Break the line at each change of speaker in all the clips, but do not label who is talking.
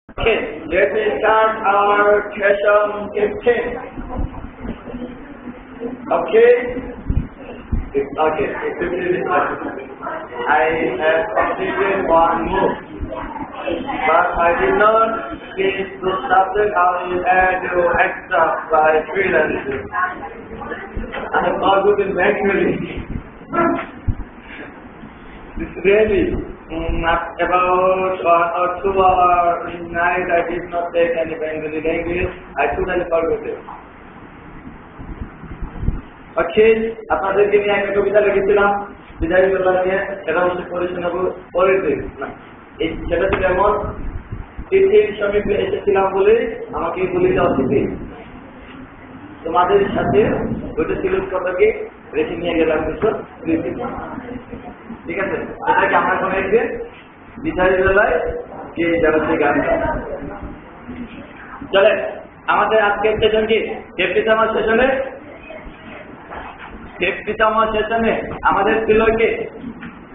Okay, let me start our session 15. Okay? Okay, 15 is I have completed one move, but I did not finish the subject. I will add you extra by freelancing. I am not good in Bengali. This really, about 1 or 2 hours in night, I did not take any Bengali language. I totally forgot it. Okay, আপনাদেরকে নিয়ে একটা কবিতা লিখেছিলাম বিদায় বেলা নিয়ে, এটা অবশ্যই পড়াশোনা করেছে না, এই সেটা ছিল এমন তিথির সমীপে এসেছিলাম বলে আমাকে বলিতে অতিথি তোমাদের সাথে ওইটা ছিল কথাকে রেখে নিয়ে গেলাম কিছু স্মৃতি। ঠিক আছে, এটাকে আমরা কোনো একদিন বিদায় বেলায় গিয়ে যাচ্ছে গানটা। চলেন আমাদের আজকের সেশন কি আমার সেশনে আমাদের ছিল কি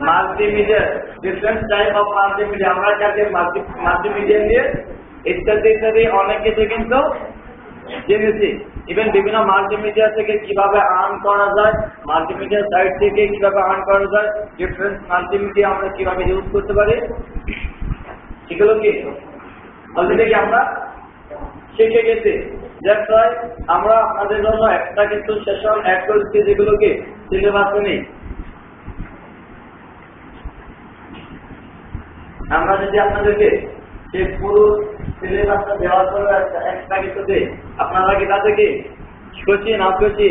multimedia, different type of multimedia. আমরা যাকে মাল্টিমিডিয়া নিয়ে ইত্যাদি ইত্যাদি অনেক কিছু কিন্তু জেনেছি। ইভেন বিভিন্ন মাল্টিমিডিয়া থেকে কিভাবে আর্ন করা যায়, মাল্টিমিডিয়া সাইট থেকে কিভাবে আর্ন করা যায়, ডিফারেন্ট মাল্টিমিডিয়া আমরা কিভাবে ইউজ করতে পারি, সেগুলো কি অলরেডি কি আমরা শিখে গেছি। আমরা আপনাদের জন্য একটা কিন্তু সেশন অ্যাড করেছি যেগুলোকে সিলেবাসে নেই। আমরা যদি আপনাদেরকে সেই পুরো সিলেবাসটা দেওয়ার পরে একটা কিছু দিই, আপনারা কি তাদেরকে খুশি না খুশি?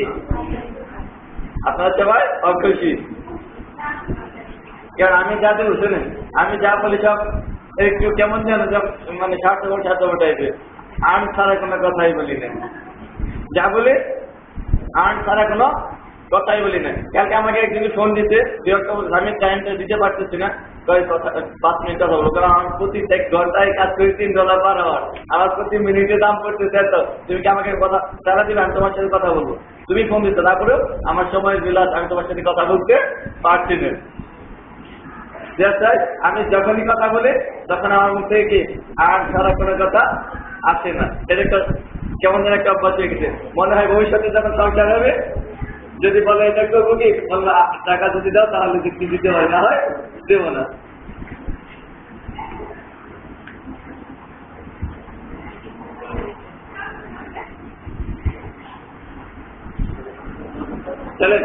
আপনারা সবাই অখুশি, কারণ আমি যা দেবো শুনেন, আমি যা বলি সব একটু কেমন যেন মানে স্বার্থপর টাইপের, আর্ন ছাড়া কোনো কথাই বলি না, যা বলে আর্ন ছাড়া কোনো কথাই বলি না। কালকে আমাকে একদিন ফোন দিতে বিরক্ত, আমি টাইমটা দিতে পারতেছি না, 5 মিনিট কথা বলবো, কারণ আমার প্রতি ঘন্টায় কাজ করি $3 পার আওয়ার, আমার প্রতি মিনিটে দাম পড়তেছে এত, তুমি কি আমাকে কথা সারা দিবে, আমি তোমার সাথে কথা বলবো, তুমি ফোন দিতে তারপরেও আমার সময়ের বিলাস, আমি তোমার সাথে কথা বলতে পারছি না। আমি যখনই কথা বলি তখন আমার মুখ থেকে কি আর ছাড়া কোনো কথা আসে না। এটা একটা কেমন যেন একটা অভ্যাস হয়ে গেছে। মনে হয় ভবিষ্যতে যখন সংসার হবে, যদি বলে এটা করবো কি, বলবো টাকা যদি দাও তাহলে যুক্তি দিতে হয়, না হয় দেবো না। চলেন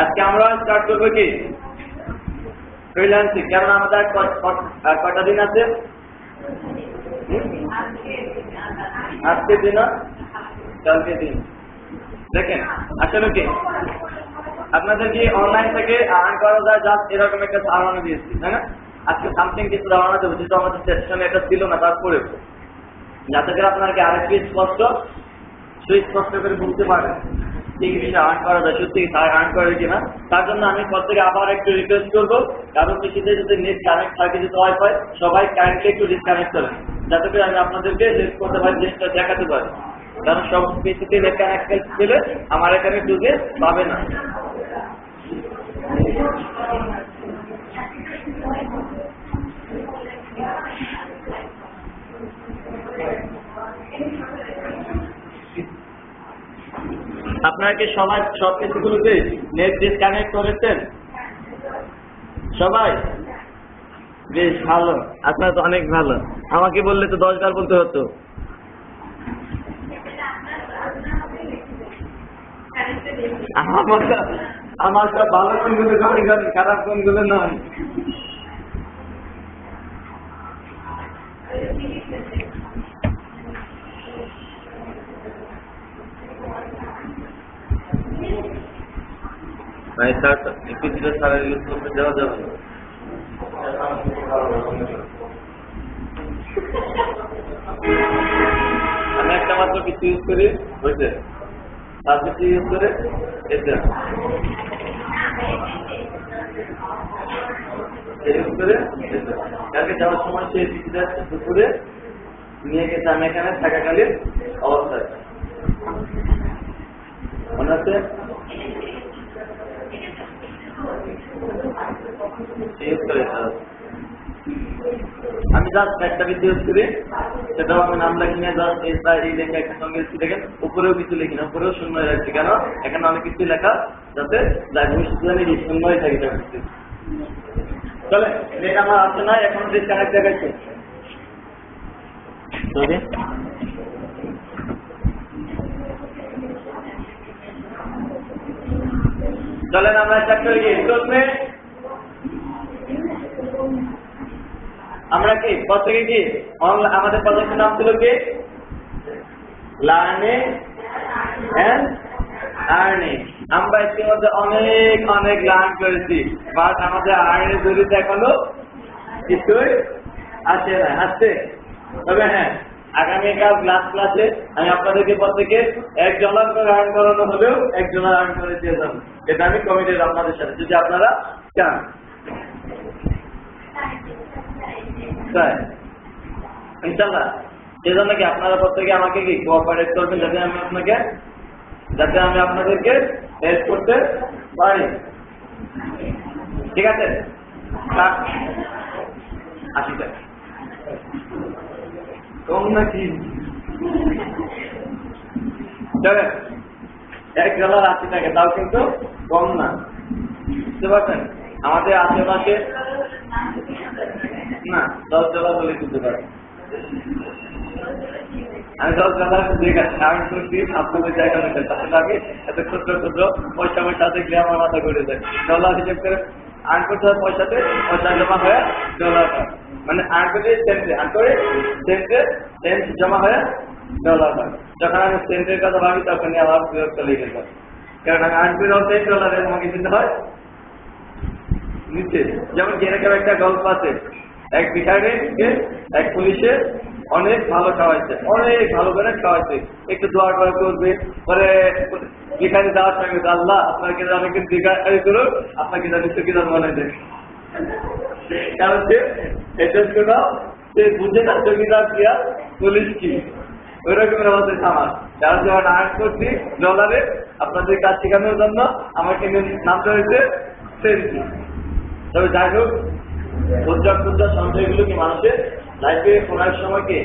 আজকে আমরা স্টার্ট করবো কি ফ্রিল্যান্সিং। কেমন আমাদের কটা দিন আছে? আজকে দিন, কালকে দিন। দেখেন আসলে কি আপনাদের কি অনলাইন থেকে আর্ন করা যায়, জাস্ট এরকম একটা ধারণা দিয়েছি, তাই না? আজকে সামথিং কিছু ধারণা দেবো যেহেতু আমাদের সেকশনে এটা ছিল না, তারপরে যাতে করে আপনার কি আরেকটু সুস্পষ্ট করে বুঝতে পারেন এই বিষয়ে আর্ন করা যায়, সত্যি আর্ন করে কিনা। তার জন্য আমি প্রত্যেকে আবার একটু রিকোয়েস্ট করবো, কারণ পিছিয়ে যদি নেট কানেক্ট থাকে, যদি ওয়াইফাই, সবাই কাইন্ডলি একটু ডিসকানেক্ট করেন, যাতে করে আমি আপনাদেরকে হেল্প করতে পারি, জিনিসটা দেখাতে পারি। কারণ সব পিছিয়ে নেট কানেক্ট দিলে আমার এখানে ঢুকে পাবে না। আপনারা কি সবাই সব কিছুগুলোতে নেট ডিসকানেক্ট করেছেন? সবাই বেশ ভালো, আপনারা তো অনেক ভালো। আমাকে বললে তো 10 বার বলতে হতো। আমার সব ভালো কোনগুলো গাড়ি গাড়ি, খারাপ কোনগুলো নয়। ভাই স্যার কিছুটা সারা ইউজ করতে দেওয়া যাবে না। আমি একটা মাত্র কিছু ইউজ করি, বুঝতে তার কিছু ইউজ করে এটা ইউজ করে কালকে যাওয়ার সময় সেই কিছুটা দুপুরে নিয়ে গেছে আমি এখানে থাকাকালীন অবস্থায়, মনে আছে? ইউজ করে আমি জাস্ট একটা ভিডিও করি, সেটাও আমি নাম লিখি না, জাস্ট এই লেখা একটা সঙ্গে দেখেন, উপরেও কিছু লিখি না, উপরেও শূন্য রাখছি। কেন? এখানে অনেক কিছু লেখা যাতে ভবিষ্যৎ শূন্যই থাকি। চলে নেট আমার আছে না, এখন ডিসকানেক্ট দেখাচ্ছে। চলেন আমরা স্টার্ট করে গিয়ে চলবে। আমরা কি প্রত্যেকে কি আমাদের প্রজেক্টের নাম ছিল কি লার্নিং এন্ড আর্নিং। আমরা ইতিমধ্যে অনেক অনেক লার্ন করেছি, বাট আমাদের আর্নিং জড়িত এখনো কিছুই আসে না, আসছে। তবে হ্যাঁ, আগামীকাল ক্লাসে আমি আপনাদেরকে প্রত্যেকে $1 করে আর্ন করানো হলেও $1 আর্ন করে দিয়ে যাবো। এটা আমি কমিটেড আপনাদের সাথে, যদি আপনারা চান। ইনশাআল্লাহ সেজন্য কি আপনারা প্রত্যেকে আমাকে কি কোঅপারেট করবেন, যাতে আমি আপনাদেরকে হেল্প করতে পারি। ঠিক আছে? 80 টাকা কম নাকি? $1 80 টাকা, তাও কিন্তু কম না, বুঝতে পারছেন? আমাদের আশেপাশে না $10 বলে দিতে পারে। আমি $10 আর্ন করছি আপনাদের জায়গা নিতে, তাহলে আগে এত ক্ষুদ্র ক্ষুদ্র পয়সা দেখলে আমার মাথা ঘুরে যায়। ডলার হিসেব করে আর্ন করতে হয়, পয়সা জমা হয়ে ডলার হয়, মানে আর্ন করে সেন্ট জমা হয়ে ডলার হয়। যখন আমি সেন্টের কথা ভাবি তখনই আমার বিরক্ত লেগে যায়, কারণ আমি আর্ন করে $10 আমাকে দিতে হয় নিচে। যেমন যেরকম একটা গল্প আছে, এক ভিখারিকে এক পুলিশে অনেক ভালো খাওয়াইছে, অনেক ভালো করে খাওয়াইছে, একটু দোয়া করে করবে, পরে ভিখারি দেওয়ার সঙ্গে আল্লাহ আপনাকে অনেকদিন ভিখারি করুন, আপনাকে জানি চকিদার মনে দেয়। কারণ সে বুঝে না চকিদার কি আর পুলিশ কি, ওই রকমের আমাদের খামার। যারা যখন আর্ন করছি ডলারে আপনাদের কাজ শেখানোর জন্য আমাকে নামতে হয়েছে সেন্টি। তবে যাই হোক, ক্ষুদ্র সঞ্চয়গুলো কি মানুষের লাইফে পড়ার সময় কি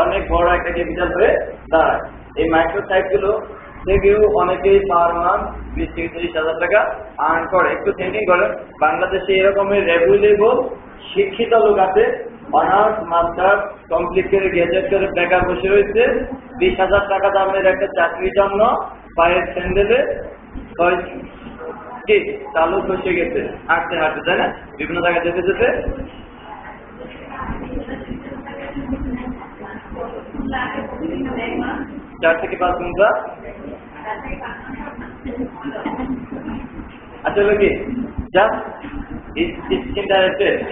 অনেক বড় একটা ক্যাপিটাল হয়ে দাঁড়ায়। এই মাইক্রো সাইট গুলো থেকেও অনেকেই পার মান্থ 20 থেকে 30,000 টাকা আর্ন করে। একটু থিঙ্কিং করেন, বাংলাদেশে এরকমের রেগুলেবল শিক্ষিত লোক আছে, অনার্স মাস্টার্স কমপ্লিট করে গ্রাজুয়েট করে বেকার বসে রয়েছে, 20,000 টাকা দামের একটা চাকরির জন্য পায়ের স্যান্ডেলে কি চালু বসে গেছে, হাঁটতে হাঁটতে, তাই না? বিভিন্ন জায়গায় যেতে 4 থেকে 5 ঘন্টা। আসলে কি জাস্ট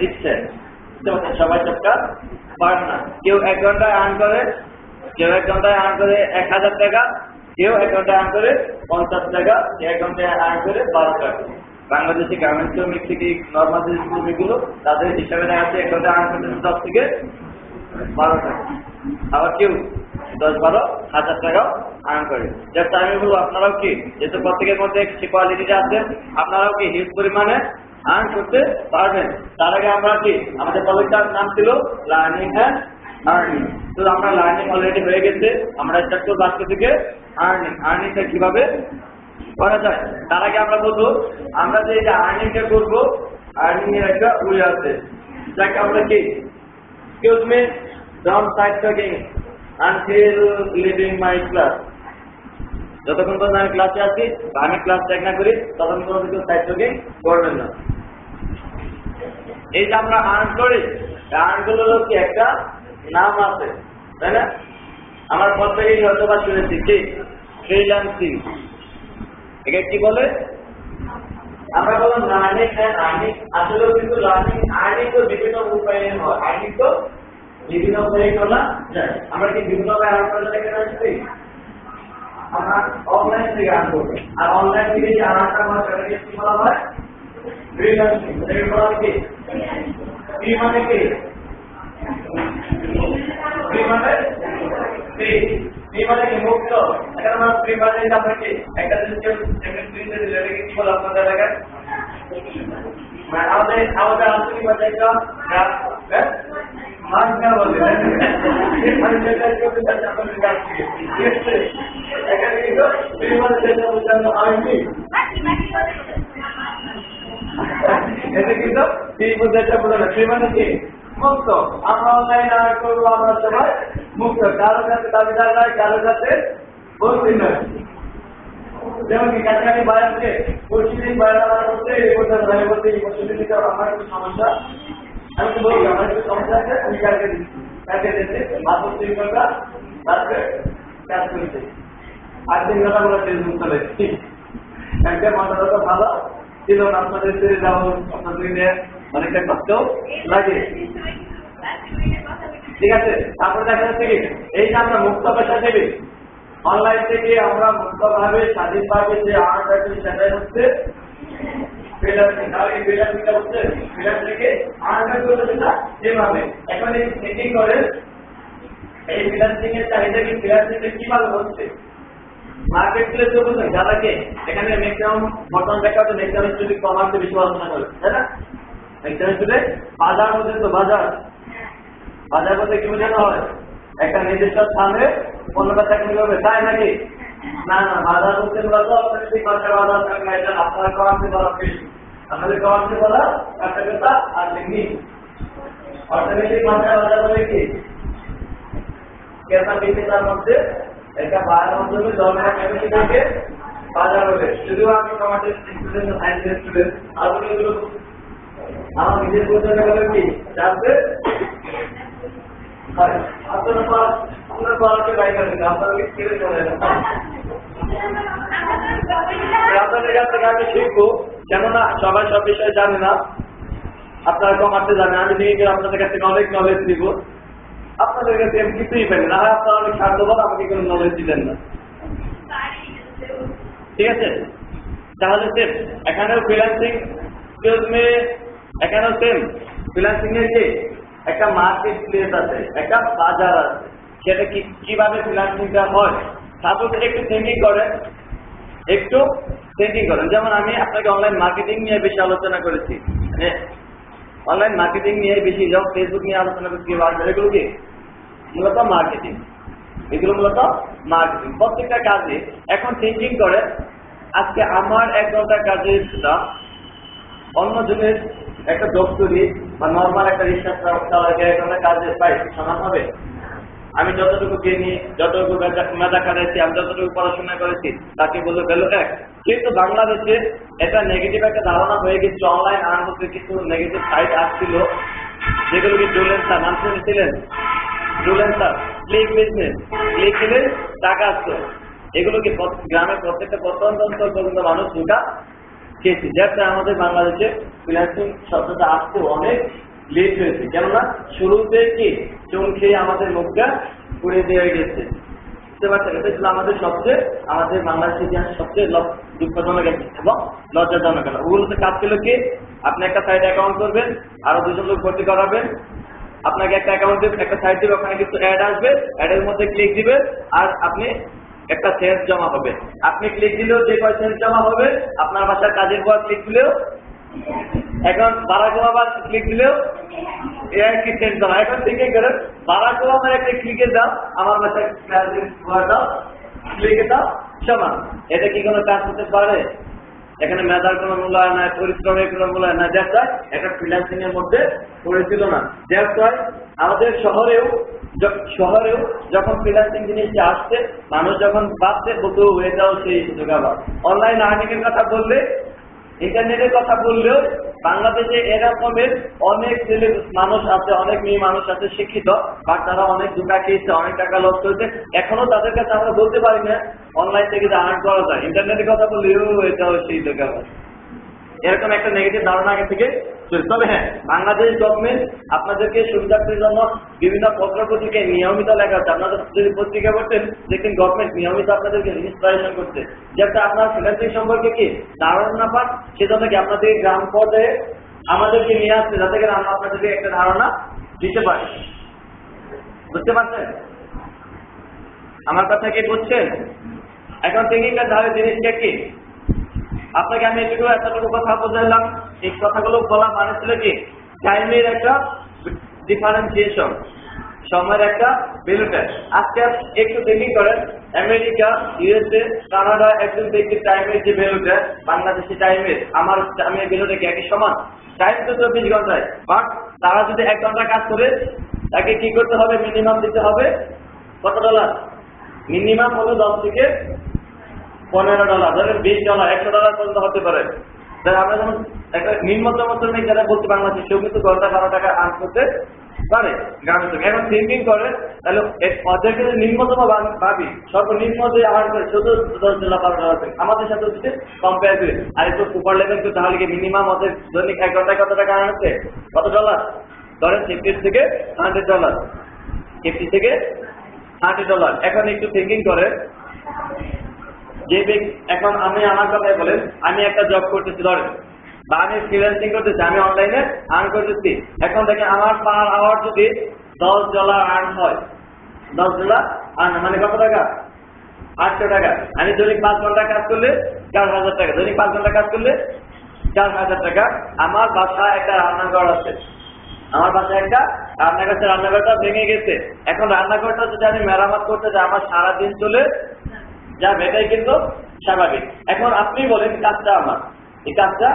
ইচ্ছে সবাই সবটা পারে না। কেউ 1 ঘন্টায় আর্ন করে, কেউ 1 ঘন্টায় আর্ন করে 1000 টাকা, কেউ 1 ঘন্টায় আর্ন করে 50 টাকা, 1 ঘন্টায় আর্ন করে 12 টাকা। বাংলাদেশে গার্মেন্টস শ্রমিক থেকে নর্মাল যে শ্রমিকগুলো তাদের হিসাবে দেখা যাচ্ছে 1 ঘন্টায় আর্ন করতে 10 থেকে 12 টাকা। আবার কেউ 10-12 হাজার টাকাও আর্ন করে। জাস্ট আমি বলবো আপনারাও কি, যেহেতু প্রত্যেকের মধ্যে কোয়ালিটিটা আছে, আপনারাও কি হিউজ পরিমাণে আর্ন করতে পারবেন। তার আগে আমরা কি আমাদের প্রজেক্টটার নাম ছিল লার্নিং এন্ড আর্নিং। তো আমরা লার্নিং অলরেডি হয়ে গেছে, আমরা স্টার্ট করবো আজকে থেকে আর্নিং। আর্নিংটা কিভাবে করা যায় তার আগে আমরা বলবো, আমরা যে এটা আর্নিংটা করবো, আর্নিং এর একটা ওয়ে আছে, যাকে আমরা কি excuse me don't start talking until leaving my class. যতক্ষণ পর্যন্ত আমি ক্লাসে আছি বা আমি ক্লাস চেক না করি ততক্ষণ পর্যন্ত কেউ স্টার্ট টকিং করবেন না। এই যে আমরা আর্ন করি, আর্নগুলোর কি একটা নাম আছে, তাই না? আমার প্রত্যেকেই হয়তো বা শুনেছি কি ফ্রিল্যান্সিং। এটা কি বলে? আমরা বললাম লার্নিং এন্ড আর্নিং। আসলে কিন্তু লার্নিং আর্নিং তো বিভিন্ন উপায়ে হয়, আর্নিং তো বিভিন্ন উপায়ে করা যায়। আমরা কি বিভিন্ন উপায়ে আর্ন করা যায় কেন? আমরা অফলাইন থেকে আর্ন করব, আর অনলাইন থেকে যে আর্নটা হয় সেটাকে কি বলা হয়? ফ্রিল্যান্সিং। এটাকে বলা হয় কি? ফ্রি মানে কি? ফ্রি মানে ফ্রি, ফ্রি মানে কি? মুক্ত। এখন আমরা ফ্রি মানে আমরা কি একটা সিস্টেম এমনি ফ্রি দিলে এটাকে কি বলা আপনাদের এলাকায়? আমাদের আঞ্চলিক ভাষায় একটা মাঝখানে বলে এখানে কিন্তু সেটা বোঝানো হয়নি। এটা কিন্তু যেটা বোঝানো সেই মানে কি মুক্ত। আমরা অনলাইন আর করবো, আমরা সবাই মুক্ত, কারোর কাছে দাবিদার নয়, কারোর কাছে বন্দি নয়। যেমন কি কাছাকাছি বাইরে পশ্চিম বাইরে করতে এই পর্যন্ত বাইরে করতে এই পশ্চিম আমার একটু সমস্যা, আমি তো বলবো আমার একটু সমস্যা আছে, আমি কালকে দিচ্ছি মাসুর 3 ঘন্টা তারপরে কাজ করতে 8 ঘন্টা করে ফেসবুক চালাচ্ছি। একটা মাথাটা ভালো ছিল না, আপনাদের ছেড়ে যাওয়া আপনাদের অনেকটা কষ্ট লাগে। ঠিক আছে, তারপরে দেখা যাচ্ছে কি এই যে আমরা মুক্ত পেশা দেবে অনলাইন থেকে আমরা মুক্তভাবে স্বাধীনভাবে যে আর্ট আছে সেটাই হচ্ছে ফ্রিল্যান্সিং। তাহলে এই ফ্রিল্যান্সিংটা হচ্ছে ফ্রিল্যান্স থেকে আর্ট করতে না যেভাবে এখন এই সেটিং করে এই ফ্রিল্যান্সিং এর চাহিদা কি ফ্রিল্যান্সিং কিভাবে হচ্ছে মার্কেট প্লেস বলতে যারাকে এখানে ম্যাক্সিমাম বর্তমান দেখা হচ্ছে ম্যাক্সিমাম স্টুডেন্ট কমার্সে বেশি আলোচনা করে, তাই না? ম্যাক্সিমাম স্টুডেন্ট বাজার মধ্যে তো বাজার বলতে কি বোঝানো হয় একটা নির্দিষ্ট স্থানে পণ্যটা চাকরি করবে, তাই নাকি? না না, বাজার বলতে মূলত অর্থনৈতিক ভাষায় বাজার থাকবে, এটা আপনার কমার্সে বলা ফিল্ড, আমাদের কমার্সে বলা কার্যকতা আর টেকনিক। অর্থনৈতিক ভাষায় বাজার বলে কি ক্রেতা বিক্রেতার মধ্যে একটা বাজার মাধ্যমে জনগণের ক্যাপাসিটিকে বাজার বলে। যদিও আমি কমার্সের স্টুডেন্ট, সায়েন্সের স্টুডেন্ট, আপনি এগুলো আমার নিজের পরিচয় বলে কি জানতে আপনার পড়াকে বাইক করেন, আপনাকে ছেড়ে চলে যান। আপনাদের কাছ থেকে আমি শিখবো, কেননা সবাই সব বিষয়ে জানে না, আপনারা কমার্সে জানেন, আমি নিয়ে গিয়ে আপনাদের কাছে অনেক নলেজ দিব। আপনাদের কাছে আমি কিছুই পেলেন না, আপনারা অনেক স্বার্থপর, আমাকে কোনো নলেজ দিলেন না। ঠিক আছে, তাহলে সেম এখানেও ফ্রিল্যান্সিং এখানেও সেম ফ্রিল্যান্সিং এর যে একটা মার্কেট প্লেস আছে, একটা বাজার আছে, সেটা কিভাবে ফ্রিল্যান্সিংটা হয় তারপর একটু থিঙ্কিং করেন। যেমন আমি আপনাকে অনলাইন মার্কেটিং নিয়ে বেশি আলোচনা করেছি, অনলাইন মার্কেটিং নিয়ে বেশি, যেমন ফেসবুক নিয়ে আলোচনা করছি, এগুলো কি মূলত মার্কেটিং, এগুলো মূলত মার্কেটিং। প্রত্যেকটা কাজে এখন থিঙ্কিং করে আজকে আমার 1 ঘন্টার কাজের অন্য জনের একটা দপ্তরি বা নর্মাল একটা রিক্সা চালাকে 1 ঘন্টার কাজের প্রায় সমান হবে? আমি যতটুকু কিনি, যতটুকু মেধা খাটাইছি, আমি যতটুকু পড়াশোনা করেছি তাকে বলে গেল এক। কিন্তু বাংলাদেশে এটা নেগেটিভ একটা ধারণা হয়ে গেছিল, অনলাইন আর্ন করতে কিছু নেগেটিভ সাইট আসছিল, যেগুলো কি ডুলেন্সার নাম শুনেছিলেন? ডুলেন্সার, ক্লিক বিজনেস, ক্লিক দিলে টাকা আসতো, এগুলো কি গ্রামের প্রত্যেকটা প্রত্যন্ত অঞ্চল পর্যন্ত মানুষ ঢুকা খেয়েছে, যাতে আমাদের বাংলাদেশে ফ্রিল্যান্সিং শব্দটা আসতে অনেক লেট হয়েছে। কেননা শুরুতে কি চুন খেয়ে আমাদের মুখটা পুড়ে দিয়ে গেছে, বুঝতে পারছেন? এটা ছিল আমাদের বাংলাদেশের ইতিহাসের সবচেয়ে দুঃখজনক এবং লজ্জাজনক। ওগুলোতে কাজ ছিল কি আপনি একটা সাইট অ্যাকাউন্ট করবেন, আরো 2জন লোক ভর্তি করাবেন, আপনাকে একটা অ্যাকাউন্ট দেবে, একটা সাইট দেবে, ওখানে কিছু অ্যাড আসবে, অ্যাডের মধ্যে ক্লিক দিবেন আর আপনি একটা সেন্স জমা হবে। আপনি ক্লিক দিলেও যে কয় সেন্স জমা হবে, আপনার বাসার কাজের পর ক্লিক দিলেও এখন বারাক ওবামার ক্লিক দিলেও কি সেন্স জমা। এখন থেকে করেন বারাক ওবামার একটা ক্লিকের দাম আমার বাসার দাও, ক্লিকের দাম সমান। এটা কি কোনো কাজ করতে পারে? এখানে মেধার কোনো মূল্যায়ন নাই, পরিশ্রমের কোনো মূল্যায়ন নাই, যার একটা ফ্রিল্যান্সিং এর মধ্যে পড়েছিল না। যার আমাদের শহরেও যখন ফ্রিল্যান্সিং জিনিসটা আসছে, মানুষ যখন ভাবছে বলতো এটাও সেই সুযোগ। আবার অনলাইন আর্নিং এর কথা বললে, ইন্টারনেটের কথা বললেও বাংলাদেশে এরকমের অনেক ছেলে মানুষ আছে, অনেক মেয়ে মানুষ আছে শিক্ষিত, বাট তারা অনেক ধোঁকা খেয়েছে, অনেক টাকা লস করেছে। এখনো তাদের কাছে আমরা বলতে পারি না অনলাইন থেকে যে আর্ন করা যায়। ইন্টারনেটের কথা বললেও এটাও সেই ধোঁকা। এরকম একটা নেগেটিভ ধারণা আগে থেকে চলছে। তবে হ্যাঁ, বাংলাদেশ গভর্নমেন্ট আপনাদেরকে সুবিধার্থের জন্য বিভিন্ন পত্র পত্রিকায় নিয়মিত লেখা আছে। আপনাদের যদি পত্রিকা পড়তেন দেখবেন গভর্নমেন্ট নিয়মিত আপনাদেরকে ইন্সপিরেশন করছে, যাতে আপনার ফ্রিল্যান্সিং সম্পর্কে কি ধারণা পান, সেজন্য কি আপনাদের গ্রাম পর্যায়ে আমাদেরকে নিয়ে আসছে, যাতে করে আমরা আপনাদেরকে একটা ধারণা দিতে পারি। বুঝতে পারছেন আমার কথা? কি বুঝছেন? এখন থিঙ্কিংটা তাহলে জিনিসটা কি আপনাকে আমি এতটুকু কথা বললাম, এই কথাগুলো বলা মানে ছিল কি টাইমের একটা ডিফারেন্সিয়েশন, সময়ের একটা ভ্যালুটা। আজকে একটু দেখি করেন আমেরিকা, ইউএসএ, কানাডা একজন ব্যক্তির টাইমের যে ভ্যালুটা বাংলাদেশি টাইমের আমি ভ্যালুটা কি একই সমান? টাইম তো 24 ঘন্টায়, বাট তারা যদি 1 ঘন্টা কাজ করে তাকে কি করতে হবে? মিনিমাম দিতে হবে কত ডলার? মিনিমাম হলো 10 থেকে $15, ধরেন $20, $100 পর্যন্ত হতে পারে। আমরা যেমন একটা নিম্নতম শ্রেণী যারা বলছি বাংলাদেশ, সেও কিন্তু ঘন্টা 12 টাকা আর্ন করতে পারে গ্রামের থেকে। এখন থিঙ্কিং করে তাহলে ওদের কিন্তু নিম্নতম ভাবি সর্বনিম্ন যে আর্ন করে শুধু $10 $12, আমাদের সাথে যদি কম্পেয়ার করি আর একটু সুপার লেভেল তো তাহলে কি মিনিমাম ওদের দৈনিক 1 ঘন্টায় কত টাকা আর্ন হচ্ছে? কত ডলার? ধরেন $50 থেকে $100, $50 থেকে $100। এখন একটু থিঙ্কিং করে যে এখন আমি আমার কথাই বলেন, আমি একটা জব করতেছি ধরেন, বা আমি ফ্রিল্যান্সিং করতেছি, আমি অনলাইনে আর্ন করতেছি। এখন দেখেন আমার পার আওয়ার যদি $10 আর্ন হয়, $10 আর্ন মানে কত টাকা? 800 টাকা। আমি দৈনিক 5 ঘন্টা কাজ করলে 4000 টাকা, দৈনিক 5 ঘন্টা কাজ করলে 4000 টাকা। আমার বাসায় একটা রান্নাঘর আছে, আমার বাসায় একটা রান্নাঘর আছে, রান্নাঘরটা ভেঙে গেছে। এখন রান্নাঘরটা যদি আমি মেরামত করতে যাই আমার সারাদিন চলে যাবে, এটাই কিন্তু স্বাভাবিক। এখন আপনি বলেন কাজটা আমার, এই কাজটা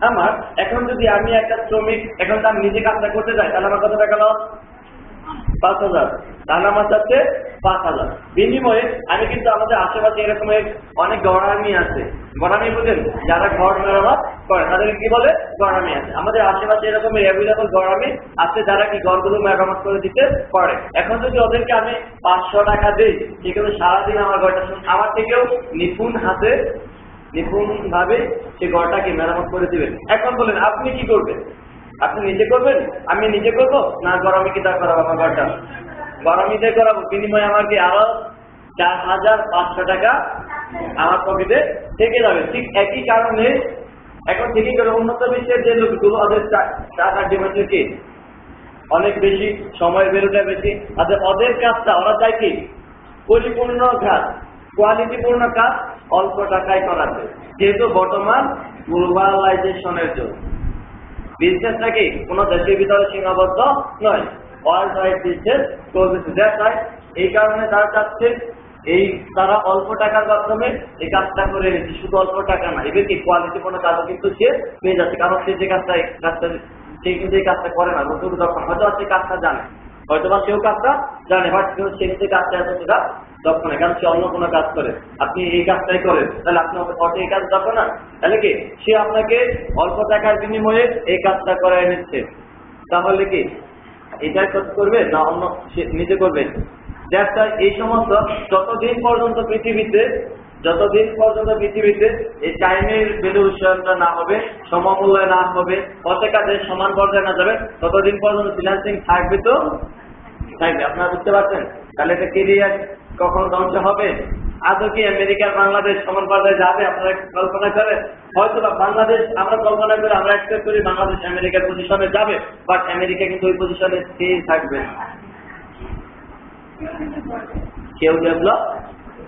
আমার। এখন যদি আমি একটা শ্রমিক এখন তার নিজে কাজটা করতে যাই তাহলে আমার কত টাকা লস? 5000। তাহলে আমার চাচ্ছে 5000। বিনিময়ে আমি কিন্তু আমাদের আশেপাশে এরকম অনেক গড়ামি আছে, গড়ামি বুঝেন যারা ঘর মেরামত করে তাদেরকে কি বলে? গড়ামি আছে। আমাদের আশেপাশে এরকম অ্যাভেলেবল গড়ামি আছে যারা কি ঘরগুলো মেরামত করে দিতে পারে। এখন যদি ওদেরকে আমি 500 টাকা দিই, সেগুলো সারাদিন আমার ঘরটা আমার থেকেও নিপুণ হাতে নিপুণ ভাবে সে ঘরটাকে মেরামত করে দিবেন। এখন বলেন আপনি কি করবেন? আপনি নিজে করবেন? আমি নিজে করবো না গরমে কি তা করাবো? আমার ঘরটা গরমিতে করাবো, বিনিময়ে আমাকে আরো 4500 টাকা আমার পকেটে থেকে যাবে। ঠিক একই কারণে এখন থেকেই করে উন্নত বিশ্বের যে লোকগুলো ওদের টাকার ডিমান্ড কি অনেক বেশি, সময়ের ভ্যালুটা বেশি, ওদের কাজটা ওরা চায় কি পরিপূর্ণ কাজ, কোয়ালিটিপূর্ণ কাজ অল্প টাকায় করাতে। যেহেতু বর্তমান গ্লোবালাইজেশনের যুগ, বিজনেসটা কি কোনো দেশের ভিতরে সীমাবদ্ধ নয়, ওয়ার্ল্ড ওয়াইড বিজনেস চলতেছে। এই কারণে তারা চাচ্ছে তারা অল্প টাকার মাধ্যমে এই কাজটা করে নিচ্ছে। শুধু অল্প টাকা না, এবার কি কোয়ালিটিপূর্ণ কাজও কিন্তু সে পেয়ে যাচ্ছে। কারণ সে যে কাজটা সে কিন্তু এই কাজটা করে না, নতুন যখন হয়তো সে কাজটা জানে, হয়তো বা সেও কাজটা জানে, বাট সে কিন্তু কাজটা এত সেটা দক্ষ না, কারণ সে অন্য কোনো কাজ করে। আপনি এই কাজটাই করেন, তাহলে আপনি অটো এই কাজ দক্ষ না, তাহলে কি সে আপনাকে অল্প টাকার বিনিময়ে এই কাজটা করাই নিচ্ছে। তাহলে কি এটাই করবে না অন্য নিজে করবে? এই সমস্ত যতদিন পর্যন্ত পৃথিবীতে এই টাইমের ভ্যালুয়েশনটা না হবে, সমমূল্য না হবে, প্রত্যেক কাজের সমান পর্যায়ে না যাবে, ততদিন পর্যন্ত ফ্রিল্যান্সিং থাকবে তো থাকবে। আপনারা বুঝতে পারছেন? তাহলে এটা কেরিয়ার কখনো ধ্বংস হবে? আদৌ কি আমেরিকার বাংলাদেশ সমান পর্যায়ে যাবে? আপনারা কল্পনা করেন? হয়তো বা বাংলাদেশ আমরা কল্পনা করে আমরা এক্সপেক্ট করি বাংলাদেশ আমেরিকার পজিশনে যাবে, বাট আমেরিকা কিন্তু ওই পজিশনে স্থির থাকবে, কেউ ডেভেলপ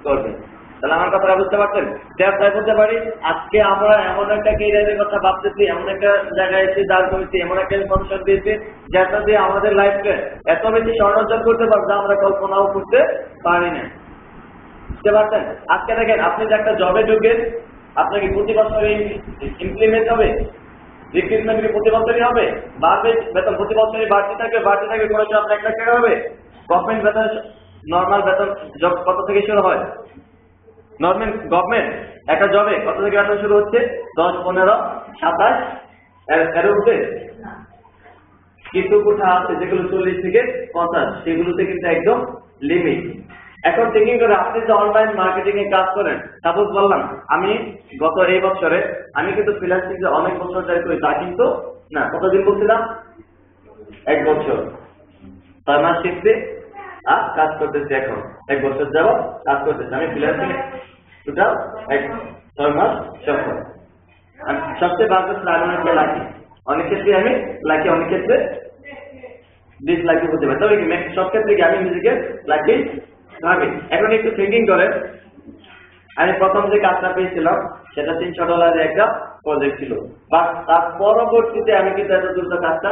করবে। তাহলে আমার কথাটা বুঝতে পারছেন? তাই বলতে পারি আজকে আমরা এমন একটা ক্যারিয়ারের কথা ভাবতেছি, এমন একটা জায়গায় এসে দাঁড় করেছি, এমন একটা ইনফরমেশন দিয়েছি যেটা দিয়ে আমাদের লাইফকে এত বেশি স্বর্ণোজ্জ্বল করতে পারবো আমরা কল্পনাও করতে পারি না। বুঝতে পারছেন? আজকে দেখেন আপনি যে একটা জবে ঢুকেন, আপনাকে প্রতি বছরই ইমপ্লিমেন্ট হবে, রিক্রুটমেন্ট কি প্রতি বছরই হবে, বাড়বে, বেতন প্রতি বছরই বাড়তে থাকবে কোনো জব 1 লাখ টাকা হবে। গভর্নমেন্ট বেতন, নর্মাল বেতন জব কত থেকে শুরু হয়? গভর্নমেন্ট একটা জবে কত থেকে বেতন শুরু হচ্ছে? 10, 15, 27 এর উপরে কিছু কোঠা আছে যেগুলো 40 থেকে 50, সেগুলোতে কিন্তু একদম লিমিট। এখন থিঙ্কিং করে আপনি যে অনলাইন মার্কেটিং এ কাজ করেন, সাপোজ বললাম আমি গত এই বছরে আমি কিন্তু ফ্রিল্যান্সিং এ অনেক বছর ধরে করি, তা কিন্তু না, কতদিন বলছিলাম? 1 বছর 6 মাস শিখতে আর কাজ করতেছি। এখন 1 বছর যাব কাজ করতেছি আমি ফ্রিল্যান্সিং টোটাল 6 মাস সফল। আমি সবচেয়ে ভালো অনেকটা লাকি, অনেক ক্ষেত্রে আমি লাকি, অনেক ক্ষেত্রে ডিসলাকি হতে পারে, তবে সব ক্ষেত্রে আমি নিজেকে লাকি ভাবি। এখন একটু থিঙ্কিং করেন, আমি প্রথম যে কাজটা পেয়েছিলাম সেটা $300 একটা প্রজেক্ট ছিল, বাট তার পরবর্তীতে আমি কিন্তু এত দ্রুত কাজটা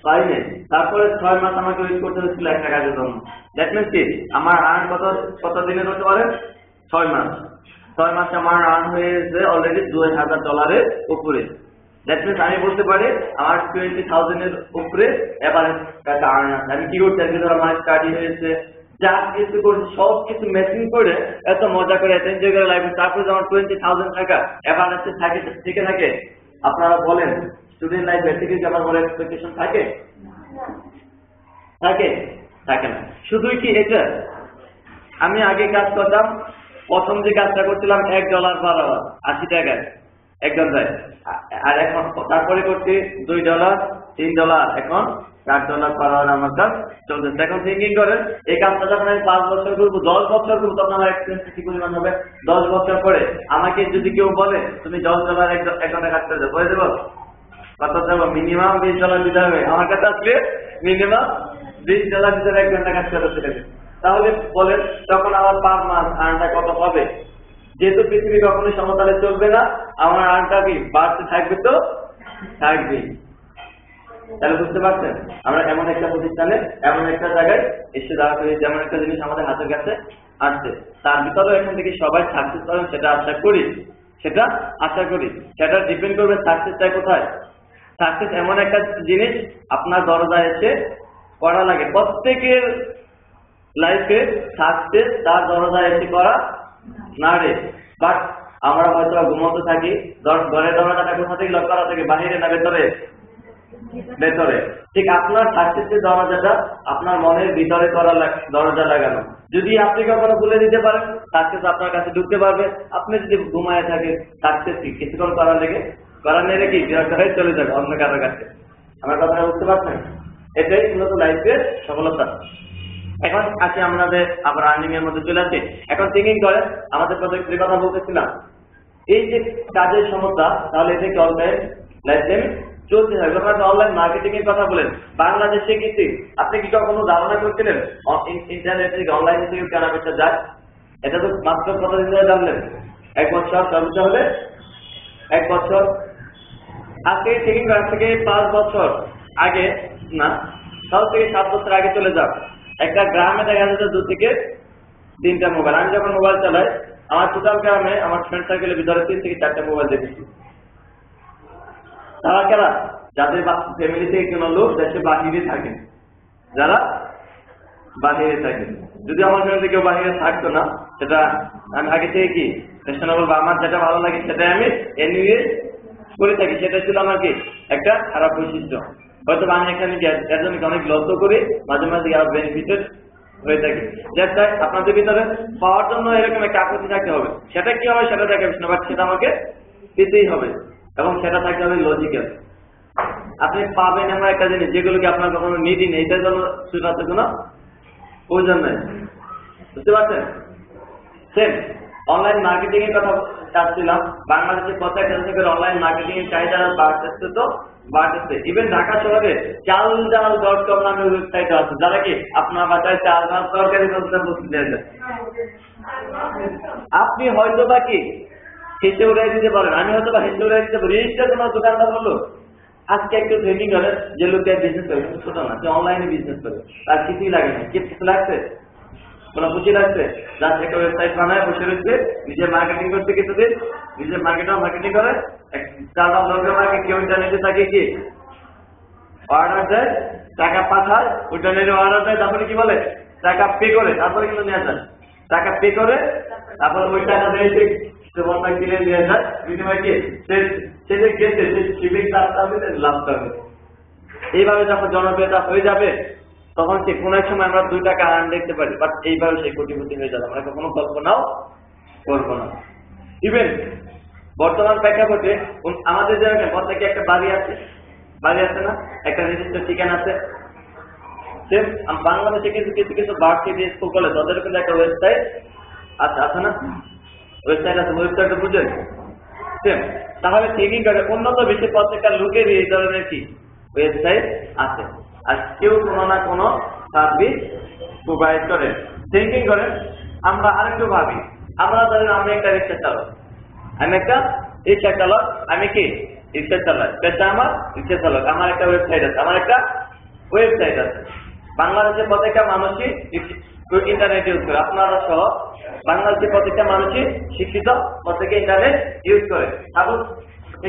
পাইনি। তারপরে 6 মাস আমাকে ওয়েট করতে হচ্ছিল একটা কাজের জন্য। দ্যাট মিনস কি আমার আর্ন কত দিনের হতে পারে? 6 মাস। 6 মাসে আমার আর্ন হয়েছে অলরেডি $2000 উপরে। দ্যাট মিনস আমি বলতে পারি আমার 20,000 এর উপরে এভারেজ টাকা আর্ন আছে। আমি কি করতে চাই, ধরো আমার স্টাডি হয়েছে, যা কিছু করছি সব কিছু ম্যাচিং করে এত মজা করে এত এনজয় করে লাইফে, তারপরে যখন 20,000 টাকা এভারেজে থেকে থাকে, আপনারা বলেন স্টুডেন্ট লাইফে থেকে কি আমার বড় এক্সপেকটেশন থাকে? থাকে না। শুধুই কি এটা, আমি আগে কাজ করতাম, প্রথম যে কাজটা করছিলাম $1 পার আওয়ার, 80 টাকায় 1 ঘন্টায়, আর এখন তারপরে করছি $2, $3, এখন $4 পার আওয়ার আমার কাজ চলতেছে। এখন থিঙ্কিং করেন এই কাজটা যখন আমি 5 বছর করবো, 10 বছর করবো, তখন আমার এক্সপিরিয়েন্স কি পরিমাণ হবে? 10 বছর পরে আমাকে যদি কেউ বলে তুমি $10 এক ঘন্টা কাজ করে দেবো, বলে দেবো? কত দেবো? মিনিমাম $20 দিতে হবে। আমার কাছে আসলে মিনিমাম $20 দিতে হবে 1 ঘন্টা কাজ করতে হবে। তাহলে বলেন তখন আমার পার মাস আর্নটা কত হবে? যেহেতু পৃথিবী কখনোই সমতলে চলবে না, আমার আর্নটা কি বাড়তে থাকবে? তো থাকবেই। তাহলে বুঝতে পারছেন আমরা এমন একটা প্রতিষ্ঠানে এমন একটা জায়গায় এসে দাঁড়াতে, যেমন একটা জিনিস আমাদের হাতের কাছে আসছে, তার ভিতরেও এখান থেকে সবাই সাকসেস পাবেন সেটা আশা করি। সেটা ডিপেন্ড করবে সাকসেসটা কোথায়। সাকসেস এমন একটা জিনিস আপনার দরজায় এসে করা লাগে। প্রত্যেকের লাইফে সাকসেস তার দরজায় এসে করা না রে, বাট আমরা হয়তো ঘুমোতে থাকি, ঘরের দরজাটা কোথা থেকে লক করা থাকে? বাহিরে না ভেতরে। ঠিক আপনার সাকসেসের দরজাটা আপনার মনের ভিতরে করা দরজা লাগানো। যদি আপনি কখনো খুলে দিতে পারেন, সাকসেস আপনার কাছে ঢুকতে পারবে। আপনি যদি ঘুমায় থাকেন, সাকসেস কি কিছুক্ষণ করার নেই কি বিরক্ত হয়ে চলে যাবে অন্য কারো কাছে। আমার কথাটা বুঝতে পারছেন? এটাই মূলত লাইফের সফলতা। এখন আসি আমাদের আবার আর্নিং এর মধ্যে চলে আসি। এখন থিঙ্কিং করেন আমাদের প্রজেক্টের কথা বলতেছিলাম, এই যে কাজের সমস্যা, তাহলে এটা কি অনলাইন লাইফ টাইম চলতে হয়। যখন অনলাইন মার্কেটিং এর কথা বলেন, বাংলাদেশে কিন্তু আপনি কি কখনো ধারণা করছিলেন ইন্টারনেট থেকে অনলাইন থেকে কেনা বেচা যায়? এটা তো মাত্র কতদিন ধরে জানলেন? 1 বছর, সর্বোচ্চ হলে 1 বছর। আজকে থেকে 5 বছর আগে না, 6 থেকে 7 বছর আগে চলে যাও, একটা গ্রামে দেখা যাচ্ছে 2 থেকে 3টা মোবাইল। আমি যখন মোবাইল চালাই, আমার টোটাল গ্রামে আমার ফ্রেন্ড সার্কেলের ভিতরে 3 থেকে 4টা মোবাইল দেখেছি। তারা কারা? যাদের ফ্যামিলি থেকে কোনো লোক দেশে বাহিরে থাকেন, যারা বাহিরে থাকেন। যদি আমার ফ্যামিলি কেউ বাহিরে থাকতো না, সেটা আমি আগে থেকে কি ফ্যাশনেবল বা আমার যেটা ভালো লাগে সেটাই আমি এনইওয়ে করে থাকি। সেটা ছিল আমার কি একটা খারাপ বৈশিষ্ট্য। হয়তো আমি এখানে এর জন্য অনেক লজ্জ করি, মাঝে মাঝে আরো বেনিফিটেড হয়ে থাকে। যেটা আপনাদের ভিতরে পাওয়ার জন্য এরকম একটা আকৃতি থাকতে হবে। সেটা কি হবে সেটা দেখা যাচ্ছে না, বাট সেটা আমাকে পেতেই হবে এবং সেটা থাকতে হবে লজিক্যাল। আপনি পাবেন এমন একটা জিনিস যেগুলোকে আপনার কখনো নিডই নেই, এটার জন্য সেটাতে কোনো প্রয়োজন নেই। বুঝতে পারছেন? সেম অনলাইন মার্কেটিং এর কথা চাচ্ছিলাম। বাংলাদেশের প্রত্যেকটা দেশের অনলাইন মার্কেটিং এর চাহিদা বাড়তেছে। ইভেন ঢাকা শহরে চালডাল.com নামে ওয়েবসাইট আছে, যারা কি আপনার বাসায় চাল ডাল তরকারি বসতে দেয়। আপনি হয়তো বা কি হেসে উড়াই দিতে পারেন, আমি হয়তো বা হেসে উড়াই দিতে পারি। রেজিস্টার কোনো দোকানদার বললো আজকে একটু ট্রেনিং করে, যে লোকে বিজনেস করে, ছোট না, যে অনলাইনে বিজনেস করে, তার কিছুই লাগে না। কিছু লাগছে? কোনো খুশি লাগছে? যার একটা ওয়েবসাইট বানায় বসে রয়েছে, নিজে মার্কেটিং করতে কিছুদিন, নিজে মার্কেটিং করে, স্টার্টআপ লোকের মার্কেট কেউ ইন্টারনেটে থাকে কি অর্ডার দেয়, টাকা পাঠায়, ইন্টারনেটে অর্ডার দেয়, তারপরে কি বলে টাকা পে করে, তারপরে কিন্তু নেওয়া যায়। টাকা পে করে তারপর ওই টাকা দিয়ে কিনে নিয়ে যায়, বিনিময় কি সে যে গেছে সে শিপিং চার্জটা হবে, লাভটা হবে। এইভাবে যখন জনপ্রিয়তা হয়ে যাবে, তখন সে কোন এক সময় আমরা 2 টাকা আর্ন দেখতে পারি, বাট এইভাবে সেই কোটিপতি হয়ে যাবে, আমরা কখনো কল্পনাও করবো না। ইভেন বর্তমান প্রেক্ষাপটে আমাদের যে প্রত্যেকে একটা বাড়ি আছে না, একটা নির্দিষ্ট ঠিকানা আছে। বাংলাদেশে কিন্তু কিছু ভার্সিটি স্কুল কলেজ তাদের কিন্তু একটা ওয়েবসাইট আছে না, ওয়েবসাইট আছে, ওয়েবসাইটটা বুঝেন? তাহলে থিঙ্কিং করে উন্নত বিশ্বের প্রত্যেকটা লোকের এই ধরনের কি ওয়েবসাইট আছে, আর কেউ কোনো না কোনো সার্ভিস প্রোভাইড করে। থিঙ্কিং করেন আমরা আরেকটু ভাবি, আমরা ধরেন আমি একটা রিক্সা চালক, আমি একটা রিক্সা চালক, আমি কি রিক্সা চালাই, পেশা আমার রিক্সা চালক, আমার একটা ওয়েবসাইট আছে, বাংলাদেশের প্রত্যেকটা মানুষই ইন্টারনেট ইউজ করে, আপনারা সহ বাংলাদেশের প্রত্যেকটা মানুষই শিক্ষিত, প্রত্যেকে ইন্টারনেট ইউজ করে। সাপোজ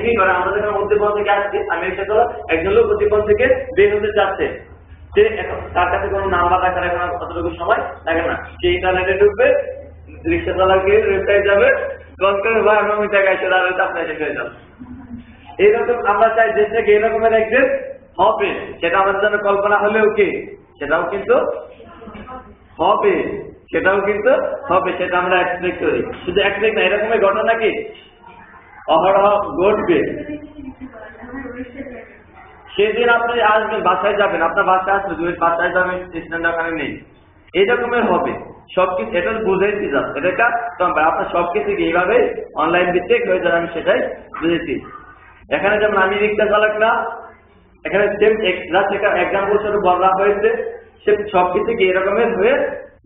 কি করে, আমরা যখন উদ্দীপন থেকে আসছি, আমি রিক্সা চালক, একজন লোক উদ্দীপন থেকে বের হতে চাচ্ছে, সে এখন তার কাছে কোনো নাম্বার রাখার এখন অতটুকু সময় লাগে না, সে ইন্টারনেটে ঢুকবে, রিক্সা চালকের ওয়েবসাইট যাবে, কল করে ভাই আমি টাকা এসে দাঁড়াতে আপনার এসে হয়ে যাবে। এইরকম আমরা চাই দেশ থেকে এরকমের একদিন হবে, সেটা আমাদের জন্য কল্পনা হলেও কি সেটাও কিন্তু হবে, সেটা আমরা এক্সপেক্ট করি। শুধু এক্সপেক্ট না, এরকমের ঘটনা কি অহরহ ঘটবে। সেদিন আপনি আসবেন, বাসায় যাবেন, আপনার বাসায় আসবে, বাসায় যাবেন, স্টেশন ওখানে নেই, এই রকমের হবে সবকিছু। এটা বুঝেছি যাচ্ছে, এটা আপনার সবকিছু এইভাবে অনলাইন ভিত্তিক হয়ে যাবে, আমি সেটাই বুঝেছি। এখানে যেমন আমি রিক্সা চালক না, এখানে সেম এক্সাম্পল শুধু বলা হয়েছে, সে সবকিছু এরকমের হয়ে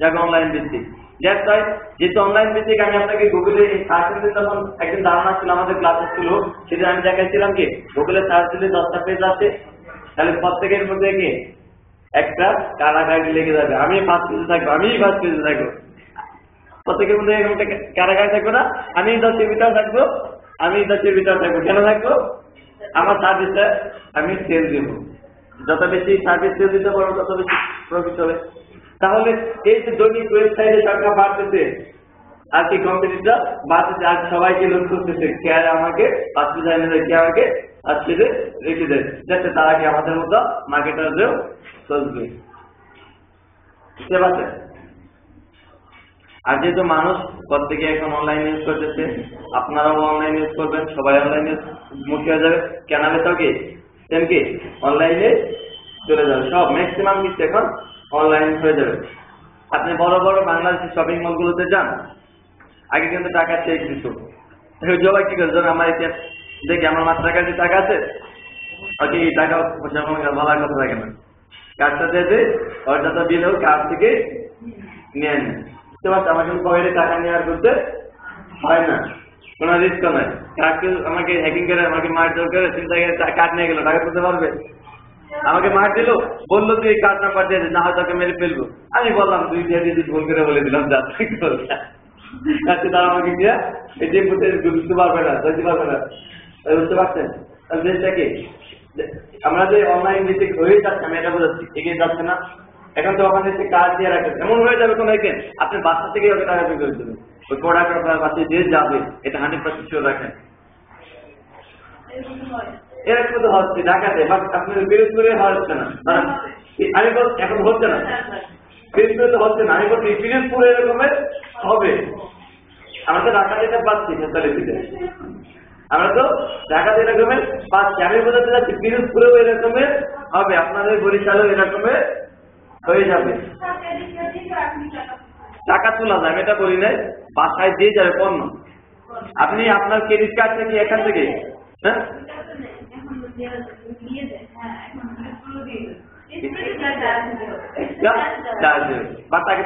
যাবে অনলাইন ভিত্তিক। যেহেতু অনলাইন ভিত্তিক, আমি আপনাকে গুগলে সার্চ দিতে তখন একদিন ধারণা ছিল, আমাদের ক্লাসে ছিল, সেটা আমি দেখাইছিলাম কি গুগলে সার্চ দিলে 10টা পেজ আসে, তাহলে প্রত্যেকের মধ্যে কি একটা কারাগারি লেগে যাবে, আমি ফার্স্ট পেজে থাকবো, প্রত্যেকের মধ্যে একটা কারাগারি থাকবো না, আমি 10 ভিতরে থাকবো, কেন থাকবো? আমার সার্ভিসটা আমি সেল দিব, যত বেশি সার্ভিস সেল দিতে পারবো তত বেশি প্রফিট হবে। তাহলে এই যে দৈনিক ওয়েবসাইটে সংখ্যা বাড়তেছে, আর কি কম্পিটিটর বাড়তেছে, আর সবাইকে লোক করতেছে, কে আমাকে কে আমাকে আজকে রেখে দেয়, যাতে তারা কি আমাদের মতো মার্কেটারদেরও চলবে, বুঝতে পারছেন? আর যেহেতু মানুষ প্রত্যেকে এখন অনলাইন ইউজ করতেছে, আপনারাও অনলাইন ইউজ করবেন, সবাই অনলাইন মুখে হয়ে যাবে, কেনা বেচাও কি সেম কি অনলাইনে চলে যাবে, সব ম্যাক্সিমাম কিছু এখন অনলাইন হয়ে যাবে। আপনি বড় বড় বাংলাদেশের শপিং মলগুলোতে যান, আগে কিন্তু টাকা চেক দিত, সবাই কি করে, আমার দেখি আমার মাত্র টাকা আছে, ওকে এই টাকা বলার কথা থাকে না, কার্ডটা দিয়ে ওইটা তো দিলেও কার্ড থেকে নিয়ে নেয়, বুঝতে পারছি? আমার কিন্তু পকেটে টাকা নেওয়ার করতে হয় না, কোনো রিস্ক নাই। কার্ডকে আমাকে হ্যাকিং করে আমাকে মারধর করে চিন্তা করে কার্ড নিয়ে গেল, টাকা তুলতে পারবে? আমাকে মার দিল, বললো তুই এই কার্ড নাম্বার দিয়ে না হয় তোকে মেরে ফেলবো, আমি বললাম তুই দিয়ে ভুল করে বলে দিলাম, যা তারা আমাকে দিয়ে এটিএম করতে বুঝতে পারবে না, বুঝতে পারছেন? দেশটাকে আমরা যে অনলাইন ভিত্তিক হয়ে যাচ্ছে, আমি এটা বোঝাচ্ছি, এগিয়ে যাচ্ছে না। এখন তো ওখানে কার্ড দিয়ে রাখেন, এমন হয়ে যাবে কোনো দেখেন আপনি বাচ্চা থেকে ওকে টাকা পে করে দেবেন, ওই প্রোডাক্ট আপনার বাচ্চা দিয়ে যাবে, এটা 100% শিওর রাখেন। এরকম তো হচ্ছে ঢাকাতে, আপনার পিরোজপুরে হচ্ছে না, আমি এখন হচ্ছে না, পিরোজপুরে তো হচ্ছে না, আমি বলছি পিরোজপুরে এরকমের হবে। আমরা তো ঢাকা যেটা পাচ্ছি ফ্যাসিলিটিতে, আমরা তো ঢাকাতে এরকমের পাচ্ছি, আমি বোঝাতে চাচ্ছি পিরোজপুরেও এরকমের হবে, আপনাদের বরিশালেও এরকমের হয়ে যাবে। টাকা তোলা যাবে এটা বলি নাই, বাসায় দিয়ে যাবে পণ্য, আপনি আপনার ক্রেডিট কার্ড থেকে এখান থেকে, হ্যাঁ বা তাকে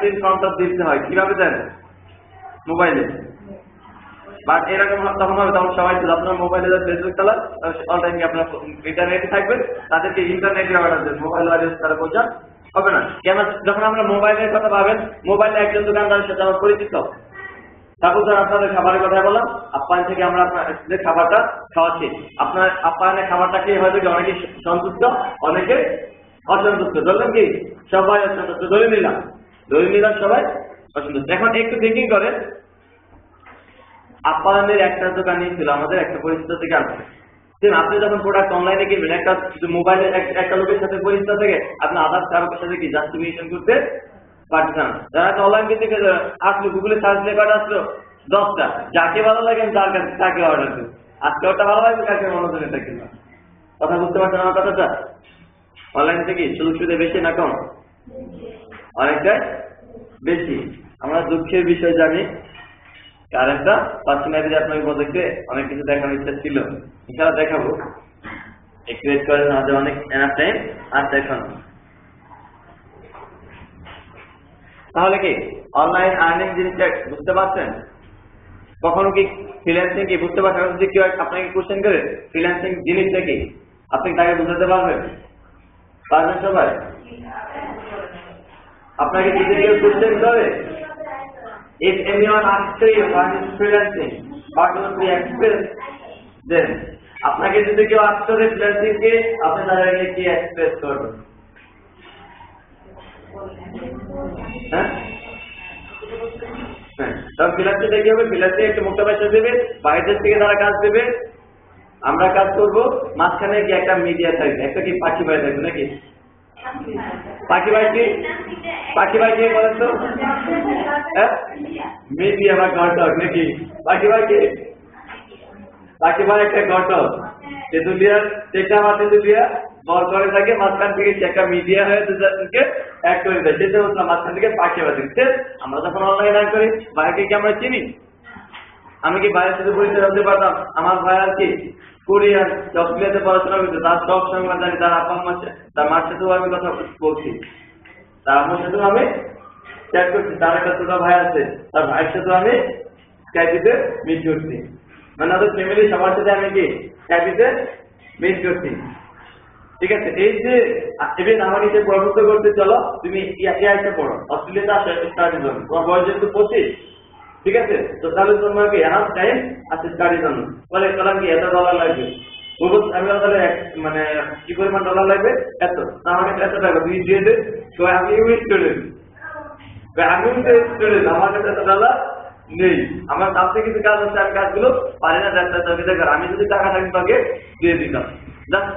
দিতে হয়, কিভাবে দেন? মোবাইলে। বাট এরকম তখন হবে, তখন সবাই আপনার মোবাইলে ফেসবুক চালান, অনলাইনে আপনার ইন্টারনেটে থাকবেন, তাদেরকে ইন্টারনেটে অর্ডার দেন, মোবাইল তারা বোঝা হবে না। কেন? যখন আমরা মোবাইলের কথা ভাবেন, মোবাইলে একজন দোকানদারের সাথে আমার পরিচিত, তারপর ধর আপনাদের খাবারের কথা বললাম, আপ্যায়ন থেকে আমরা আপনাদের খাবারটা খাওয়াচ্ছি, আপনার আপ্যায়নের খাবারটা খেয়ে হয়তো অনেকে সন্তুষ্ট, অনেকে অসন্তুষ্ট, ধরলেন কি সবাই অসন্তুষ্ট, ধরে নিলাম সবাই অসন্তুষ্ট। এখন একটু থিঙ্কিং করেন, আপ্যায়নের একটা দোকানই ছিল আমাদের একটা পরিচিত থেকে আসছে, আপনি যখন প্রোডাক্ট অনলাইনে কিনবেন, একটা মোবাইলে একটা লোকের সাথে পরিচিত থেকে আপনি আদার্স কারোর সাথে কি জাস্টিফিকেশন করতে পারছেন না। যারা অনলাইন থেকে আসলো, গুগলে সার্চ দিয়ে কার্ড আসলো 10টা, যাকে ভালো লাগে তার কাছে তাকে অর্ডার দেবে, আজকে ওটা ভালো লাগবে, কাকে মনোযোগে থাকে না। কথা বুঝতে পারছেন আমার কথাটা? অনলাইন থেকে সুযোগ সুবিধা বেশি না কম? অনেকটাই বেশি। আমরা দুঃখের বিষয় জানি, কারেন্টটা পার্সোনালি আপনাকে বলতে অনেক কিছু দেখানোর ইচ্ছা ছিল, ইনশাআল্লাহ দেখাবো, একটু ওয়েট করেন, আমাদের অনেক এনাফ টাইম আছে এখন। তাহলে কি অনলাইন আর্নিং জিনিসটা বুঝতে পারছেন? কখনো কি ফ্রিল্যান্সিং কি বুঝতে পারছেন? যদি কেউ আপনাকে কোশ্চেন করে ফ্রিল্যান্সিং জিনিসটা কি, আপনি তাকে বুঝাতে পারবেন? পারবেন সবাই? আপনাকে যদি কেউ কোশ্চেন করে, if anyone asks you what is freelancing, what would be express, then আপনাকে যদি কেউ আস্ক করে ফ্রিল্যান্সিং কে, আপনি তাদেরকে কি এক্সপ্রেস করবেন? হ্যাঁ, তখন ফ্রিল্যান্সিং কি হবে? ফ্রিল্যান্সিং একটা মুক্ত পয়সা দেবে, বাইরের থেকে তারা কাজ দেবে, আমরা কাজ করব, মাঝখানে কি একটা মিডিয়া থাকবে, একটা কি পাখি ভাই থাকবে নাকি? পাখি ভাই কি? পাখি ভাই কে বলেন তো? মিডিয়া বা ঘটক নাকি? পাখি ভাই কে? পাখি ভাই একটা ঘটক, তেঁতুলিয়ার চেটা বা তেঁতুলিয়া বল করে থাকে, মাঝখান থেকে একটা মিডিয়া হয়ে দুজনকে এক করে দেয়, যেটা হচ্ছে মাঝখান থেকে পাখি ভাই দিচ্ছে। আমরা যখন অনলাইন আর্ন করি, ভাইকে কি আমরা চিনি? আমি কি ভাইয়ের সাথে পরিচয় হতে পারতাম? আমার ভাই আর কি কোরিয়ান অস্ট্রেলিয়াতে পড়াশোনা করছে, তার সব সংবাদ জানি, তার আপা মা, তার মার সাথেও আমি কথা বলছি, তার আমার সাথেও আমি চ্যাট করছি, তার একটা ছোট ভাই আছে, তার ভাইয়ের সাথেও আমি স্কাইপিতে মিট করছি, মানে ওদের ফ্যামিলি সবার সাথে আমি কি স্কাইপিতে মিট করছি। ঠিক আছে, এই যে ইভেন আমার নিচে প্রবৃত্ত করতে, চলো তুমি ইয়াইতে পড়ো, অস্ট্রেলিয়াতে আসো স্টাডির জন্য, তোমার বয়স যেহেতু 25, ঠিক আছে, তো তাহলে তোমাকে এনাফ টাইম আছে স্টাডির জন্য। বলে বললাম কি এত ডলার লাগবে, আমি তাহলে মানে কি পরিমাণ ডলার লাগবে, এত, আমাকে এত টাকা তুমি দিয়ে দে, তো আমি স্টুডেন্ট, আমি স্টুডেন্ট, আমার কাছে এত ডলার নেই, আমার কাছে কিছু কাজ আছে, আমি কাজগুলো পারি না, আমি যদি টাকা থাকি তাকে দিয়ে দিতাম, জাস্ট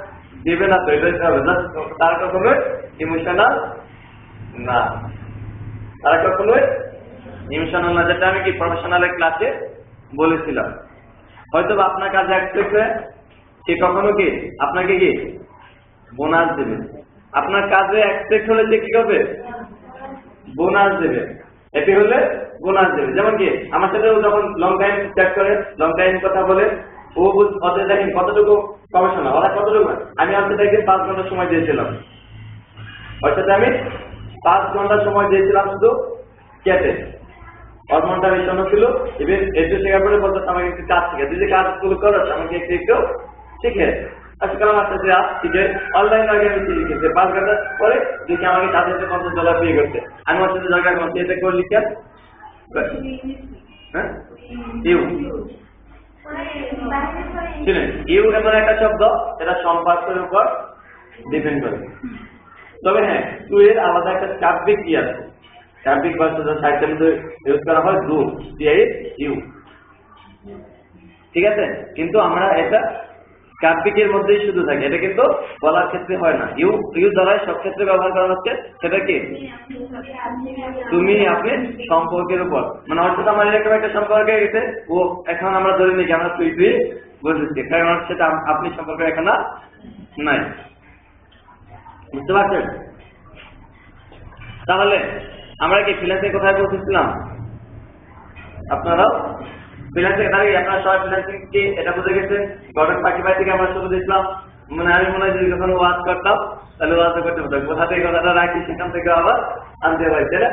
দেবে না তো, এটাই হবে, জাস্ট তার কখনোই ইমোশনাল না, তারা কখনোই ইমোশনাল না, যেটা আমি কি প্রফেশনাল ক্লাসে বলেছিলাম। হয়তো আপনার কাজে অ্যাকসেপ্ট হয়ে সে কখনো কি আপনাকে কি বোনাস দেবে, আপনার কাজে অ্যাকসেপ্ট হলে সে কি করবে? বোনাস দেবে, এটি হলে বোনাস দেবে। যেমন কি আমার সাথে যখন লং টাইম চ্যাট করে, লং টাইম কথা বলে, ও ওদের দেখেন কতটুকু প্রফেশনাল, ওরা কতটুকু, আমি আপনার একদিন 5 ঘন্টা সময় দিয়েছিলাম, ওর সাথে আমি 5 ঘন্টা সময় দিয়েছিলাম শুধু চ্যাটে, ওর মনটা ভীষণ ছিল, ইভেন একটু শেখার পরে বলতো আমাকে একটু কাজ শিখে, তুই যে কাজগুলো করো আমাকে একটু একটু শিখে, আজকাল আমার সাথে শিখে অনলাইন আগে আমি শিখেছি, 5 ঘন্টা পরে দেখি আমাকে তাদের $50 পে করতে, আমি ওর সাথে দরকার করছি, এটা করে লিখে, হ্যাঁ ইউ শুনেন, ইউ এমন একটা শব্দ, এটা সম্পর্কের উপর ডিপেন্ড করে। তবে হ্যাঁ, টু এর আলাদা একটা কাব্যিক কি আছে, কাব্যিক ভাষা সাহিত্যের মধ্যে ইউজ করা হয় ডু, ইউ, ঠিক আছে, কিন্তু আমরা এটা কাব্যিকের মধ্যেই শুধু থাকে, এটা কিন্তু বলার ক্ষেত্রে হয় না, ইউ ইউ দ্বারাই সব ক্ষেত্রে ব্যবহার করা হচ্ছে। সেটা কি তুমি আপনি সম্পর্কের উপর, মানে অর্থাৎ আমার এরকম একটা সম্পর্ক হয়ে গেছে, ও এখন আমরা ধরে নিই আমরা তুই তুই বুঝেছি, কারণ সেটা আপনি সম্পর্ক এখন নাই, বুঝতে পারছেন? তাহলে আমরা কি ফ্রিল্যান্সিং কোথায় বলতেছিলাম? আপনারাও ফ্রিল্যান্সিং, আপনারা সবাই ফ্রিল্যান্সিং কি এটা বুঝে গেছেন? গভর্নমেন্ট পাখি ভাই থেকে আমরা শুরু দিয়েছিলাম, মানে আমি মনে হয় যদি কখন ওয়াজ করতাম তাহলে ওয়াজ করতে পারতাম, কোথা থেকে কথাটা রাখি সেখান থেকে আবার আনতে পারি, তাই না?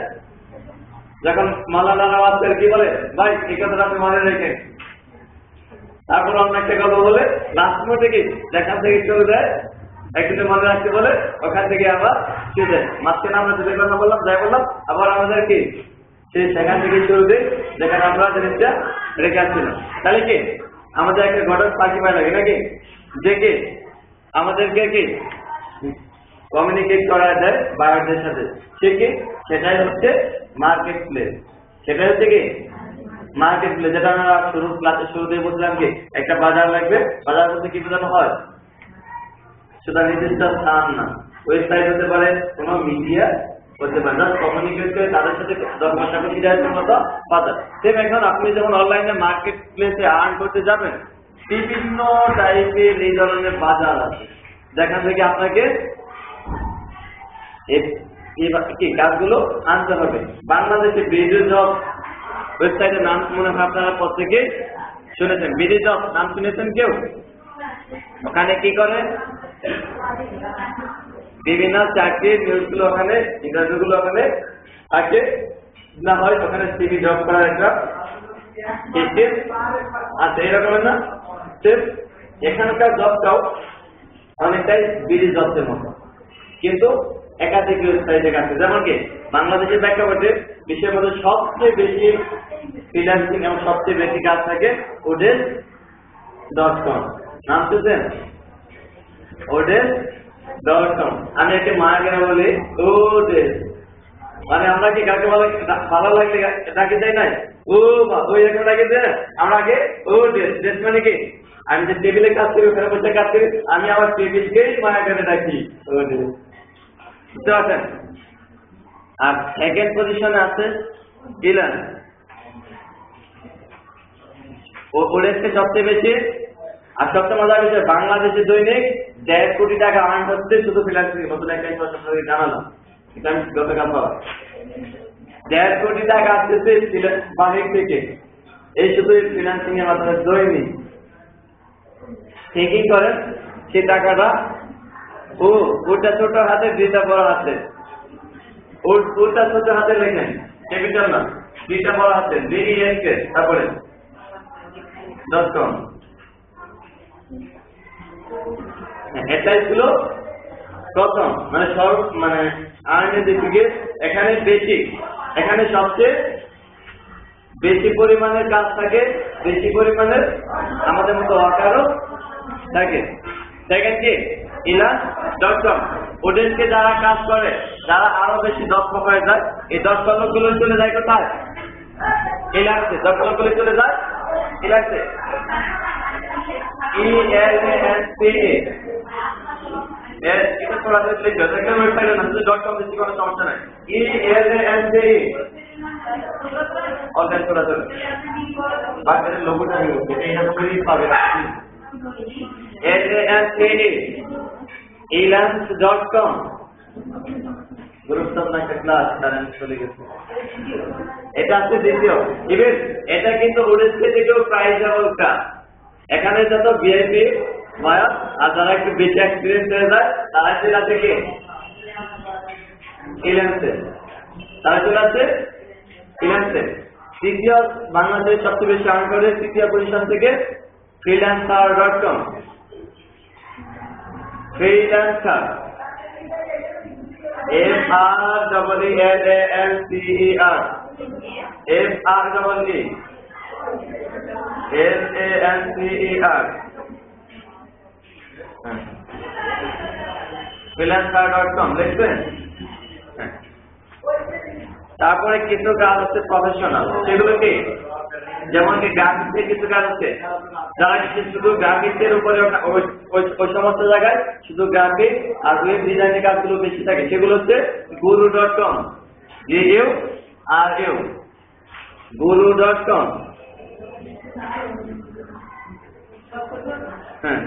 যখন মাওলানা ওয়াজ করে কি বলে, ভাই এই কথাটা আপনি মনে রেখে, তারপর অন্য একটা কথা বলে লাস্ট মোটে কি যেখান থেকে চলে যায় একদিনে মনে রাখতে বলে, ওখান থেকে আবার চলে যায়, মাঝখানে আমরা যে কথা বললাম যাই বললাম, আবার আমাদের কি সেই সেখান থেকে শুরু দিই যেখানে আমরা জিনিসটা রেখে আসছিলাম। তাহলে কি আমাদের একটা ঘটক পাখি পায় লাগে নাকি, যে কি আমাদেরকে কি কমিউনিকেট করা যায় বায়ারদের সাথে, সে কি সেটাই হচ্ছে মার্কেট প্লেস, সেটাই হচ্ছে কি মার্কেট প্লেস, যেটা আমরা ক্লাসের শুরুতে বলছিলাম কি একটা বাজার লাগবে, বাজার বলতে কি বোঝানো হয়, সেটা নির্দিষ্ট স্থান না, ওয়েবসাইট হতে পারে, কোনো মিডিয়া হতে পারে, জাস্ট কমিউনিকেট করে তাদের সাথে দরকার দেওয়ার মতো বাজার। সেম এখন আপনি যখন অনলাইনে মার্কেট প্লেসে আর্ন করতে যাবেন, বিভিন্ন টাইপের এই ধরনের বাজার আছে, যেখান থেকে আপনাকে কি কাজগুলো আনতে হবে। বাংলাদেশে বিডি জব ওয়েবসাইটের নাম মনে হয় আপনারা প্রত্যেকে শুনেছেন, বিডি জব নাম শুনেছেন কেউ? ওখানে কি করে বিভিন্ন চাকরির নিউজগুলো, ওখানে ইন্টারভিউ গুলো ওখানে থাকে না হয়, ওখানে সিভি জব করার একটা আচ্ছা এরকমের না সেফ। এখানকার জবটাও অনেকটাই বিডি জবের মতো, কিন্তু একাধিক ওয়েবসাইটে আছে। যেমন কি বাংলাদেশের প্রেক্ষাপটে বিশ্বের মধ্যে সবচেয়ে বেশি ফ্রিল্যান্সিং এবং সবচেয়ে বেশি কাজ থাকে odesk.com। নাম শুনছেন? odesk.com। আমি একে মায়া কেন বলি ওডেস্ক, মানে আমরা কি কাকে ভালো লাগলে ডাকি দেয় নাই, ও বা ওই রকম ডাকি দেয় আমরা আগে ওডেস্ক মানে কি আমি যে টেবিলে কাজ করি ওখানে বসে কাজ করি, আমি আমার টেবিলকেই মায়া করে ডাকি ওডেস্ক, বুঝতে পারছেন? আর সেকেন্ড পজিশনে আছে ইলান। ওডেস্কে সবচেয়ে বেশি আর সবচেয়ে মজার বিষয়, বাংলাদেশে দৈনিক 1.5 কোটি টাকা আর্ন হচ্ছে শুধু ফ্রিল্যান্সিং। নতুন একটা ইনফরমেশন জানালাম, এটা আমি গতকাল পাওয়া। 1.5 কোটি টাকা আসতেছে বাহির থেকে, এই শুধু ফ্রিল্যান্সিং এর মাধ্যমে দৈনিক। থিঙ্কিং করেন সেই টাকাটা ওটা ছোট হাতে দুইটা বড় হাতে, ওটা ছোট হাতে লেখেন ক্যাপিটাল না, দুইটা বড় হাতে DESK তারপরে .com। এটাই ছিল প্রথম মানে মানে আর্নের দিক থেকে এখানে বেশি, এখানে সবচেয়ে বেশি পরিমাণের কাজ থাকে, বেশি পরিমাণের আমাদের মতো ওয়ার্কারও থাকে। সেকেন্ড কি ইলান.com। ওদেরকে যারা কাজ করে, যারা আরো বেশি দক্ষ হয়ে যায়, এই 10 লোকগুলো চলে যায় কোথায়? ইলান্সে। 10 লোকগুলো চলে যায় ইলান্সে। ELANCE। এটা তোরা লিখবে, দেখেন ওয়েবসাইটে না, শুধু .com দিচ্ছি কোনো সমস্যা নাই। ELANCE অনলাইন করা যাবে। বাকিদের লোগোটা নিয়ে বলছি, এটা তো পাবে না। ELANCE elance.com। গুরুত্বপূর্ণ একটা ক্লাস তারা চলে গেছে। এটা আছে দ্বিতীয়। ইভেন এটা কিন্তু ওডেস্কে থেকেও প্রাইজেবল কাজ। এখানে যত ভিআইপি মায়া আর যারা একটু বেশি এক্সপিরিয়েন্স হয়ে যায় তারা চলে আছে কি ইলান্সে, তারা চলে আছে ইলান্সে। তৃতীয় বাংলাদেশের সবচেয়ে বেশি আর্ন করে তৃতীয় পজিশন থেকে freelancer.com। ফ্রিল্যান্সার freelancer.com লিখবেন। তারপরে কিছু কাজ আছে প্রফেশনাল, সেগুলো কি যেমন কি গ্রাফিক্সের কিছু কাজ আছে, যারা শুধু গ্রাফিক্সের উপরে ওই সমস্ত জায়গায় শুধু গ্রাফিক আর ওয়েব ডিজাইনের কাজগুলো বেশি থাকে, সেগুলো হচ্ছে guru.com। guru.com। হ্যাঁ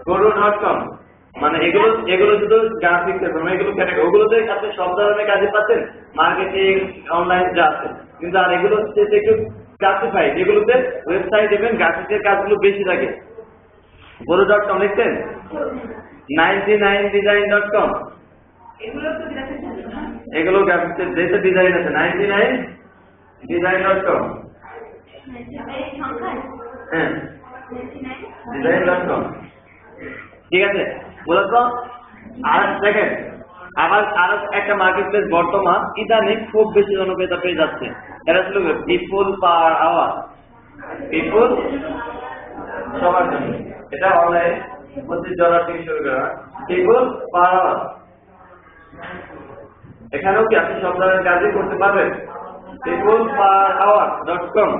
guru.com। মানে এগুলো শুধু গ্রাফিক্স এর জন্য, এগুলো ক্যাটাগরি, ওগুলোতে আপনি সব ধরনের কাজে পাচ্ছেন, মার্কেটিং অনলাইন যা আছে, কিন্তু আর এগুলো হচ্ছে একটু ক্লাসিফাইড, এগুলোতে ওয়েবসাইট এবং গ্রাফিক্সের কাজগুলো বেশি থাকে। guru.com লিখছেন। 99design.com এগুলো গ্রাফিক্সের যেটা ডিজাইন আছে। 99design.com হ্যাঁ design.com ঠিক আছে মূলত। আর দেখেন আবার আরো একটা মার্কেট প্লেস বর্তমান ইদানিং খুব বেশি জনপ্রিয়তা পেয়ে যাচ্ছে, এটা ছিল পিপল পার আওয়ার। পিপল সবার জন্য, এটা অনলাইন $25 থেকে শুরু করা। পিপল পার আওয়ার, এখানেও কি আপনি সব ধরনের কাজই করতে পারবেন। peopleperhour.com।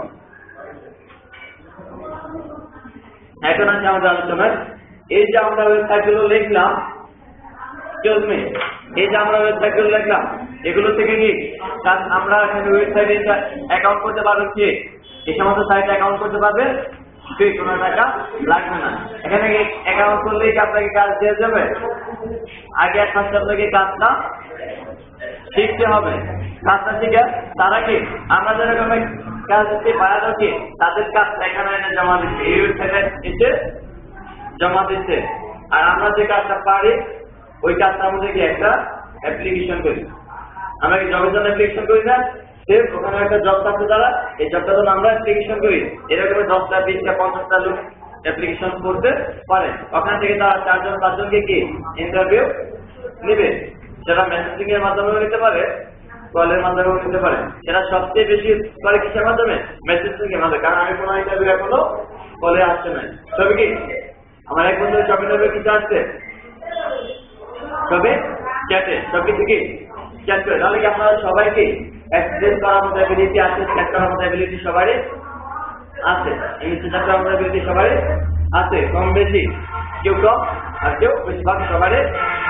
এখন আছে আমাদের আলোচনায় এই যে আমরা ওয়েবসাইটগুলো লিখলাম, এই যে আমরা ওয়েবসাইটগুলো লিখলাম, এগুলো থেকে কি আমরা এখানে ওয়েবসাইটে অ্যাকাউন্ট করতে পারবো, কি এই সমস্ত সাইটে অ্যাকাউন্ট করতে পারবে, কোনো টাকা লাগবে না। এখানে অ্যাকাউন্ট করলেই কি আপনাকে কাজ দিয়ে যাবে? আগে এক মাস আপনাকে কাজটা শিখতে হবে। কাজটা শিখে তারা কি আমরা যেরকম কাজ দিতে পারা কি তাদের কাজ এখানে এনে জমা দিচ্ছে, এই ওয়েবসাইটে এসে জমা দিচ্ছে। আর আমরা যে কাজটা পারি ওই কাজটার মধ্যে কি একটা অ্যাপ্লিকেশন করি, আমরা কি জবের জন্য অ্যাপ্লিকেশন করি না? সেম ওখানে একটা জব থাকতে দ্বারা এই জবটা তো আমরা অ্যাপ্লিকেশন করি, এরকম 10টা 20টা 50টা লোক অ্যাপ্লিকেশন করতে পারে। ওখান থেকে তারা 4জন 5জনকে কি ইন্টারভিউ নেবে, সেটা মেসেজিং এর মাধ্যমেও নিতে পারে, কলের মাধ্যমেও নিতে পারে। সেটা সবচেয়ে বেশি করে কিসের মাধ্যমে? মেসেজিং এর মাধ্যমে। কারণ আমি কোনো ইন্টারভিউ এখনো কলে আসছে না। তবে কি আমার এক বন্ধু সব ইন্টারভিউ কিছু আসছে, তবে চ্যাটে সবকিছু কি চ্যাট করে। তাহলে কি আপনারা সবাইকে এক্সপ্রেস করার মতো অ্যাবিলিটি আছে, চ্যাট করার মতো অ্যাবিলিটি সবারই আছে, ইংলিশে চ্যাট করার মতো অ্যাবিলিটি সবারই আছে, কম বেশি, কেউ কম আর কেউ বেশিরভাগ সবারই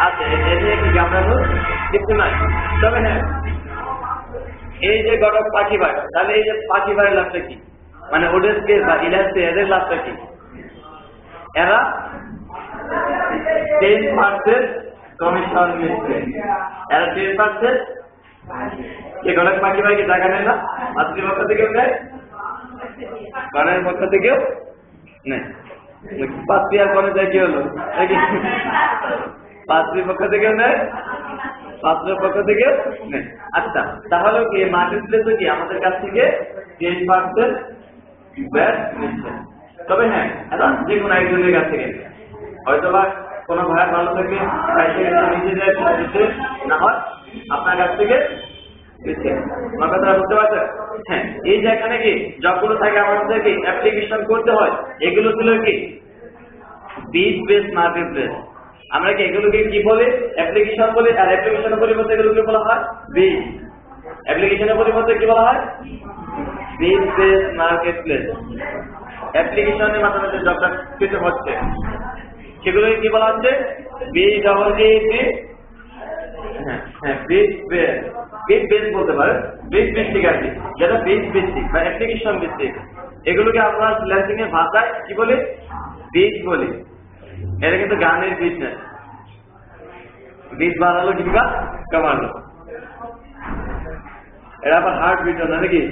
আছে। এতে কি ঘাবড়ানোর কিছু নাই। তবে হ্যাঁ, এই যে গড়ক পাখি ভাই, তাহলে এই যে পাখি ভাইয়ের লাভটা কি? মানে ওদেরকে বা ইলাসে এদের লাভটা কি? এরা 10% কমিশন নিচ্ছে। এরা 10% কে গড়ক পাখি ভাইকে টাকা নেয় না, মাতৃপক্ষ থেকেও নেয়, গণের পক্ষ থেকেও নেয়। পাত্রী আর কোনে যায় কি হলো? পাত্রীর পক্ষ থেকেও নেয়, পাত্রের পক্ষ থেকেও নেয়। আচ্ছা, তাহলে কি মার্কেট প্লেসে কি আমাদের কাছ থেকে 10% ব্যাট নিচ্ছে। তবে হ্যাঁ, এটা যে কোনো একজনের কাছ থেকে, হয়তো বা কোনো ভাইয়ের ভালো থেকে নিজেদের দিতে না হয় আপনার কাছ থেকে দিচ্ছে। আমার কথাটা বুঝতে পারছেন? হ্যাঁ, এই যে এখানে কি জবগুলো থাকে আমাদেরকে অ্যাপ্লিকেশন করতে হয়, এগুলো ছিল কি বিড বেস মার্কেট প্লেস। আমরা কি এগুলোকে কি বলি? অ্যাপ্লিকেশন বলি। আর অ্যাপ্লিকেশনের পরিবর্তে এগুলোকে বলা হয় বিড। অ্যাপ্লিকেশনের পরিবর্তে কি বলা হয়? বিড বেস মার্কেট প্লেস। অ্যাপ্লিকেশনের মাধ্যমে যে জবটা পেতে হচ্ছে সেগুলোকে কি বলা হচ্ছে? BEE। হ্যাঁ, বিড বেস। বিড বেস বলতে পারে, বিড ভিত্তিক আর কি, যেটা বিড ভিত্তিক বা অ্যাপ্লিকেশন ভিত্তিক। এগুলোকে আমরা ফ্রিল্যান্সিং এর ভাষায় কি বলি? বিড বলি। এটা কিন্তু গানের বিজনেস। বিট বাড়ালো কিংবা কমালো, এটা আবার হার্ট বিটও না নাকি?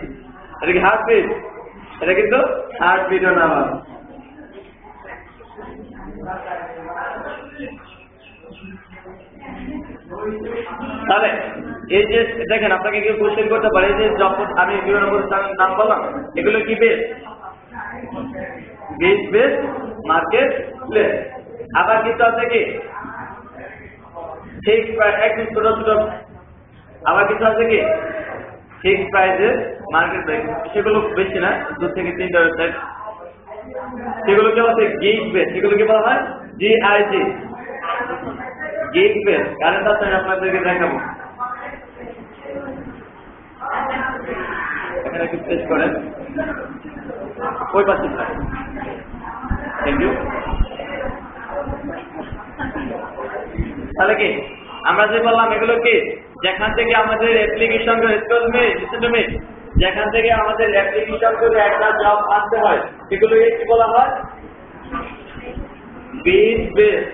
এটা কি হার্ট বিট? এটা কিন্তু হার্ট বিটও না। তাহলে এই যে দেখেন, আপনাকে কেউ কোশ্চেন করতে পারে যে যখন আমি বিভিন্ন প্রতিষ্ঠানের নাম বললাম, এগুলো কি বেস? বিড বেস মার্কেট প্লেস। আবার কিছু আছে কি ফিক্সড প্রাইস, একদম ছোট ছোট। আবার কিছু আছে কি ফিক্সড প্রাইসের মার্কেট প্লেস, সেগুলো বেশি না, 2 থেকে 3টা ওয়েবসাইট। সেগুলো কি হচ্ছে গিগ বেস। সেগুলো কি বলা হয়? GIG, gig base. কারেন্ট আছে আপনাদেরকে দেখাবো, এখানে একটু প্রেস করেন, ওই পাশে। Thank you. তাহলে কি আমরা যে বললাম, এগুলো কি যেখান থেকে আমাদের অ্যাপ্লিকেশন যেখান থেকে আমাদের অ্যাপ্লিকেশন করে একটা জব আনতে হয়, সেগুলোকে কি বলা হয়? বিড বেস।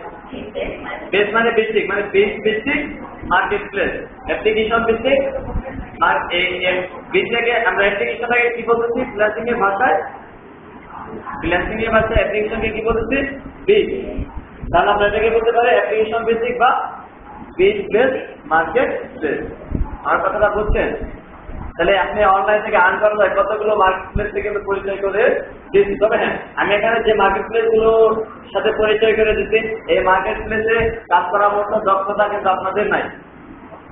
বেস মানে বেসিক, মানে বিড ভিত্তিক মার্কেট প্লেস। অ্যাপ্লিকেশন ভিত্তিক বিড থেকে আমরা অ্যাপ্লিকেশনটাকে কি বলতেছি ফ্রিল্যান্সিং এর ভাষায়? ফ্রিল্যান্সিং এর ভাষায় অ্যাপ্লিকেশনকে কি বলতেছি? বিড। তাহলে আমরা এটাকে বলতে পারি অ্যাপ্লিকেশন ভিত্তিক বা বিড বেস মার্কেট প্লেস। আমার কথাটা বুঝছেন? তাহলে আপনি অনলাইন থেকে আর্ন করা যায় কতগুলো মার্কেট প্লেস থেকে পরিচয় করে দিচ্ছি। তবে হ্যাঁ, আমি এখানে যে মার্কেট প্লেস গুলোর সাথে পরিচয় করে দিচ্ছি, এই মার্কেট প্লেসে কাজ করার মতো দক্ষতা কিন্তু আপনাদের নাই।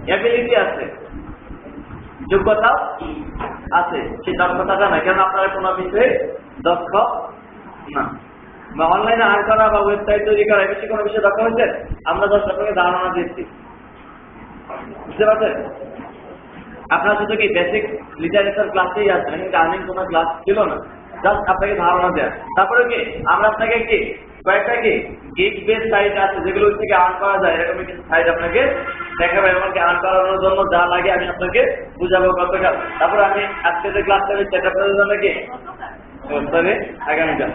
অ্যাবিলিটি আছে, যোগ্যতাও আছে, সেই দক্ষতাটা নাই, কেন আপনারা কোনো বিষয়ে দক্ষ না। বা অনলাইনে আর্ন করা বা ওয়েবসাইট তৈরি করা বেশি কোনো বিষয়ে দক্ষ হয়েছে? আমরা 10 আপনাকে ধারণা দিচ্ছি, বুঝতে পারছেন? আপনার শুধু কি বেসিক লিটারেচার ক্লাসেই আছে, কিন্তু আর্নিং কোনো ক্লাস ছিল না, জাস্ট আপনাকে ধারণা দেয়। তারপরে কি আমরা আপনাকে কি কয়েকটা কি গিগ বেস সাইট আছে যেগুলো থেকে আর্ন করা যায়, এরকম কিছু সাইট আপনাকে দেখাবো। এমনকি আর্ন করানোর জন্য যা লাগে আমি আপনাকে বুঝাবো কতটা। তারপরে আমি আজকে যে ক্লাসটা আমি সেটা করার জন্য কি আগামীকাল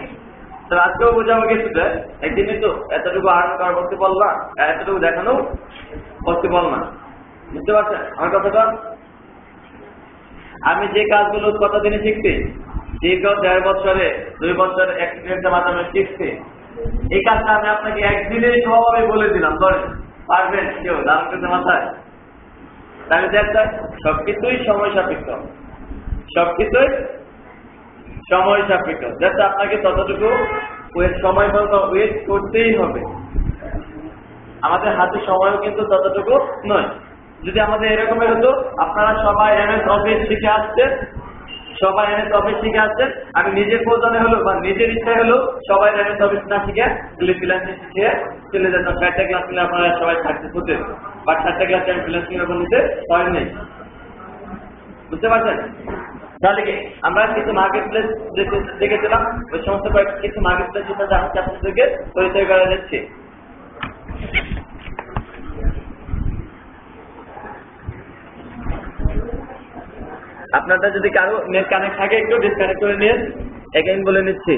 তো আজকেও বুঝাবো কিছুটা। একদিনই তো এতটুকু আর্ন করা পসিবল না, এতটুকু দেখানো পসিবল না, বুঝতে পারছেন আমার কথাটা? আমি যে কাজগুলো কতদিনে শিখছি, দীর্ঘ 1.5 বছরে 2 বছর এক্সপিরিয়েন্সের মাধ্যমে শিখছি, এই কাজটা আমি আপনাকে একদিনেই সবভাবে বলে দিলাম। ধরেন পারবেন কেউ দাম করতে মাথায়? তাহলে দেখা সবকিছুই সময় সাপেক্ষ, সবকিছুই সময় সাপেক্ষ। যাতে আপনাকে ততটুকু সময় মতো ওয়েট করতেই হবে। আমাদের হাতে সময়ও কিন্তু ততটুকু নয়। যদি আমাদের এরকমের হতো, আপনারা সবাই এমএস অফিস শিখে আসছেন, সবাই এমএস অফিস শিখে আসছেন, আমি নিজের প্রয়োজনে হলো বা নিজের ইচ্ছায় হলো সবাই এমএস অফিস না শিখে ফ্রিল্যান্সিং শিখে চলে যেতাম। 4টা ক্লাস নিলে আপনারা সবাই সাকসেস হতেন, বা 4টা ক্লাসে আমি ফ্রিল্যান্সিং এর উপর নিতে পারি নাই। বুঝতে পারছেন? তাহলে কি আমরা কিছু মার্কেট প্লেস দেখেছিলাম, ওই সমস্ত কিছু মার্কেট প্লেস আপনাদেরকে পরিচয় করা যাচ্ছে। আপনাদের যদি কারো নেট কানেক্ট থাকে একটু ডিসকানেক্ট করে নিয়ে এগেইন বলে নিচ্ছি।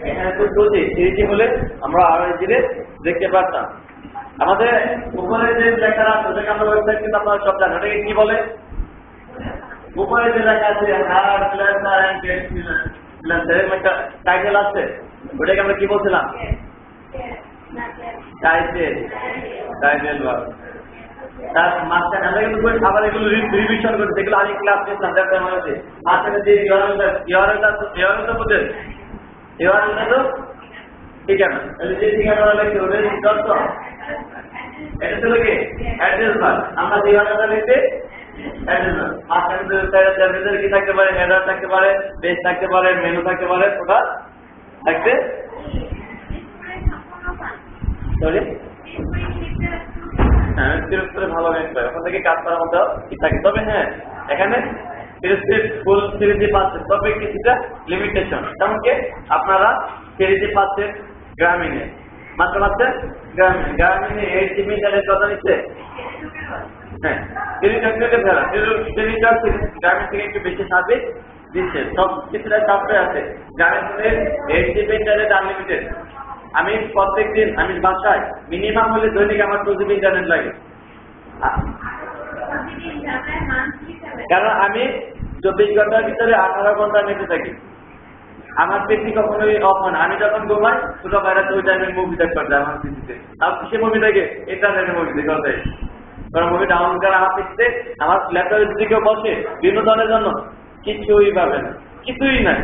এখানে তো চলছে সিরিজি হলে আমরা আরো ধীরে দেখতে পারতাম। আমাদের উপরে যে লেখা আছে ওটাকে আমরা ওয়েবসাইট কিন্তু আপনারা সব জানেন, ওটাকে কি বলে? উপরে যে লেখা আছে hire freelancer and get freelancer এর একটা টাইটেল আছে, ওটাকে আমরা কি বলছিলাম? Title work. তার মাঝখানে আমরা কিন্তু আবার এগুলো রিভিশন করি, যেগুলো আমি ক্লাস নিয়েছিলাম দেখতে মনে হচ্ছে। মাঝখানে যে ইউআরএলটা বোঝেন, ইউআরএলটা তো ঠিকানা, যে ঠিকানা লিখতে হবে এটা ছিল কি অ্যাড্রেস বার। আমরা যে ইউআরএলটা লিখতে অ্যাড্রেস বার, মাঝখানে সার্ভিসের কি থাকতে পারে, হেডার থাকতে পারে, পেজ থাকতে পারে, মেনু থাকতে পারে, ওটা থাকতে সরি হ্যাঁ সিরিজে ভালো নেট পায়, ওখান থেকে কাজ করার মতো কি থাকে। তবে হ্যাঁ এখানে ফুল সিরিজে পাচ্ছেন, তবে কিছুটা লিমিটেশন। যেমন কি আপনারা সিরিজে পাচ্ছেন গ্রামীণে, মাত্র পাচ্ছেন গ্রামীণে 8 GB ইন্টারনেট কথা নিচ্ছে। হ্যাঁ গ্রামীণ থেকে একটু বেশি সার্ভিস দিচ্ছে, সব কিছুটা সফটওয়্যার আছে। গ্রামীণের 8 GB ইন্টারনেট আনলিমিটেড। আমি প্রত্যেক দিন আমি বাসায় মিনিমাম হলে দৈনিক আমার 2 GB ইন্টারনেট লাগে, কারণ আমি 24 ঘন্টার ভিতরে 18 ঘন্টা নেটে থাকি। আমার পিসি কখনোই অফ হয় না। আমি যখন ঘুমাই ছোট বাইরে ওই টাইমে মুভি দেখতে পারি আমার পিসিতে, আর সে মুভি দেখে ইন্টারনেটে মুভি দেখতে, কারণ মুভি ডাউনলোড করে আমার পিসিতে। আমার ল্যাপটপের দিকে বসে বিনোদনের জন্য কিছুই পাবে না, কিছুই নাই।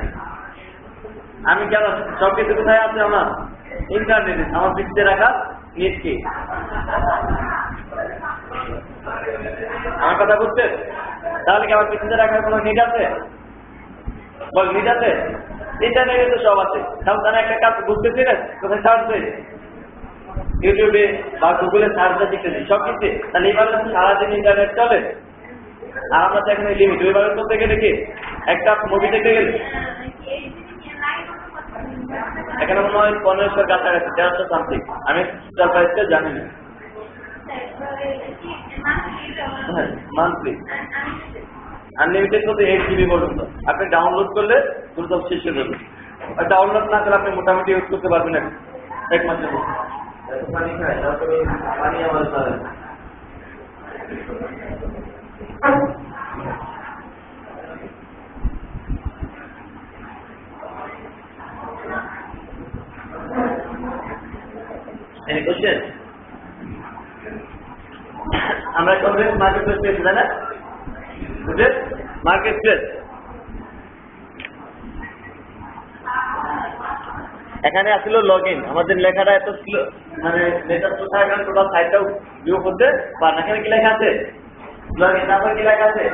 আমি কেন সব কিছু কোথায় আছে? আমার ইন্টারনেটে, আমার পিসিতে রাখা নেট কি। আমার কথা বুঝছে? তাহলে কি আমার পিসিতে রাখার কোনো নেট আছে? বল নেট আছে? ইন্টারনেটে তো সব আছে। তাহলে একটা কাজ বুঝতেছি না, কোথায় সার্চ দেয়, ইউটিউবে বা গুগলে সার্চ দিয়ে শিখতেছি সব কিছু। তাহলে এইভাবে সারাদিন ইন্টারনেট চলে, আর আমরা তো এখানে লিমিট। ওইভাবে করতে গেলে কি একটা মুভি দেখতে গেলে এখানে মনে হয় 1500 কাছাকাছি, 1300 সামথিং, আমি প্রাইসটা জানি না। মান্থলি আনলিমিটেড বলতে 8 GB পর্যন্ত আপনি ডাউনলোড করলে দ্রুত শেষ হয়ে যাবে। আর ডাউনলোড না করলে আপনি মোটামুটি ইউজ করতে পারবেন এক মাসের মধ্যে। পানি আমার Any question? আমরা কনভেন্স মার্কেট প্লেস পেয়েছি, তাই না? মার্কেট প্লেস এখানে আসলে লগ ইন। আমাদের লেখাটা এত স্লো, মানে লেটার তো থাকে না, টোটাল সাইটটাও ভিউ করতে পারেন। এখানে কি লেখা আছে? Log in. তারপর কি লেখা আছে?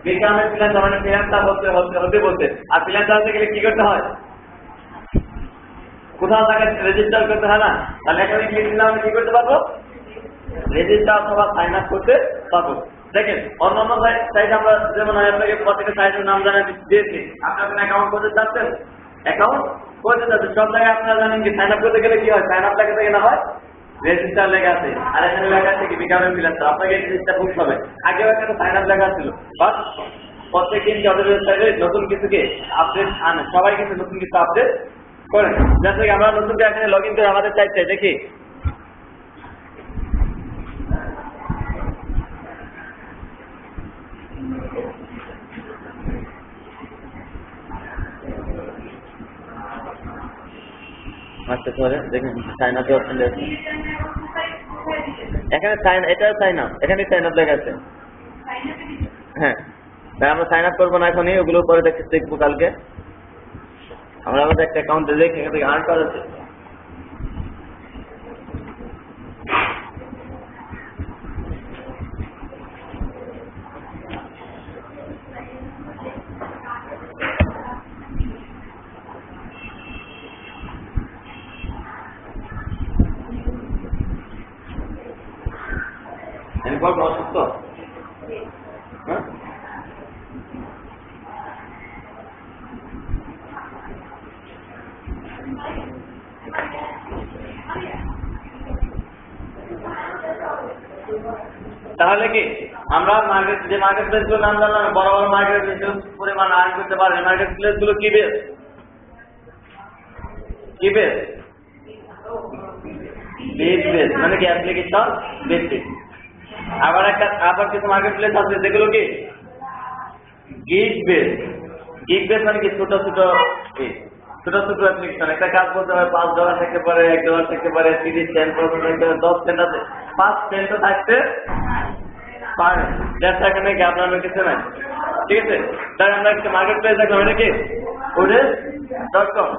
বিকামের ফ্রিল্যান্সার, মানে ফ্রিল্যান্সার হতে বলতে। আর ফ্রিল্যান্সার হতে গেলে কি করতে হয়? কোথাও তাকে রেজিস্টার করতে হয় না। তাহলে এখানে ক্লিক দিলে আমি কি করতে পারবো? রেজিস্টার অথবা সাইন আপ করতে পারবো। দেখেন অন্যান্য সাইট আমরা যেমন আপনাকে প্রত্যেকটা সাইটের নাম জানা দিয়েছি। আপনি আপনার অ্যাকাউন্ট করতে চাচ্ছেন, অ্যাকাউন্ট করতে চাচ্ছেন, সব জায়গায় আপনারা জানেন কি সাইন আপ করতে গেলে কি হয়? সাইন আপ লেখা থেকে না হয় রেজিস্টার লেখা আছে, আর এখানে লেখা আছে কি বিকামের ফ্রিল্যান্সার। আপনাকে এই জিনিসটা বুঝতে হবে। আগেও একটা সাইন আপ লেখা ছিল, বাট প্রত্যেকদিন যাদের ওয়েবসাইটে নতুন কিছুকে আপডেট আনে, সবাই কিন্তু নতুন কিছু আপডেট করেন। যার থেকে আমরা নতুন এখানে লগ ইন করে আমাদের সাইটে দেখি। আচ্ছা পরে দেখেন সাইন আপ অপশন আছে এখানে সাইন এটা সাইন আপ এখানে সাইন আপ লেখা আছে হ্যাঁ তাই আমরা সাইন আপ করবো না এখনই ওগুলো পরে দেখবো কালকে আমরা আমাদের একটা অ্যাকাউন্টে দেখে এখান থেকে আর্ন করা আছে অসুস্থ হ্যাঁ তাহলে কি আমরা মার্কেট যে মার্কেট প্লেস গুলো নাম জানলাম বড় বড় মার্কেট পরিমাণ আর্ন করতে পারবে মার্কেট প্লেস গুলো কি বেস বিট বেস মানে কি অ্যাপ্লিকেশন ভিত্তিক আবার কিছু মার্কেট প্লেস আছে যেগুলো কি গিগ বেস মানে কি ছোট অ্যাপ্লিকেশন একটা কাজ করতে হয় $5 থাকতে পারে $1 থাকতে পারে 30 সেন্ট 10 সেন্ট আছে 5 সেন্ট থাকতে পারে এখানে আপনার কিছু নাই ঠিক আছে তাই আমরা একটা মার্কেট প্লেস দেখলাম এটা কি odes.com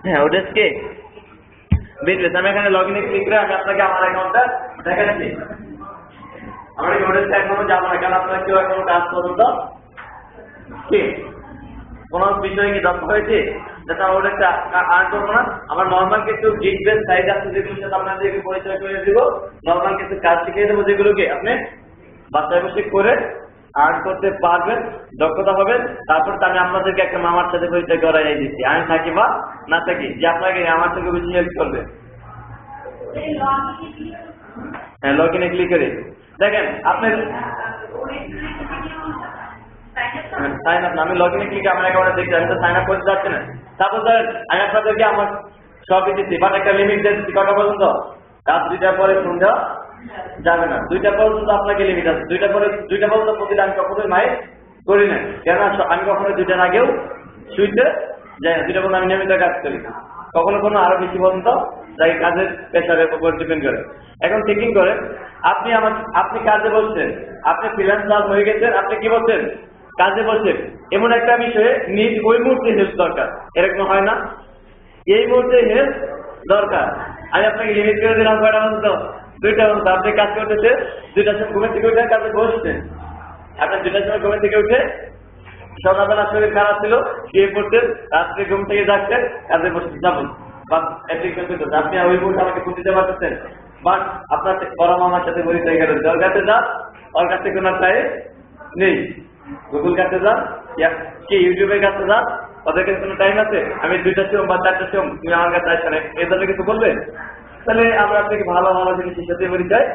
হ্যাঁ ওডেস কে বিজনেস আমি এখানে লগ ইনে ক্লিক করে আমি আপনাকে আমার অ্যাকাউন্টটা দেখাচ্ছি আমরা কি ওডেসে এখনো যাবো না কারণ আপনারা কেউ এখনো কাজ করুন তো কি কোনো বিষয়ে কি দক্ষ হয়েছে যাতে আমরা ওডেসটা আর্ন করবো না আমার নর্মাল কিছু গিগ বেস সাইট আছে যেগুলোর সাথে আপনাদেরকে পরিচয় করে দিব নর্মাল কিছু কাজ শিখিয়ে দেবো যেগুলোকে আপনি বাচ্চায় বসে করে আর্ন করতে পারবেন দক্ষতা হবে তারপর আমি আপনাদেরকে একটা মামার সাথে পরিচয় করাই দিচ্ছি আমি থাকি বা না থাকি যে আপনাকে আমার থেকে বেশি হেল্প করবে হ্যাঁ লগ ইনে ক্লিক করে দেখেন আপনার সাইন আপ আমি লগ ইনে ক্লিক আমার অ্যাকাউন্টে দেখছি আমি তো সাইন আপ করতে যাচ্ছি না তারপর ধরেন আমি আপনাদেরকে আমার সবই দিচ্ছি বাট একটা লিমিট দিচ্ছি কটা পর্যন্ত রাত 2টার পরে ফোন দেওয়া যাবে না 2টা পর্যন্ত আপনাকে লিমিট আছে 2টা পর্যন্ত প্রতিদিন আমি কখনোই মাইন্ড করি না কেননা আমি কখনো 2টার আগেও শুইতে যাই না 2টা পর্যন্ত আমি নিয়মিত কাজ করি কখনো কোনো আরো বেশি পর্যন্ত যাই কাজের প্রেশারের উপর ডিপেন্ড করে এখন থিঙ্কিং করে আপনি কাজে বসছেন আপনি ফ্রিল্যান্সার হয়ে গেছেন আপনি কি বলছেন কাজে বসছেন এমন একটা বিষয়ে নিজ ওই মুহূর্তে হেল্প দরকার এরকম হয় না এই মুহূর্তে হেল্প দরকার আমি আপনাকে লিমিট করে দিলাম কয়টা পর্যন্ত 2টা পর্যন্ত আপনি কাজ করতেছে 2টার সময় ঘুমের থেকে উঠে কাজে বসছেন আপনি 2টার সময় ঘুমের থেকে উঠে সকালবেলা শরীর খারাপ ছিল শুয়ে পড়তেন রাত্রে ঘুম থেকে যাচ্ছেন কাজে বসতে যাবেন আপনি ওই মুহূর্তে আমাকে ফোন দিতে পারতেছেন বাট আপনার বড় মামার সাথে পরিচয় গেলেন ওর কাছে যান ওর কাছে কোনো টাইম নেই গুগল কাছে যান কি ইউটিউবের কাছে যান ওদের কাছে কোনো টাইম আছে আমি 2টার সময় বা 4টার সময় তুমি আমার কাছে আসছেন এই ধরনের কিছু বলবেন তাহলে আমরা আপনাকে ভালো ভালো জিনিসের সাথে পরিচয়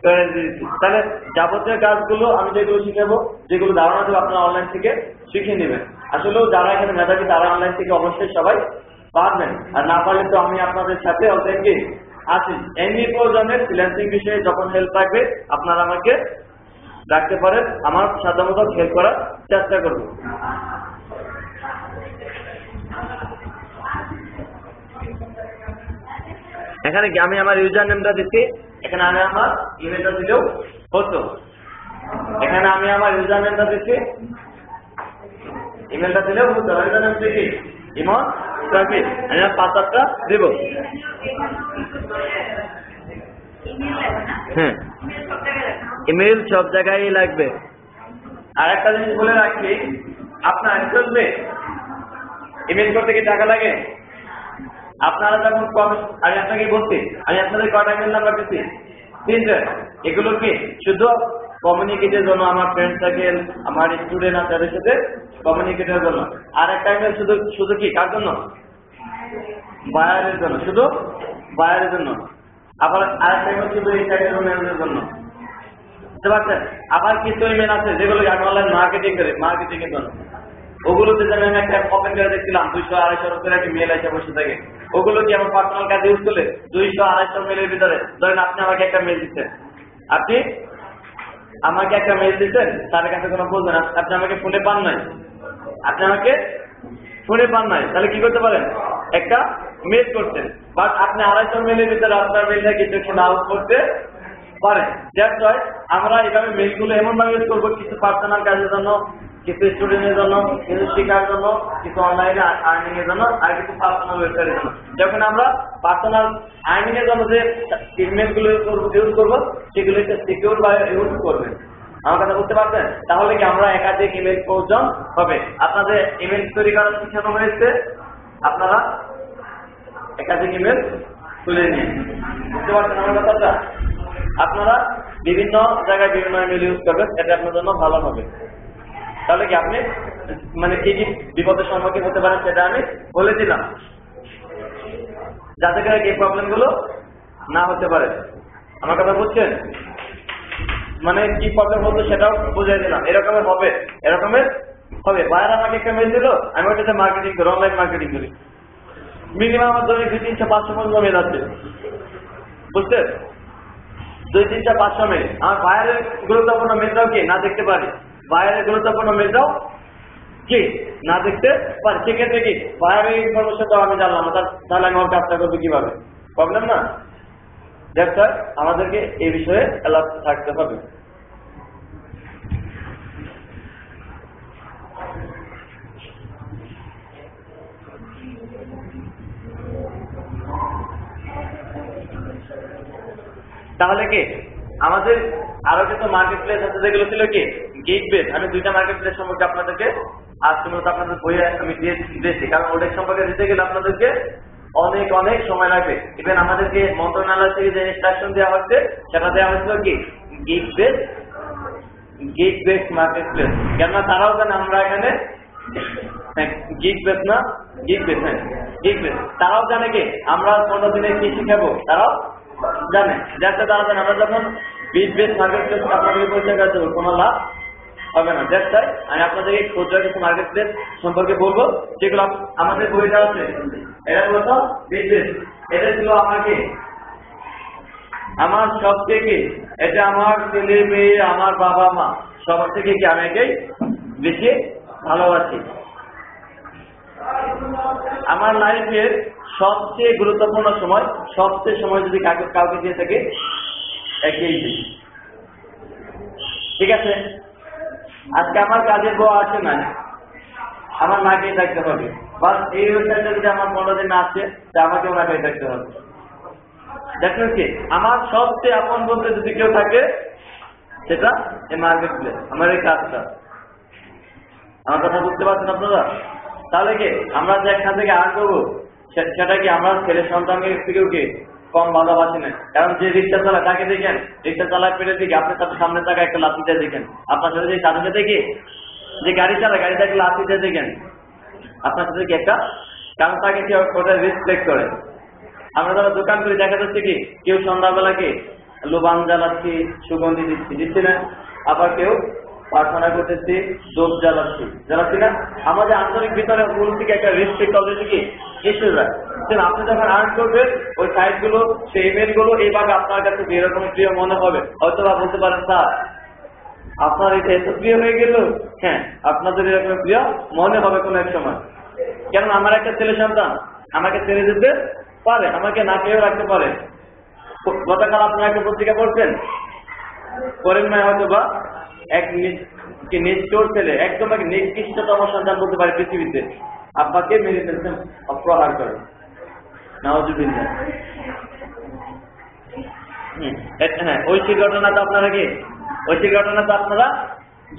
করে দিচ্ছি তাহলে যাবতীয় কাজগুলো আমি যেগুলো শিখাবো যেগুলো ধারণা দেবো আপনারা অনলাইন থেকে শিখে নেবেন আসলেও যারা এখানে মেধাবী তারা অনলাইন থেকে অবশ্যই সবাই পারবেন আর না পারলে তো আমি আপনাদের সাথে অলরেডি আছি এমনি প্রয়োজনের ফ্রিল্যান্সিং বিষয়ে যখন হেল্প লাগবে আপনারা আমাকে ডাকতে পারেন আমার সাধ্যমতো হেল্প করার চেষ্টা করব এখানে আমি আমার ইউজার নেমটা দিচ্ছি এখানে আমি আমার ইমেলটা দিলেও হতো এখানে আমি আমার ইউজার নেমটা দিচ্ছি ইমেলটা দিলেও হতো ইউজার নেম দিচ্ছি ইমন আমি পাসওয়ার্ডটা দেব হ্যাঁ ইমেল সব জায়গায় লাগবে আর একটা জিনিস বলে রাখি আপনার চলবে ইমেল করতে কি টাকা লাগে আপনারা যখন আমি আপনাকে বলছি আমি আপনাদের কয়টা ইমেল নাম্বার দিচ্ছি 3টা এগুলো কি শুধু কমিউনিকেটের জন্য আমার ফ্রেন্ড সার্কেল আমার স্টুডেন্ট আছে তাদের সাথে কমিউনিকেটের জন্য আর একটা ইমেল শুধু কি কার জন্য বায়ারের জন্য শুধু বায়ারের জন্য আবার আরেকটা ইমেল শুধু ইন্টারভিউর জন্য বুঝতে পারছেন আবার কিছু ইমেল আছে যেগুলো আমি অনলাইন মার্কেটিং এর জন্য ওগুলোতে যেন আমি একটা ওপেন করে দেখছিলাম 200-250 করে একটা মেল এসে বসে থাকে ওগুলো কি আমার পার্সোনাল কাজে ইউজ করলে 200-250 মেলের ভিতরে ধরেন আপনি আমাকে একটা মেল দিচ্ছেন তার কাছে কোনো বলবেন আপনি আমাকে ফোনে পান নাই আপনি আমাকে শুনে পান নাই, তাহলে কি করতে পারেন? একটা মেল করতেন, বাট আপনি 250 মেলের ভিতরে আপনার মেলটা কিছু একটু নাও করতে পারেন। দ্যাটস ওয়াই আমরা এইভাবে মেলগুলো এমন ভাবে ইউজ করবো, কিছু পার্সোনাল কাজের জন্য, কিছু স্টুডেন্টের জন্য, কিছু শেখার জন্য, কিছু অনলাইনে আর্নিং এর জন্য, আর কিছু পার্সোনাল ওয়েবসাইটের জন্য। যখন আমরা পার্সোনাল আর্নিং এর জন্য যে ইমেলগুলো ইউজ করবো, সেগুলো একটা সিকিউর বা ইউজ করবেন। আমার কথা বুঝতে পারছেন? তাহলে কি আমরা একাধিক ইমেল প্রয়োজন হবে। আপনাদের ইমেল তৈরি করার শিখানো হয়েছে, আপনারা একাধিক ইমেল তুলে নিন। বুঝতে পারছেন আমার কথাটা? আপনারা বিভিন্ন জায়গায় বিভিন্ন ইমেল ইউজ করবেন, এটা আপনার জন্য ভালো হবে। তাহলে কি আপনি মানে কি কি বিপদের সম্মুখীন হতে পারেন সেটা আমি বলে দিলাম, যাতে করে এই প্রবলেম গুলো না হতে পারে। আমার কথা বুঝছেন? মানে কি প্রবলেম হতো সেটাও বুঝিয়ে দিলাম। এরকমের হবে, এরকমের হবে। বাইরে আমাকে একটা মেল দিল, আমি ওটাতে মার্কেটিং করি, অনলাইন মার্কেটিং করি। মিনিমাম আমার ধরে 200-300-500 পর্যন্ত মেল আছে, বুঝছেন? 200-300-500 মেল। আমার বাইরের গুরুত্বপূর্ণ মেলটাও কি না দেখতে পারি, বাইরের গুরুত্বপূর্ণ মেলটাও কি না দেখতে পারি। সেক্ষেত্রে কি বাইরের ইনফরমেশনটাও আমি জানলাম না, তাহলে আমি আমার কাজটা করবো কিভাবে? প্রবলেম না? দ্যাটস ওয়াই আমাদেরকে এই বিষয়ে অ্যালার্ট থাকতে হবে। তাহলে কি আমাদের আরো কিছু মার্কেট প্লেস আছে, যেগুলো ছিল কি গিগ বেস। আমি 2টা মার্কেট প্লেস সম্পর্কে আপনাদেরকে আজকে মূলত আপনাদের বই আমি দিয়েছি, কারণ ওদের সম্পর্কে দিতে গেলে আপনাদেরকে অনেক অনেক সময় লাগবে। ইভেন আমাদেরকে মন্ত্রণালয় থেকে যে ইনস্ট্রাকশন দেওয়া হচ্ছে, সেটা দেওয়া হয়েছিল কি গিগ বেস মার্কেট প্লেস। কেননা তারাও জানে আমরা এখানে গিগ বেস না, গিগ বেস, হ্যাঁ গিগ বেস। তারাও জানে কি আমরা 15 দিনে কি শিখাবো, তারাও জানে। যাতে তারা জানে আমরা যখন গিগ বেস মার্কেট প্লেস আপনাদেরকে পরিচয় করতে হবে, কোনো লাভ হবে না। দ্যাটস ওয়াই আমি আপনাদেরকে ক্ষুদ্র কিছু মার্কেট প্লেস সম্পর্কে বলবো, যেগুলো আমাদের বইটা আছে। এটা মূলত বিজনেস, এটা ছিল আমাকে আমার সব থেকে, এটা আমার ছেলে মেয়ে, আমার বাবা মা সবার থেকে কি আমি একেই বেশি ভালোবাসি। আমার লাইফের সবচেয়ে গুরুত্বপূর্ণ সময়, সবচেয়ে সময় যদি কাউকে দিয়ে থাকে, একেই দিই। ঠিক আছে? আজকে আমার কাজের বউ আছে না, আমার মাকেই থাকতে হবে। বাস এই ওয়েবসাইটে যদি আমার 15 দিন আছে, তা আমাকে ওনাকেই থাকতে হবে। দেখলেন কি আমার সবচেয়ে আপন বলতে যদি কেউ থাকে, সেটা এই মার্কেট প্লেস, আমার এই কাজটা। আমার কথা বুঝতে পারছেন আপনারা? তাহলে কি আমরা যে এখান থেকে আর্ন করবো, সেটা কি আমরা ছেলে সন্তানের থেকেও কি কম ভালোবাসি না? কারণ যে রিক্সা চালায় তাকে দেখেন, রিক্সা চালায় পেরে দিকে আপনি তার সামনে থাকা একটা লাঠিটা দেখেন, আপনার সাথে যে সাথে সাথে কি যে গাড়ি চালায় গাড়িটাকে লাঠিটা দেখেন আপনার সাথে কি একটা, কারণ তাকে কি ওটা রেসপেক্ট করে। আমরা যারা দোকান করি দেখা যাচ্ছে কি কেউ সন্ধ্যাবেলা কি লোবান জ্বালাচ্ছি, সুগন্ধি দিচ্ছি না, আবার কেউ প্রার্থনা করতেছি, দোপ জ্বালাচ্ছি না। আমাদের আন্তরিক ভিতরে মূল থেকে একটা রেসপেক্ট অলরেডি কি এসে যায়। আপনি যখন আর্ন করবেন ওই সাইট গুলো, সেই ইমেল গুলো এইভাবে আপনার কাছে যেরকম প্রিয় মনে হবে। হয়তো বা বলতে পারেন স্যার আপনার এটা এত প্রিয় হয়ে গেল, হ্যাঁ আপনাদের এরকম প্রিয় মনে হবে কোনো এক সময়। কেন আমার একটা ছেলে সন্তান আমাকে ছেড়ে যেতে পারে, আমাকে না পেয়েও রাখতে পারে। গতকাল আপনারা একটা পত্রিকা পড়ছেন, করেন না হয়তো বা এক নিষ্ঠুর ছেলে, একদম এক নিকৃষ্টতম সন্তান বলতে পারে পৃথিবীতে, আব্বাকে মেরে ফেলছেন অপ্রহার করে। নাউজুবিল্লাহ। হ্যাঁ ঐশী ঘটনাটা আপনারা কি ঐশী ঘটনাটা আপনারা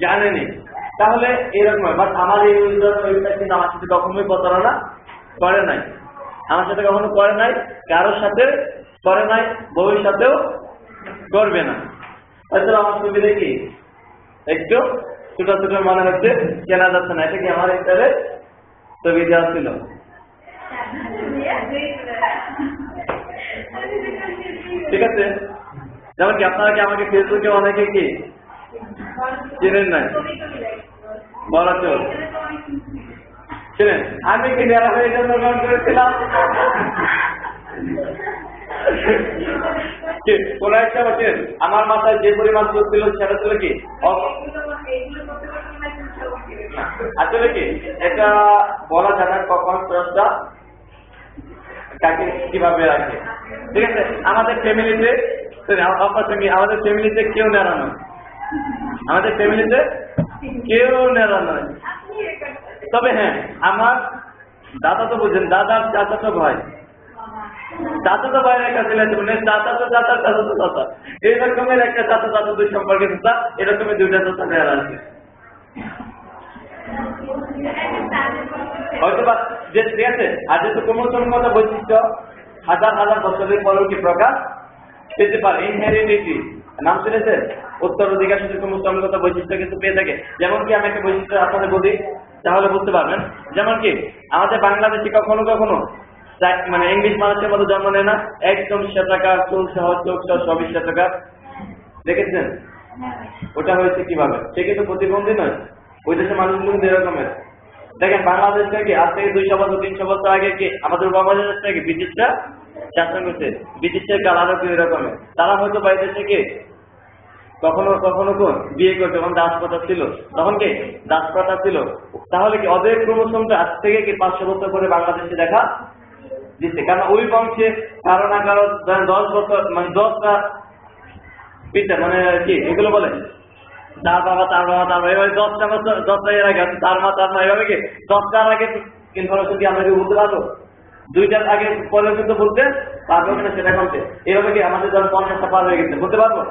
জানেনি। তাহলে এরকম বাট আমার এই কিন্তু আমার সাথে কখনোই প্রতারণা করে নাই, আমার সাথে কখনো করে নাই, কারোর সাথে করে নাই, ভবিষ্যতেও করবে না। হয়তো আমার সুবিধে কি একটু ছোট ছোট মনে হচ্ছে, কেনা যাচ্ছে না। এটা কি আমার ইন্টারে ছবি দেওয়া ছিল? ঠিক আছে, যেমন কি আপনারা কি আমাকে ফেসবুকে অনেকে কি চিনেন নাই, বলা চল ছিলেন, আমি কি নেওয়া হয়ে জন্মগ্রহণ করেছিলাম। কোন একটা বছর আমার মাথায় যে পরিমাণ চোখ ছিল সেটা ছিল কি আসলে কি এটা বলা যায় না কখন প্রশ্নটা কাকে কিভাবে রাখে। ঠিক আছে, আমাদের ফ্যামিলিতে আমাদের ফ্যামিলিতে কেউ নেড়া নয়, আমাদের ফ্যামিলিতে কেউ নেড়া নয়। তবে হ্যাঁ, আমার দাদা তো বুঝেন, দাদার চাচাতো ভাই, চাচাতো ভাইয়ের একটা ছেলে আছে, মানে চাচাতো চাচা চাচাতো চাচা, এইরকমের একটা চাচা চাচা দুই সম্পর্কে চাচা, এরকমের দুইটা চাচা নেড়া আছে। হয়তো বা যে ঠিক আছে, আর যেহেতু ক্রোমোসোমগত বৈশিষ্ট্য হাজার হাজার বছরের পরেও কি প্রকাশ পেতে পারে, ইনহেরিডিটি নাম শুনেছে, উত্তরাধিকার সূত্রে ক্রোমোসোমগত বৈশিষ্ট্য কিন্তু পেয়ে থাকে। যেমন কি আমি একটা বৈশিষ্ট্য আপনাদের বলি, তাহলে বুঝতে পারবেন। যেমন কি আমাদের বাংলাদেশে কখনো কখনো মানে ইংলিশ মানুষের মতো জন্ম নেয় না, একদম শ্বেতাকার, চুল সহ, চোখ সহ, সবই শ্বেতাকার, দেখেছেন? ওটা হয়েছে কিভাবে? সে কিন্তু প্রতিবন্ধী নয়, ওই দেশের মানুষগুলো কিন্তু এরকমের। দেখেন বাংলাদেশ থেকে আজ থেকে 200 বছর 300 বছর আগে কি আমাদের বাংলাদেশ থেকে ব্রিটিশরা শাসন করছে, ব্রিটিশের কালারও কি এরকমের। তারা হয়তো বাইরে থেকে কখনো কখনো বিয়ে করছে, তখন দাসপ্রথা ছিল, তখন কি দাসপ্রথা ছিল। তাহলে কি ওদের ক্রোমোসোমটা আজ থেকে কি 500 বছর পরে বাংলাদেশে দেখা দিচ্ছে, কারণ ওই বংশে কারো না কারো 10 বছর মানে 10টা পিতা মানে কি এগুলো বলে তার বাবা তার বাবা তার বাবা, এভাবে 10টা বছর 10টা এর আগে তার মা তার মা, এভাবে কি 10টার আগে ইনফরমেশন কি আমরা কি বলতে পারবো? 2টার আগে পরে কিন্তু বলতে পারবো কিনা সেটা কমছে। এভাবে কি আমাদের ধর 50টা পার হয়ে গেছে, বলতে পারবো?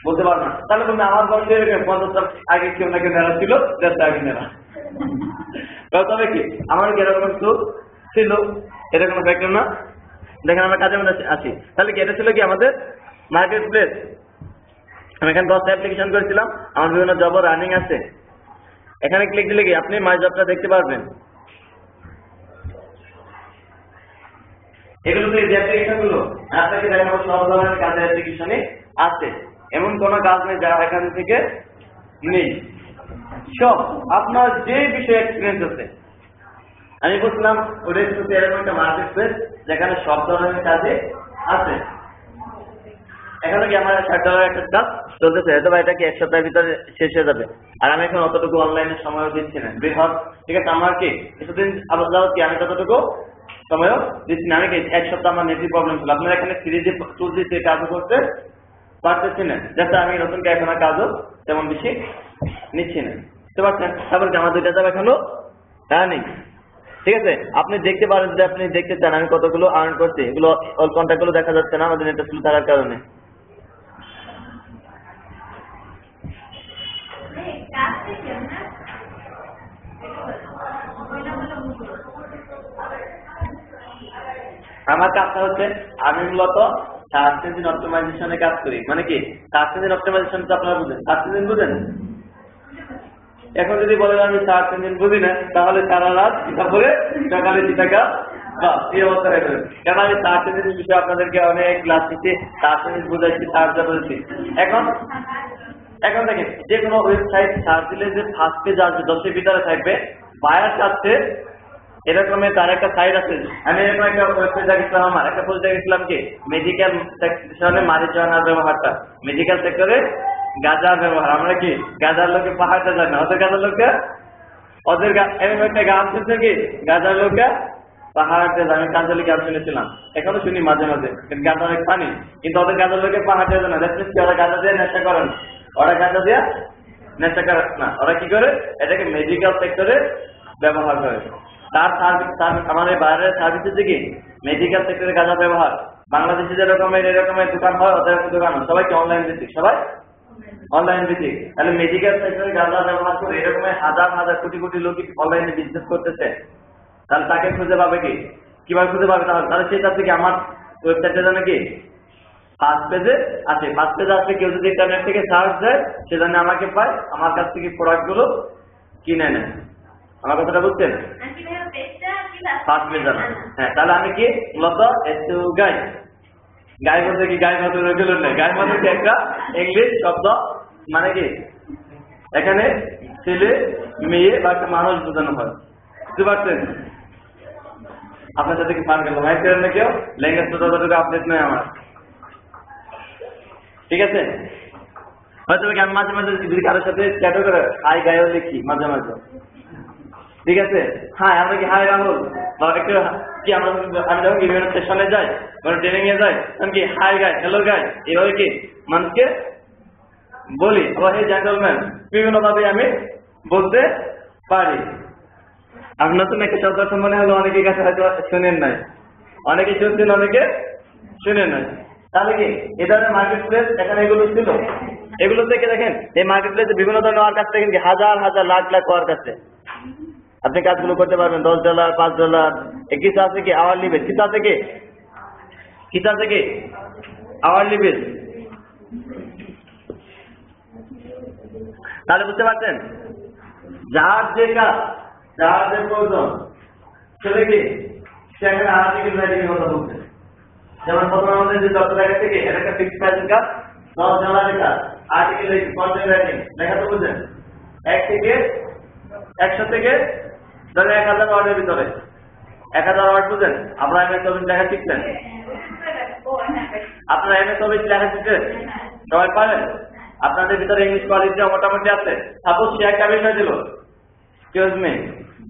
বলতে পারবো না। তাহলে বলতে আমার বয়সে 50টার আগে কেউ না কেউ নেড়া ছিল, 1.5টা আগে নেড়া। তবে কি আমার কি এরকম সুখ ছিল, এটা কোনো ফ্যাক্টর না। দেখেন আমরা কাজের মধ্যে আছি, তাহলে কি এটা ছিল কি আমাদের মার্কেট প্লেস। আমি এখানে 10টা অ্যাপ্লিকেশন করেছিলাম, আমার বিভিন্ন জব রানিং আছে। এখানে ক্লিক দিলে কি আপনি মাই জবটা দেখতে পারবেন। এগুলো তো এই অ্যাপ্লিকেশন গুলো আপনাকে দেখাবো, সব ধরনের কাজের অ্যাপ্লিকেশনই আছে, এমন কোনো কাজ নেই যা এখান থেকে নেই। সব আপনার যে বিষয়ে এক্সপিরিয়েন্স আছে, আমি বলছিলাম ওটা হচ্ছে এরকম একটা মার্কেট প্লেস যেখানে সব ধরনের কাজে আছে। এখানে কি আমার $60 একটা কাজ চলতেছে, হয়তো এটা কি 1 সপ্তাহের ভিতরে শেষ হয়ে যাবে, আর আমি এখন অতটুকু অনলাইনে সময়ও দিচ্ছি না বৃহৎ। ঠিক আছে, আমার কি কিছুদিন আবার কি আমি ততটুকু সময়ও দিচ্ছি না। আমি কি 1 সপ্তাহ আমার নেটের প্রবলেম ছিল, আপনারা এখানে সিরিজে টুল দিতে কাজও করতে পারতেছি না, যাতে আমি নতুন এখন কাজও তেমন বেশি নিচ্ছি না, বুঝতে পারছেন? তারপর কি আমার 2টা জব এখনো নেই। ঠিক আছে, আপনি দেখতে পারেন যে আপনি দেখতে চান আমি কতগুলো আর্ন করছি, এগুলো অল কন্ট্যাক্ট গুলো দেখা যাচ্ছে না আমাদের নেটে স্লো থাকার কারণে। আমার কাজটা হচ্ছে আমি মূলত সার্চ ইঞ্জিন অপটিমাইজেশনে কাজ করি। মানে কি সার্চ ইঞ্জিন অপটিমাইজেশন তো আপনারা বুঝেন, সার্চ ইঞ্জিন বুঝেন? এখন যদি বলেন আমি সার্চ ইঞ্জিন বুঝি না, তাহলে সারা রাত তারপরে সকালে 2 টাকা এই অবস্থা হয়ে যাবে। কারণ আমি সার্চ ইঞ্জিন বিষয়ে আপনাদেরকে অনেক ক্লাস দিচ্ছি, সার্চ ইঞ্জিন বুঝাইছি, সার্চ বলেছি। এখন দেখেন যে কোনো ওয়েবসাইট সার্চ দিলে যে ফার্স্ট পেজ আসবে 10 এর ভিতরে থাকবে, বায়ার চাচ্ছে এরকমের তার একটা সাইট আছে। আমি এরকম একটা ওয়েবসাইট দেখেছিলাম, আমার একটা পোস্ট দেখেছিলাম কি মেডিকেল সেকশনে মারিজুয়ানার ব্যবহারটা, মেডিকেল সেক্টরে গাঁজার ব্যবহার। আমরা কি গাঁজার লোকে পাহাড়তে যায় না, ওদের গাঁজার লোকে ওদের এরকম একটা গান শুনছে কি গাঁজার লোকে পাহাড়তে যায়। আমি কাঞ্জলি গান শুনেছিলাম, এখনো শুনি মাঝে মাঝে, গাঁজা অনেক পানি, কিন্তু ওদের গাঁজার লোকে পাহাড়তে যায় না। দেখছিস ওরা গাঁজা দিয়ে নেশা করেন, ওরা গাঁজা দিয়ে নেশা করে না, ওরা কি করে এটাকে মেডিকেল সেক্টরে ব্যবহার করে। তার সার্ভিস আমাদের বাইরের সার্ভিসের দিকে মেডিকেল সেক্টরে গাঁজা ব্যবহার। বাংলাদেশে যেরকমের এরকমের দোকান হয়, ওদের দোকান হয়, সবাইকে অনলাইন ভিত্তিক, সবাই অনলাইন ভিত্তিক। তাহলে মেডিকেল সেক্টরে গাঁজা ব্যবহার করে এরকমের হাজার হাজার কোটি কোটি লোক অনলাইনে বিজনেস করতেছে, তাহলে তাকে খুঁজে পাবে কি, কিভাবে খুঁজে পাবে? তাহলে সেটা থেকে আমার ওয়েবসাইটে জানে কি ফার্স্ট পেজে আছে, ফার্স্ট পেজে আসলে কেউ যদি ইন্টারনেট থেকে সার্চ দেয় সে জানে আমাকে পায়, আমার কাছ থেকে প্রোডাক্ট গুলো কিনে নেয়। আমার কথাটা বুঝছেন? ফার্স্ট পেজ জানা, হ্যাঁ। তাহলে আমি কি মূলত গাই গাই বলতে কি গাই মতো রেগুলার নেই, গাই মতো কি একটা ইংলিশ শব্দ, মানে কি এখানে ছেলে মেয়ে বা একটা মানুষ বোঝানো হয়, বুঝতে পারছেন? আপনার সাথে কি ফান গেল ভাই করেন না কেউ, ল্যাঙ্গুয়েজ তো ততটুকু আপডেট নয় আমার, ঠিক আছে? হয়তো আমি মাঝে মাঝে যদি কারোর সাথে চ্যাটও করে হাই গায়েও লিখি মাঝে মাঝে, ঠিক আছে? হ্যাঁ, আমরা কি হাই রাহুল বা একটু কি আমি যখন বিভিন্ন সেশনে যাই, ট্রেনিং এ যাই, তখন কি হাই গাই, হ্যালো গাই, এভাবে কি মানুষকে বলি, আবার হে জেন্টলম্যান, বিভিন্ন ভাবে আমি বলতে পারি। আর নতুন একটা শব্দ মনে হলো অনেকের কাছে হয়তো শুনেন নাই, অনেকে শুনছেন, অনেকে শুনেন নাই। তাহলে কি এ ধরনের মার্কেট প্লেস এখানে এগুলো ছিল, এগুলো থেকে দেখেন এই মার্কেট প্লেসে বিভিন্ন ধরনের ওয়ার্ক আছে, দেখেন কি হাজার হাজার লাখ লাখ ওয়ার্ক আছে। আপনি কাজগুলো করতে পারবেন $10, $5, কিছু আছে কি আওয়ারলি বেস, কিছু আছে কি আওয়ারলি বেস। তাহলে বুঝতে পারছেন যার যে কাজ, যার যে প্রয়োজন, সেটা কি সেখানে আর্টিকেল রাইটিং এর কথা বলছে। যেমন প্রথমে আমাদের যে 10 টাকা থেকে এটা একটা ফিক্সড প্রাইসের কাজ, $10 কাজ, আর্টিকেল রাইটিং, কন্টেন্ট রাইটিং, লেখা তো বুঝেন 1 থেকে 100 থেকে ধরেন 1000 ওয়ার্ডের ভিতরে 1000 ওয়ার্ড বুঝেন। আপনারা MS অফিস লেখা শিখছেন, আপনারা MS অফিস লেখা শিখছেন, সবাই পারেন? আপনাদের ভিতরে ইংলিশ কোয়ালিটি মোটামুটি আছে। সাপোজ সে একটা বিষয় দিল,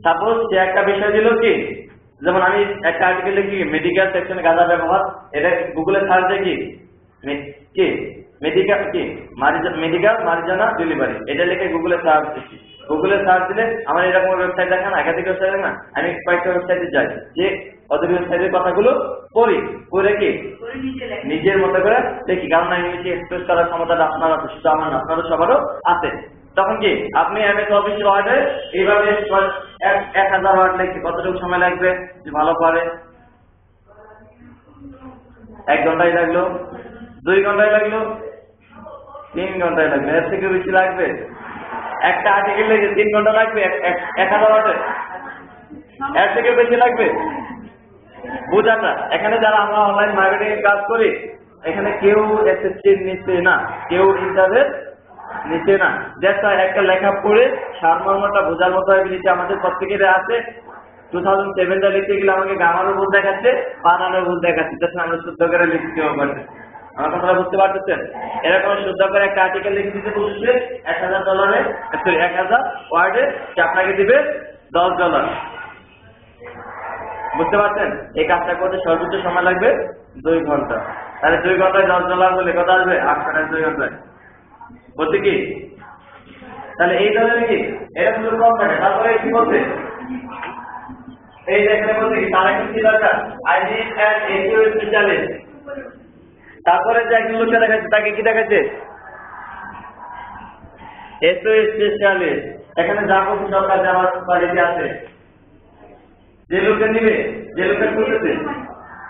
সাপোজ সে একটা বিষয় দিল কি, যেমন আমি একটা আর্টিকেল লিখি মেডিকেল সেকশনে গাঁজা ব্যবহার, এটা গুগলে সার্চ দিয়ে কি মেডিকেল কি মেডিকেল মারিজানা ডেলিভারি, এটা লিখে গুগলে সার্চ দিচ্ছি। গুগলে সার্চ দিলে আমার এরকম ওয়েবসাইট দেখেন, একাধিক ওয়েবসাইট দেখেন, আমি কয়েকটা ওয়েবসাইটে যাই, যে ওদের ওয়েবসাইটের কথাগুলো পড়ি, পড়ে কি নিজের মতো করে দেখি, কারণ ইংলিশে এক্সপ্রেস করার ক্ষমতাটা আপনার আছে, শুধু আমার না, আপনাদের সবারও আছে। তখন কি আপনি MS অফিস ওয়ার্ডে এইভাবে 1000 ওয়ার্ড লিখতে কতটুকু সময় লাগবে? যে ভালো পারে 1 ঘন্টায় লাগলো, 2 ঘন্টায় লাগলো, 3 ঘন্টায় লাগবে, এর থেকে বেশি লাগবে? একটা আর্টিকেল লিখে 3 ঘন্টা লাগবে 1000 ওয়ার্ডে, এর থেকে বেশি লাগবে? বোঝাটা এখানে যারা আমরা অনলাইন মার্কেটিং এর কাজ করি, এখানে কেউ এসএসসি নিচ্ছে না, কেউ ইন্টারভিউ নিচ্ছে না। দেখো একটা লেখা পড়ে সারমর্মটা বোঝার মতো এবিলিটি আমাদের প্রত্যেকের আছে। 2007 লিখতে গেলে আমাকে গ্রামারও ভুল দেখাচ্ছে, বানানোর ভুল দেখাচ্ছে, যাতে আমরা শুদ্ধ করে লিখতে পারছি। আমার কথাটা বুঝতে পারতেছেন? এরকম শুদ্ধ করে একটা আর্টিকেল লিখে দিতে বলছে $1000, 1000 ওয়ার্ডে, সে আপনাকে দিবে $10। বুঝতে পারছেন? এই কাজটা করতে সর্বোচ্চ সময় লাগবে 2 ঘন্টা। তাহলে 2 ঘন্টায় $10 বলে কত আসবে? 800 টাকা 2 ঘন্টায়। বলছে কি তাহলে এই ধরনের কি এটা শুধু কম থাকে। তারপরে কি বলছে, এই এখানে বলছে কি তারা কি দরকার, I need an SEO specialist। তারপরে যে একজন লোকটা দেখাচ্ছে, তাকে কি দেখাচ্ছে? SEO specialist. এখানে যা বলছে সব কাজে আমার কোয়ালিটি আছে। যে লোকটা নিবে, যে লোকটা করতেছে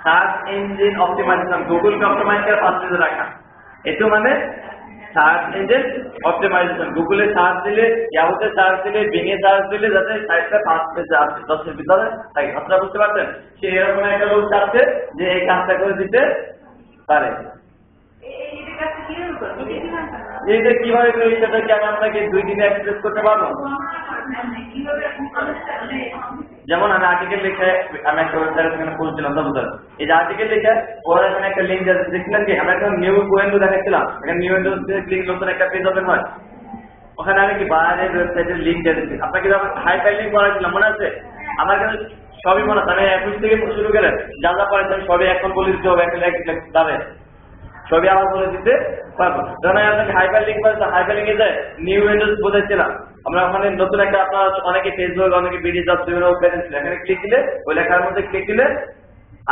সার্চ ইঞ্জিন অপটিমাইজেশন, গুগলকে অপটিমাইজ করে ফার্স্টে রাখা, এটা মানে সার্চ ইঞ্জিন অপটিমাইজেশন। গুগলে সার্চ দিলে, ইয়াহুতে সার্চ দিলে, বিংয়ে সার্চ দিলে যাতে সাইটটা ফার্স্ট পেজে আসে, 10 এর ভিতরে থাকে। আপনারা বুঝতে পারছেন? সে এরকম একটা লোক চাচ্ছে যে এই কাজটা করে দিতে পারে। এইটা কিভাবে করি সেটা কি আমি আপনাকে 2 দিনে এক্সপ্রেস করতে পারবো? যেমন আমি আর্টিকেল লিখে আমি একটা ওয়েবসাইটে সেখানে পৌঁছছিলাম, এই যে আর্টিকেল লিখে ওরা এখানে একটা লিঙ্ক দেখছিলেন কি, আমরা একটা নিউ উইন্ডো দেখাচ্ছিলাম, এখানে নিউ উইন্ডো ক্লিক নতুন একটা পেজ ওপেন হয়, ওখানে আমি কি বাইরের ওয়েবসাইটের লিঙ্ক দিয়েছি। আপনাকে যখন হাইপার লিঙ্ক করাছিলাম মনে আছে? আমার কিন্তু সবই মনে আছে, আমি 21 থেকে শুরু করে যা যা পড়েছি আমি সবই এখন বলে দিতে হবে, একটা দাঁড়ে সবই আমার বলে দিতে পারবো। যখন আমি আপনাকে হাইপার লিঙ্ক করেছি, হাইপার লিঙ্কে যায় নিউ উইন্ডোজ বোঝাচ্ছিলাম, আমরা ওখানে নতুন একটা আপনার অনেকে ফেসবুক, অনেকে বিডি জব বিভিন্ন ওয়েবসাইট ছিল, এখানে ক্লিক দিলে ওই লেখার মধ্যে ক্লিক দিলে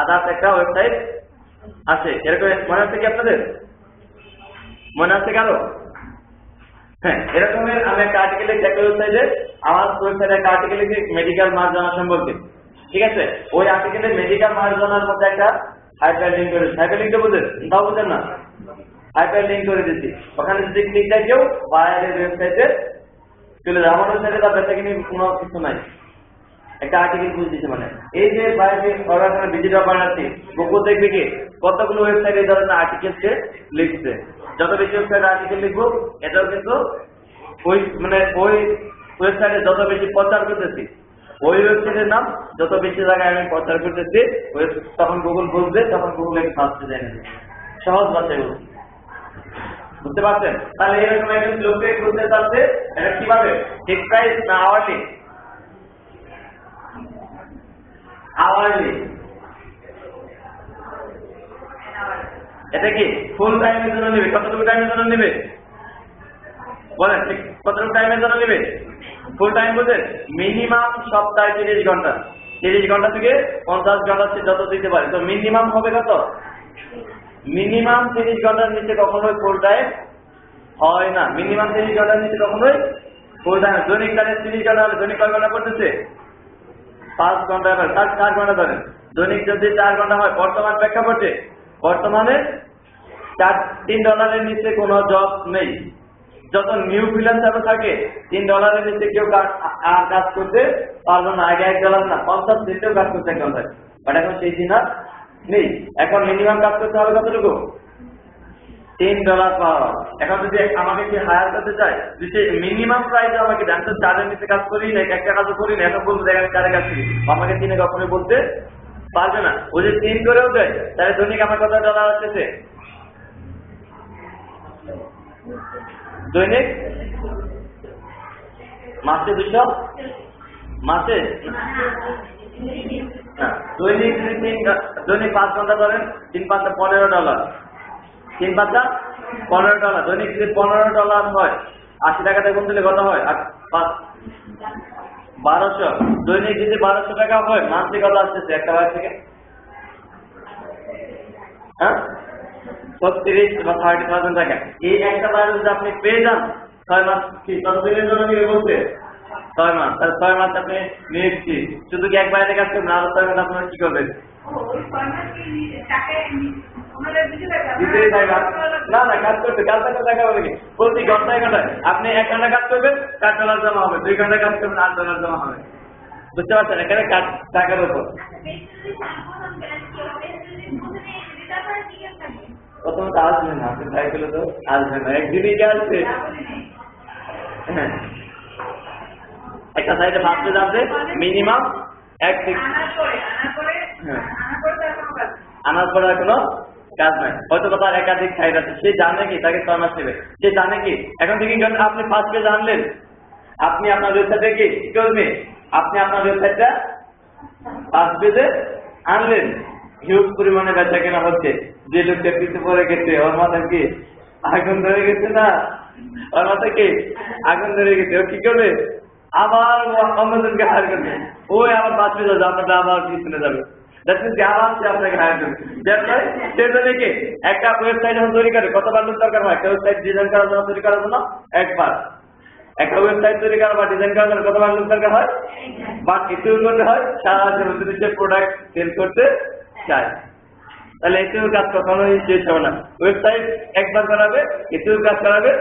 আদার্স একটা ওয়েবসাইট আছে। এরকম মনে আছে কি আপনাদের? মনে আছে কারো? হ্যাঁ, এরকমের আমি একটা আর্টিকেল লিখি একটা ওয়েবসাইটে, আমার ওয়েবসাইটে একটা আর্টিকেল লিখি মেডিকেল মার্জনা সম্পর্কে, ঠিক আছে? ওই আর্টিকেলে মেডিকেল মার্জনার মধ্যে একটা হাইপার লিঙ্ক করে, হাইপার লিঙ্কটা বুঝেন? তাও বুঝেন না? হাইপার লিঙ্ক করে দিচ্ছি, ওখানে যদি ক্লিক দেয় কেউ বাইরের ওয়েবসাইটে চলে যায়। আমার ওয়েবসাইটে তার বেচা কিনে কোনো কিছু নাই, একটা আর্টিকেল বুঝে দিচ্ছে। মানে এই যে বাইরে ওরা ডিজিটাল বানাচ্ছি, গুগল দেখবে কি কতগুলো ওয়েবসাইট এই ধরনের আর্টিকেলকে লিখছে। যত বেশি ওয়েবসাইট আর্টিকেল লিখবো, এটাও কিন্তু ওই মানে ওই ওয়েবসাইটে যত বেশি প্রচার করতেছি, ওই ওয়েবসাইটের নাম যত বেশি জায়গায় আমি প্রচার করতেছি, তখন গুগল বুঝবে, তখন গুগল ফার্স্টে জেনে দেবে। সহজ ভাষায় বলছি, বুঝতে পারছেন? তাহলে এরকম একজন লোককে খুঁজতে চাচ্ছে, এটা কিভাবে? ফিক্সড প্রাইস না আওয়ারলি? আওয়ারলি। এটা কি ফুল টাইমের জন্য নেবে? কতটুকু টাইমের জন্য নেবে বলেন? ঠিক কতটুকু টাইমের জন্য নেবে? ফুল টাইম বলতে মিনিমাম সপ্তাহে 30 ঘন্টা, 30 ঘন্টা থেকে 50 ঘন্টা যত দিতে পারে। তো মিনিমাম হবে কত? মিনিমাম 30 ঘন্টার নিচে কখনোই ফুল টাইম হয় না। মিনিমাম 30 ঘন্টার নিচে কখনোই ফুল টাইম। দৈনিক কাজে 30 ঘন্টা হলে দৈনিক কয় ঘন্টা পড়তেছে? 5 ঘন্টা। 4 ঘন্টা ধরেন। দৈনিক যদি 4 ঘন্টা হয়, বর্তমান প্রেক্ষাপটে বর্তমানে $3 নিচে কোনো জব নেই। যত নিউ ফ্রিল্যান্সার থাকে $3 নিচে কেউ কাজ করতে পারবে না। আগে $1 না 50 সেন্টেও কাজ করতে এক ঘন্টায়, বাট এখন সেই দিন আর নেই। এখন মিনিমাম কাজ করতে হবে কতটুকু? $3 পাওয়া। এখন যদি আমাকে কি হায়ার করতে চায়, যদি মিনিমাম প্রাইস আমাকে দেন, তো 4-এর নিচে কাজ করি না, একটা কাজও করি না, এখন বলবো দেখেন 4-এ কাজ করি, আমাকে 3-এ কখনোই বলতে পারবে না। ও যদি 3 করেও দেয়, তাহলে দৈনিক আমার কত ডলার আসতেছে? দৈনিক মাসে 200, মাসে দৈনিক দৈনিক 5 ঘন্টা ধরেন, 3-5 $15, 3-5 $15। দৈনিক যদি $15 হয়, 80 টাকাতে গুণ দিলে কত হয়? 1200। দৈনিক যদি 1200 টাকা হয়, মান্থলি কত আসতেছে একটা বাড়ি থেকে? 36 বা 30,000 টাকা। এই একটা বাড়ি যদি আপনি পেয়ে যান, 6 মাস কি ততদিনের জন্য নিয়ে বলতে 6 মাস, তাহলে 6 মাস আপনি নিয়েছি। শুধু কি এক বাড়িতে কাজ করবেন, আরো 6 মাস আপনারা কি করবেন? না না, কাজ করতে কাজ থাকলে টাকা বলে কি বলছি, ঘন্টায় ঘন্টায় আপনি 1 ঘন্টা কাজ করবেন, $4 জমা হবে। 2 ঘন্টা কাজ করবেন, $8 জমা হবে। বুঝতে পারছেন? এখানে টাকার উপর প্রথমে তো আসবে না, আপনি ট্রাই করলে তো আসবে না, একদিনই আসবে। হ্যাঁ, একটা সাইডে ভাবতে যাবে মিনিমাম আনার পরে কোনো কাজ নাই, হয়তো তার একাধিক সাইড আছে। সে জানে কি তাকে 6 মাস নেবে, সে জানে কি। এখন থেকে আপনি ফার্স্ট পেজ আনলেন, আপনি আপনার ওয়েবসাইটে কি করবে, আপনি আপনার ওয়েবসাইটটা ফার্স্ট পেজে আনলেন, হিউজ পরিমাণে বেচা কেনা হচ্ছে। যে লোকটা পিছু পড়ে গেছে, ওর মাথায় কি আগুন ধরে গেছে না, ওর মাথায় কি আগুন ধরে গেছে, ও কি করবে? আবার অন্যজনকে হায়ার করবে। ওই আবার বাঁচবে যাবে, আপনাকে আবার পিছনে যাবে। আপনাকে হায়ার করবে। সেজন্য কি একটা ওয়েবসাইট যখন তৈরি করে কতবার লোক দরকার হয়? একটা ওয়েবসাইট ডিজাইন করার জন্য, তৈরি করার জন্য একবার। একটা ওয়েবসাইট তৈরি করা বা ডিজাইন করার জন্য কতবার লোক দরকার হয়? বা কিছু করতে হয় সারা জীবন, যদি সে প্রোডাক্ট সেল করতে চায়। তাহলে এটিও কাজ কখনোই শেষ হবে না। ওয়েবসাইট একবার করাবে, এটিও কাজ করাবে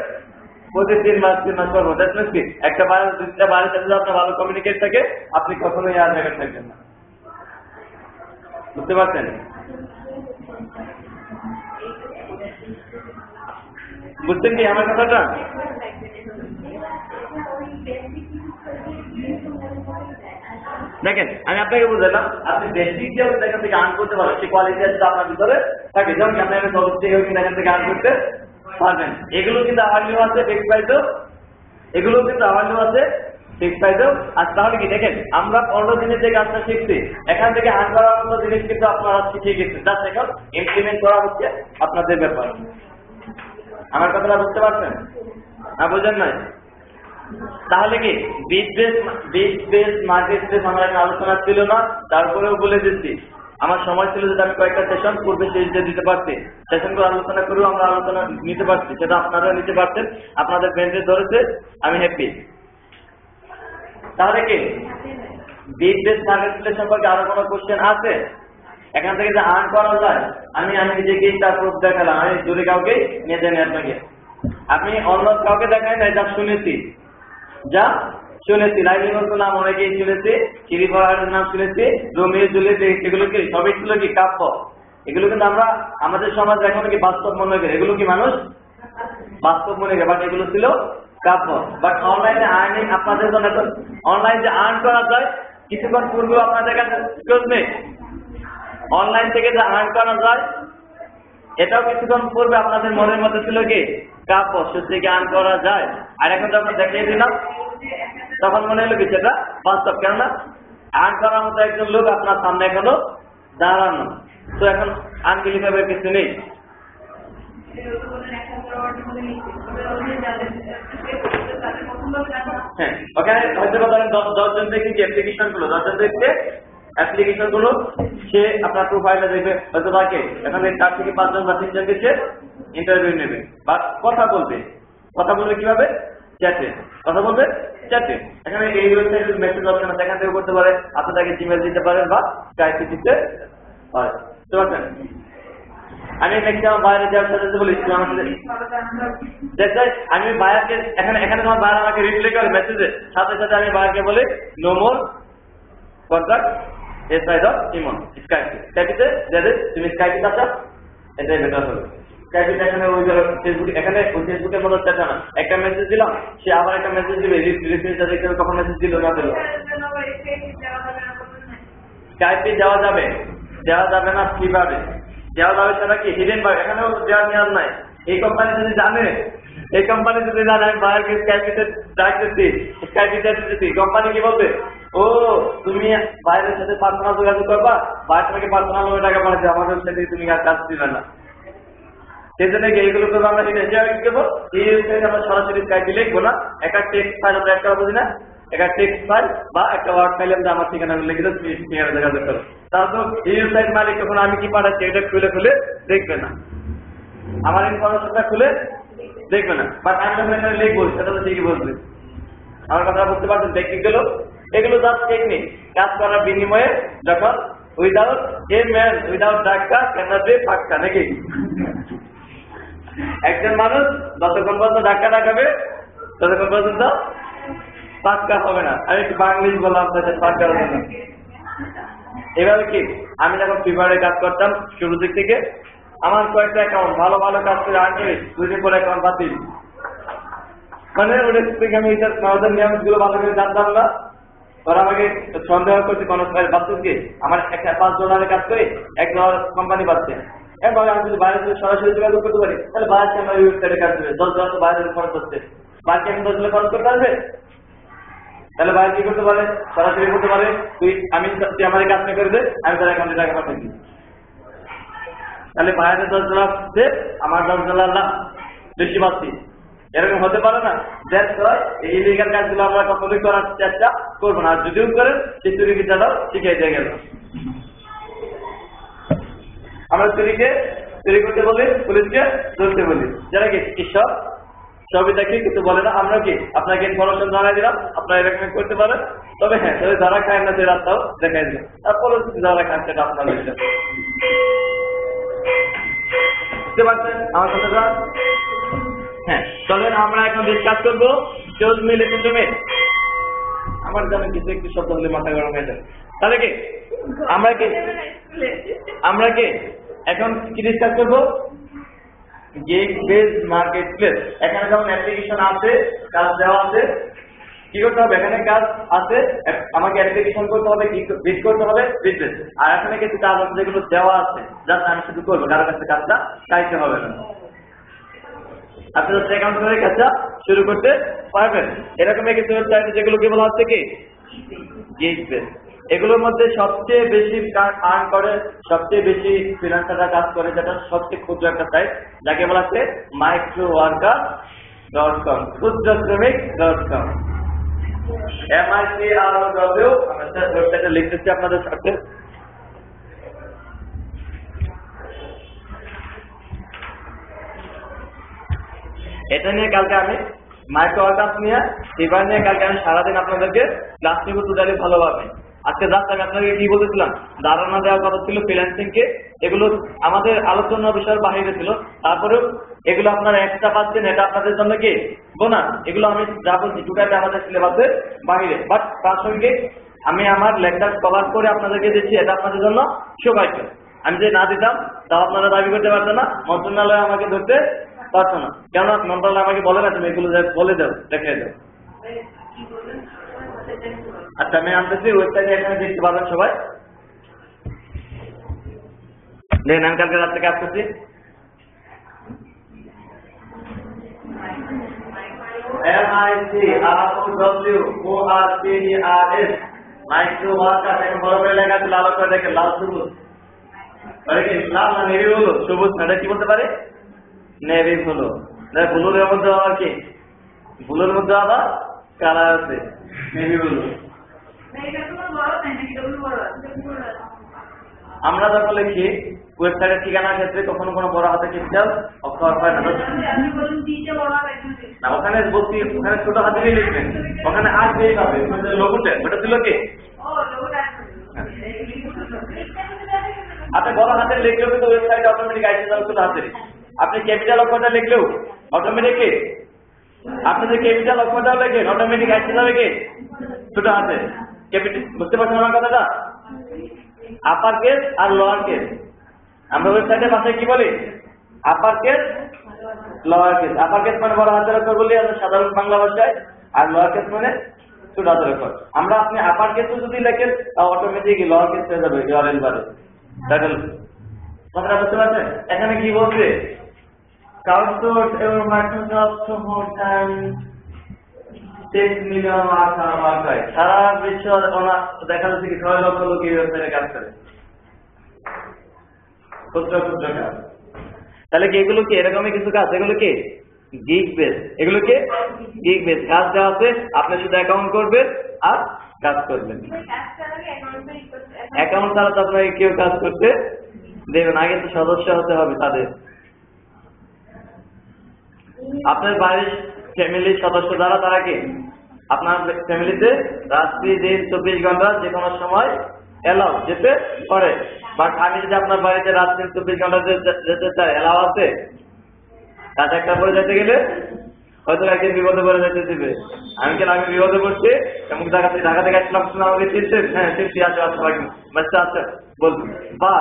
প্রতি 3 মাস 3 মাস পর। কি একটা দুটা বাড়ির সাথে যদি আপনার ভালো কমিউনিকেট থাকে, আপনি কখনোই আর জায়গায় থাকবেন না। বুঝতে পারছেন? বুঝছেন কি আমার কথাটা? দেখেন, আমি আপনাকে বুঝলাম, আপনি বেসিক যে এখান থেকে আর্ন করতে পারবেন, সেই কোয়ালিটি আছে আপনার ভিতরে থাকে। যেমন আপনি কিন্তু এখান থেকে আর্ন করতে পারবেন। এগুলো কিন্তু আওয়ারলিও আছে, ফিক্সড প্রাইসও। এগুলো কিন্তু আওয়ারলিও আছে, ফিক্সড প্রাইসও। আর তাহলে কি দেখেন, আমরা 15 দিনের যে কাজটা শিখছি, এখান থেকে আর্ন করার মতো জিনিস কিন্তু আপনারা শিখে গেছেন। জাস্ট এখন ইমপ্লিমেন্ট করা হচ্ছে আপনাদের ব্যাপার। আমার কথাটা বুঝতে পারছেন না? বুঝেন নাই? তাহলে কি বিট বেস মার্কেট বেস আমার একটা আলোচনা ছিল না, তারপরেও বলে দিচ্ছি। আমার সময় ছিল যদি আমি কয়েকটা সেশন পূর্বে শেষ দিয়ে দিতে পারছি, সেশনগুলো আলোচনা করেও আমরা আলোচনা নিতে পারছি, সেটা আপনারা নিতে পারছেন, আপনাদের বেঞ্চে ধরেছে, আমি হ্যাপি। তাহলে কি বিট বেস মার্কেট প্লেস সম্পর্কে আরো কোনো কোশ্চেন আছে? এখান থেকে যে আর্ন করা যায়, আমি নিজেকে তার প্রুফ দেখালাম। আমি দূরে কাউকে নিয়ে যাই আপনাকে, আপনি অন্য কাউকে দেখাই না, যা শুনেছি লাইলিনের নাম অনেকেই শুনেছি, শিরিফারের নাম শুনেছি, রোমিও জুলিয়েট, এগুলো কি সবই ছিল কি কাব্য। এগুলো কিন্তু আমরা আমাদের সমাজ এখন কি বাস্তব মনে করি, এগুলো কি মানুষ বাস্তব মনে করে, বাট এগুলো ছিল কাব্য। বাট অনলাইনে আর্নিং আপনাদের জন্য এখন অনলাইন যে আর্ন করা যায়, কিছুক্ষণ পূর্বেও আপনাদের কাছে অনলাইন থেকে যে আর্ন করা যায়, এটাও কিছুক্ষণ পূর্বে আপনাদের মনের মধ্যে ছিল কি কাব্য, সত্যি কি আর্ন করা যায়। আর এখন যখন দেখিয়ে দিলাম, তখন মনে হলো কি সেটা বাস্তব। কেননা আর্ন করার মতো একজন লোক আপনার সামনে এখনো দাঁড়ানো, তো এখন আনবিলিভেবল কিছু নেই। হ্যাঁ, ওখানে হয়তো ধরেন 10 জন দেখি যে অ্যাপ্লিকেশন গুলো, 10 জন দেখছে অ্যাপ্লিকেশন গুলো, সে আপনার প্রোফাইলে দেখবে হয়তো তাকে এখানে 4 থেকে 5 জন বা 3 জন দিচ্ছে ইন্টারভিউ নেবে বা কথা বলবে কিভাবে? চ্যাটে কথা বলবে, চ্যাটে। এখানে এই ওয়েবসাইটে মেসেজ অপশন আছে, এখান থেকে করতে পারে, আপনি তাকে জিমেল দিতে পারেন বা স্কাইপে দিতে পারেন। বুঝতে পারছেন? আমি নেক্সট আমার বাইরে যাওয়ার সাথে বলি আমি বায়ারকে এখানে তোমার বাইরে আমাকে রিপ্লাই করে মেসেজে সাথে সাথে আমি বায়ারকে বলি নো মোর কন্ট্যাক্ট ইমন স্কাইপিতে যাদের তুমি স্কাইপিতে আসা, এটাই বেটার হবে। স্কাইপিতে এখানে ওই ফেসবুক, এখানে ওই ফেসবুকের মতো চাচ্ছে না, একটা মেসেজ দিলাম সে আবার একটা মেসেজ দিবে, রিপ্লাইটা দেখতে হবে কখন মেসেজ দিল না দিল। স্কাইপে যাওয়া যাবে না, কিভাবে দেওয়া যাবে সেটা কি হিডেন ভাবে, এখানেও দেওয়া নেওয়ার নাই। এই কোম্পানি যদি জানে আমি বাইরকে স্কাইপিতে ডাকতেছি, স্কাইপিতে দিতেছি, কোম্পানি কি বলবে? ও তুমি বাইরের সাথে পার্সোনাল যোগাযোগ করবা, বাইরে থেকে পার্সোনাল টাকা পাঠাচ্ছে, আমাদের সাথে তুমি আর কাজ দিবে না। সেই জন্য এইগুলো করবো আমরা কি করবো, এই ওয়েবসাইটে আমরা সরাসরি স্কাইপে লিখবো না, একটা টেক্সট ফাইল আমরা একটা বুঝি না, একটা টেক্সট ফাইল বা একটা ওয়ার্ড ফাইল আমরা আমার ঠিকানা লিখে দেবো, তুমি ঠিকানা যোগাযোগ করো। তারপর এই ওয়েবসাইট মালিক যখন আমি কি পাঠাচ্ছি এটা খুলে দেখবে না, আমার ইনফরমেশনটা খুলে দেখবে না, বাট আমি যখন এখানে লিখবো সেটা তো ঠিকই বলবে। আমার কথা বুঝতে পারছেন? টেকনিক এগুলো জাস্ট টেকনিক, কাজ করার বিনিময়ে যখন without a man without doctor cannot be ফাক্কা, নাকি? একজন মানুষ যতক্ষণ পর্যন্ত ডাক্তার ডাকাবে ততক্ষণ পর্যন্ত পাক্কা হবে না। আমি একটু বাংলিশ বললাম পাক্কা হবে না। এভাবে কি আমি যখন ফিভারে কাজ করতাম শুরু দিক থেকে, আমার কয়েকটা অ্যাকাউন্ট ভালো কাজ করে আনবে, 2 দিন পরে অ্যাকাউন্ট বাতিল। মানে ওদের থেকে আমি ওদের নিয়মগুলো ভালো করে জানতাম না, ওরা আমাকে সন্দেহ করছে কোনো বাচ্চুকে আমার 5 ডলারের কাজ করে $1 কোম্পানি পাচ্ছে। এবার আমি যদি বাইরে থেকে সরাসরি যোগাযোগ করতে পারি তাহলে বাইরে আমার ওয়েবসাইটে কাজ করবে, $10 তো বাইরে খরচ হচ্ছে, বাকি আমি $10 খরচ করতে পারবে? তাহলে বাইরে কি করতে পারে? সরাসরি করতে পারে, তুই আমার কাজ না করে দে, আমি তার অ্যাকাউন্টে টাকা পাঠিয়ে দিই। তাহলে বাইরে $10 দে, আমার $10 লাভ, বেশি পাচ্ছি। এরকম হতে পারে না? এই ইলিগাল কাজগুলো আমরা কখনোই করার চেষ্টা করবো না, আর যদিও করেন সেই চুরি বিচারটাও শিখিয়ে দিয়ে গেল। আমরা চুরি করতে বলি, পুলিশকে ধরতে বলি, যারা কি চিকিৎসক সবই দেখি কিন্তু বলে না। আমরা কি আপনাকে ইনফরমেশন জানাই দিলাম, আপনারা এরকম করতে পারেন, তবে হ্যাঁ তবে যারা খায় না সেই রাস্তাও দেখাই দিলাম, তারপরে যারা খান সেটা আপনার বুঝতে পারছেন আমার কথাটা? হ্যাঁ, চলেন আমরা এখন ডিসকাস করবো চোজ মিলে সিন্ড্রোমে। আমার জানেন কিছু একটু শব্দ হলে মাথা গরম হয়ে যায়। তাহলে কি আমরা কি এখন কি ডিসকাস করবো? Get base market place. এখানে যেমন অ্যাপ্লিকেশন আছে, কাজ দেওয়া আছে, কি করতে হবে? এখানে কাজ আছে, আমাকে অ্যাপ্লিকেশন করতে হবে, বিট করতে হবে, বিজনেস। আর এখানে কিছু কাজ আছে যেগুলো দেওয়া আছে, জাস্ট আমি শুধু করবো, কারোর কাছে কাজটা চাইতে হবে না। আপনি জাস্ট অ্যাকাউন্ট করে কাজটা শুরু করতে পারবেন। এরকম কিছু ওয়েবসাইট যেগুলোকে বলা হচ্ছে কি গেট বেস। এগুলোর মধ্যে সবচেয়ে বেশি আর্ন করে, সবচেয়ে বেশি ফ্রিল্যান্সাররা কাজ করে, যেটা সবচেয়ে ক্ষুদ্র একটা সাইট, যাকে বলা হচ্ছে microworker.com, ক্ষুদ্রশ্রমিক.com। MICROW। ওয়েবসাইটে লিখতেছি আপনাদের সাথে। এটা নিয়ে কালকে আমি মাইক্রোওয়ার্কার্স নিয়ে এবার নিয়ে কালকে আমি সারাদিন আপনাদেরকে ক্লাস নিব টোটালি ভালোভাবে। আজকে জাস্ট আমি আপনাকে কি বলেছিলাম, ধারণা দেওয়ার কথা ছিল ফ্রিল্যান্সিং কে, এগুলো আমাদের আলোচনা বিষয়ের বাহিরে ছিল, তারপরেও এগুলো আপনারা এক্সট্রা পাচ্ছেন, এটা আপনাদের জন্য কি বোনাস। এগুলো আমি যা বলছি টোটালি আমাদের সিলেবাসের বাহিরে, বাট প্রাসঙ্গিক আমি আমার লেকচার কভার করে আপনাদেরকে দিচ্ছি, এটা আপনাদের জন্য সৌভাগ্য। আমি যে না দিতাম তাও আপনারা দাবি করতে পারতো না, মন্ত্রণালয় আমাকে ধরতে পারতো না। কেন? মন্ত্রণালয় আমাকে বলে না তুমি এগুলো বলে দাও, দেখাই দাও। আচ্ছা আমি আনতেছি, ওয়েবসাইটে এখানে দেখতে পাবেন সবাই। দেখেন আমি কালকে রাত থেকে আসতেছি। MICROWORKERS like to walk up এখন বড় করে লেখা আছে লাল করে দেখে লাল সবুজ আরে কি লাল না নেভি হলো সবুজ না কি বলতে পারে নেভি হলো ব্লুর মধ্যে আবার কি ব্লুর মধ্যে আবার কালার আছে নেভি হলো আমরা যখন লিখি ওয়েবসাইটের ঠিকানার ক্ষেত্রে কখনো কোনো বড় হাতে ক্যাপিটাল অক্ষর হয় না না ওখানে বলছি ওখানে ছোট হাতে লিখবেন ওখানে আসবেই পাবে লোগোটা ওটা ছিল কি আপনি বড় হাতে লিখলেও কিন্তু ওয়েবসাইটে অটোমেটিক আসবে যাবে ছোট হাতে আপনি ক্যাপিটাল অক্ষরটা লিখলেও অটোমেটিক আপনি যে ক্যাপিটাল অক্ষরটাও লেখেন অটোমেটিক আসতে যাবে কি ছোট হাতে ক্যাপিটাল বুঝতে পারছেন আমার কথাটা আপার কেস আর লোয়ার কেস আমরা ওয়েবসাইটের ভাষায় কি বলি upper case lower case upper case মানে বড় হাতের অক্ষর বলি আমরা সাধারণ বাংলা ভাষায় আর লোয়ার কেস মানে ছোট হাতের অক্ষর আমরা আপনি আপার কেসও যদি লেখেন অটোমেটিক লোয়ার কেস হয়ে যাবে ইউআরএল বারে তাহলে কথাটা বুঝতে পারছেন এখানে কি বলছে কাউন্ট এবং মাইক্রোসফট হোটেল 10 মিলিয়ন আর্কাইভ সারা বিশ্ব দেখা যাচ্ছে কি 6 লক্ষ লোক এই ওয়েবসাইটে কাজ করে ক্ষুদ্র ক্ষুদ্র কাজ তাহলে কি এগুলো কি এরকমই কিছু কাজ এগুলো কি গিগ বেস এগুলো কি গিগ বেস কাজ দেওয়া আছে আপনি শুধু অ্যাকাউন্ট করবেন আর কাজ করবেন অ্যাকাউন্ট ছাড়া তো আপনাকে কেউ কাজ করতে দেবেন আগে তো সদস্য হতে হবে তাদের আপনার বাড়ির ফ্যামিলির সদস্য যারা তারা কি আপনার ফ্যামিলিতে রাত্রি দিন 24 ঘন্টা যে কোনো সময় এলাও যেতে পারে বাট আমি যদি আপনার বাড়িতে রাত্রি 24 ঘন্টা যেতে চাই এলাও আছে রাত 1টা পরে যেতে গেলে হয়তো একদিন বিপদে পড়ে যেতে দিবে আমি বিপদে পড়ছি এমন ঢাকা থেকে আসলাম আমাকে চিনছেন হ্যাঁ চিনছি আছে আছে বাচ্চা আছে বলছি বা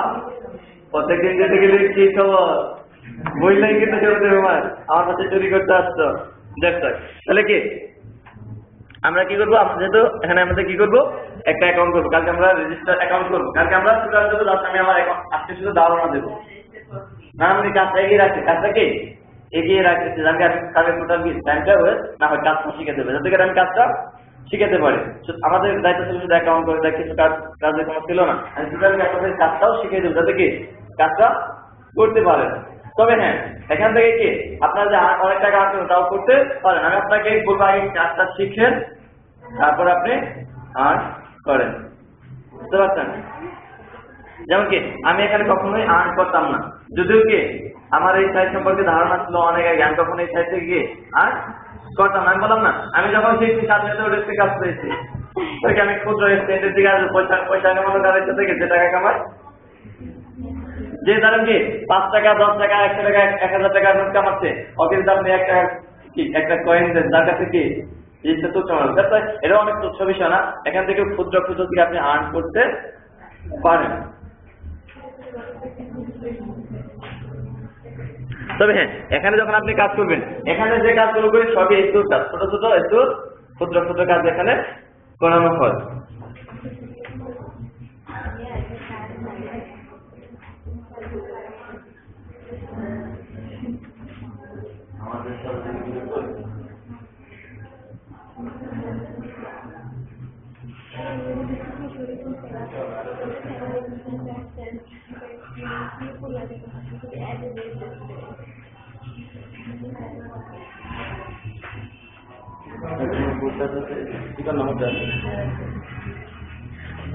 প্রত্যেকদিন যেতে গেলে কি খবর বইলাই কিন্তু চলতে আমার কাছে চুরি করতে আসতো দেখতে তাহলে কি আমরা কি করবো যেহেতু এখানে আমাদের কি করবো একটা অ্যাকাউন্ট করবো কালকে আমরা রেজিস্টার অ্যাকাউন্ট করবো কালকে আমরা আমি আমার আজকে শুধু ধারণা দেবো না আমি কাজটা এগিয়ে রাখছি কাজটাকে এগিয়ে রাখতেছি যাকে আমি কালকে টোটাল টাইমটা না হয় কাজটা শিখে দেবে যাতে করে আমি কাজটা শিখাতে পারি আমাদের দায়িত্ব ছিল শুধু অ্যাকাউন্ট করে দেখ কিছু কাজের কোনো ছিল না আমি টোটালি আপনাদের কাজটাও শিখে দেবো যাতে কি কাজটা করতে পারেন তবে হ্যাঁ এখান থেকে কি আপনারা যে অনেক টাকা আনছেন তাও করতে পারেন আমি আপনাকে বলবো আগে কাজটা শিখেন তারপর আপনি আর্ন করেন বুঝতে পারছেন যেমন কি আমি এখানে কখনোই আর্ন করতাম না যদিও কি আমার এই সাইট সম্পর্কে ধারণা ছিল অনেক আগে আমি কখনো এই সাইট থেকে গিয়ে আর্ন করতাম না আমি বললাম না আমি যখন শিখছি সাথে সাথে ওদের থেকে কাজ পেয়েছি আমি ক্ষুদ্র স্টেন্ডের দিকে আসবো পয়সা কামানো তাদের সাথে যে টাকা কামায় যে ধরেন কি 5 টাকা 10 টাকা 100 টাকা 1000 টাকা নোট কামাচ্ছে ওকে যদি আপনি একটা কয়েন দেন যার কাছে কি জিনিসটা তুচ্ছ মনে হয় এটা অনেক তুচ্ছ বিষয় না এখান থেকে ক্ষুদ্র ক্ষুদ্র থেকে আপনি আর্ন করতে পারেন তবে হ্যাঁ এখানে যখন আপনি কাজ করবেন এখানে যে কাজগুলো করি সবই একটু কাজ ছোট ছোট একটু ক্ষুদ্র ক্ষুদ্র কাজ এখানে করানো হয়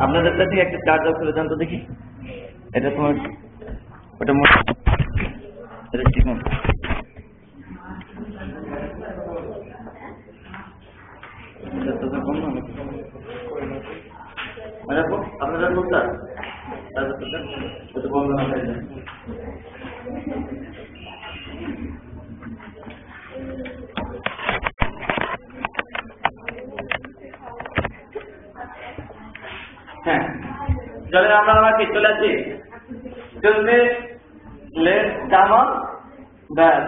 আপনাদের কাছে একটা চার্জার খুলে যান তো দেখি এটা তোমার ওটা এটা ঠিক না আপনারা বলতেন বন্ধ না হ্যাঁ চলে আমরা আবার কি চলে আসি চলবে লেস কামন ব্যাস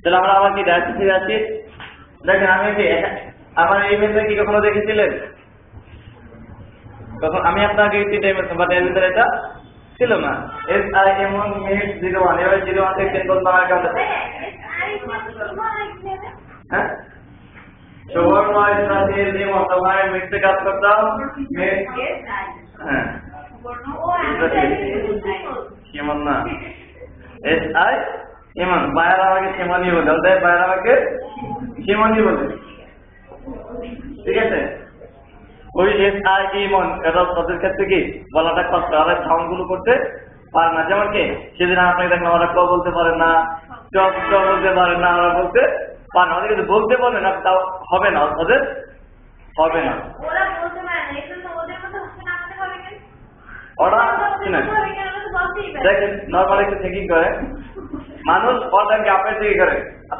তাহলে আমরা আবার কি ডাইরেক্ট ফিরে আসি দেখেন আমি কি আমার এই মেসে কি কখনো দেখেছিলেন তখন আমি আপনাকে বাট এর ভিতরে এটা ছিল না SIM101 এবার 01 থেকে 10 বানার কাজ হ্যাঁ সুবর্ণ ইসরাফিল ইমন তোমার মিথ্যে কাজ করতাম হ্যাঁ ইমন না এস আই ইমন বায়ার আমাকে সিমনি বলে ওদের বায়ার আমাকে সিমনি বলে ঠিক আছে ওই এস আই ইমন এটা তাদের ক্ষেত্রে কি বলাটা কষ্ট আর সাউন্ড গুলো করতে পারে না যেমন কি সেদিন আপনাকে দেখলাম ওরা ক বলতে পারে না চ বলতে পারে না ওরা বলতে পারে না ওদের কিন্তু বলতে পারে না তাও হবে না ওদের হবে না ওরা দেখেন নর্মাল একটু থিঙ্কিং করে মানুষ অর্ডারকে আপনার থেকে করে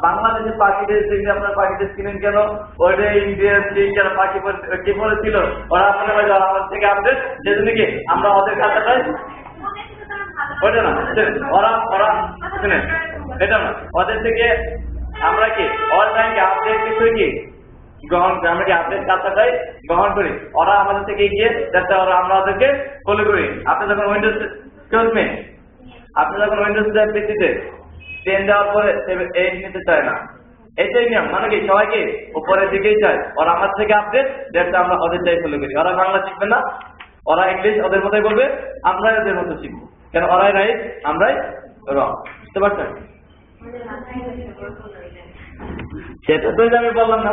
বাংলাদেশের পাখিদের থেকে আপনার পাখিদের কিনেন কেন ওইটা ইন্ডিয়ান কেন পাখি কি বলেছিল ওরা আপনার আমার থেকে আপডেট যেজন্য কি আমরা ওদের কাছাটাই ওইটা না ওরা ওরা শুনেন এটা না ওদের থেকে আমরা কি অনলাইনকে আপডেট কিছু কি গ্রহণ করি আমরা কি আপডেট কাছাটাই গ্রহণ করি ওরা আমাদের থেকে গিয়ে যাতে ওরা আমরা ওদেরকে ফলো করি আপনি যখন উইন্ডোজ চলবে আপনি যখন উইন্ডোজ পিসিতে 10 দেওয়ার পরে 8 নিতে চায় না এটাই নিয়ম মানে কি সবাইকে উপরের দিকেই চায় ওরা আমার থেকে আপডেট যাতে আমরা ওদের চাই ফলো করি ওরা বাংলা শিখবে না ওরা ইংলিশ ওদের মতোই বলবে আমরাই ওদের মতো শিখবো কেন ওরাই রাইট আমরাই রং বুঝতে পারছেন সেটা তো আমি বললাম না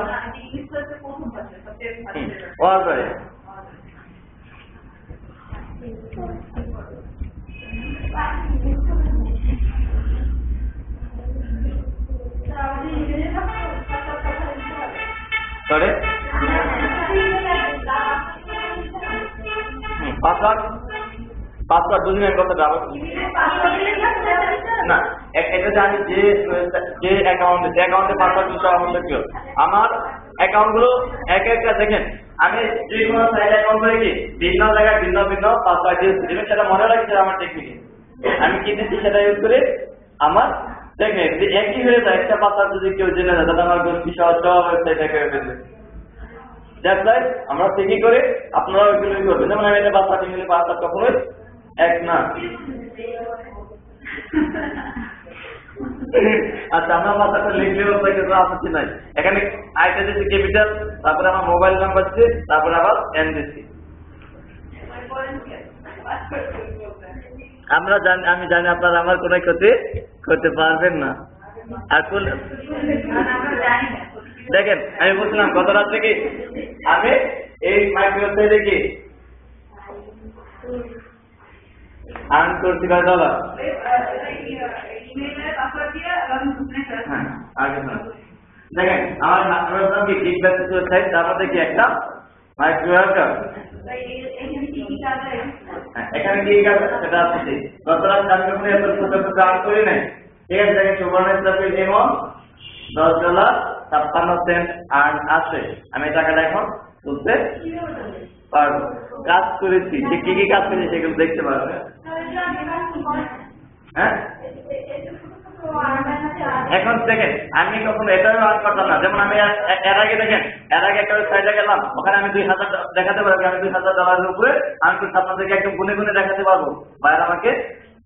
সরি পাসওয়ার্ড বুঝলেন কথা যাবো না এটা জানি যে অ্যাকাউন্টে পাসওয়ার্ড দিতে আবশ্যকীয় আমার অ্যাকাউন্ট গুলো এক একটা দেখেন আমি যে কোনো সাইড অ্যাকাউন্ট করে কি ভিন্ন জায়গায় ভিন্ন ভিন্ন পাসওয়ার্ড দিয়েছি সেটা মনে রাখছি আমার টেকনিক আমি কি দিচ্ছি সেটা ইউজ করে আমার টেকনিক যদি একই হয়ে যায় একটা পাসওয়ার্ড যদি কেউ জেনে যায় তাহলে আমার গোষ্ঠী সহ সব ওয়েবসাইট হয়ে ফেলবে আমরা ঠিকই করে আপনারা ওইগুলো করবেন যেমন আমি এটা পাসওয়ার্ড মিলে পাসওয়ার্ড কখনোই এক না আচ্ছা আমরা পাসওয়ার্ডটা লিখলে কিছু আপত্তি নাই এখানে আইটা দিচ্ছি ক্যাপিটাল তারপরে আমার মোবাইল নাম্বার দিচ্ছি তারপরে আবার এন দিচ্ছি আমি জানি আপনারা আমার কোনো ক্ষতি করতে পারবেন না আর দেখেন আমি বলছিলাম গত রাত থেকে আমি এই মাইক্রোওয়েবসাইটে কি আর্ন করছি $5 দেখেন আমার কি ক্লিক ব্যাক ওয়েবসাইট তার মধ্যে কি একটা মাইক্রোওয়েভ এখানে কি কাজ সেটা আছে গত রাত আমি যখন এত ছোট আর্ন করি নাই ঠিক আছে দেখেন সুবর্ণ ইসরাফিল এমন $10.56 আর্ন আছে আমি টাকাটা এখন তুলতে পারবো কাজ করেছি যে কি কি কাজ করেছি সেগুলো দেখতে পারবে হ্যাঁ এখন দেখেন আমি কখনো এটাও আর্ন করতাম না যেমন আমি এর আগে দেখেন এর আগে একটা সাইডে গেলাম ওখানে আমি 2000 দেখাতে পারবো আমি $2000 উপরে আর্ন করতে আপনাদেরকে একদম গুনে গুনে দেখাতে পারবো বাইরে আমাকে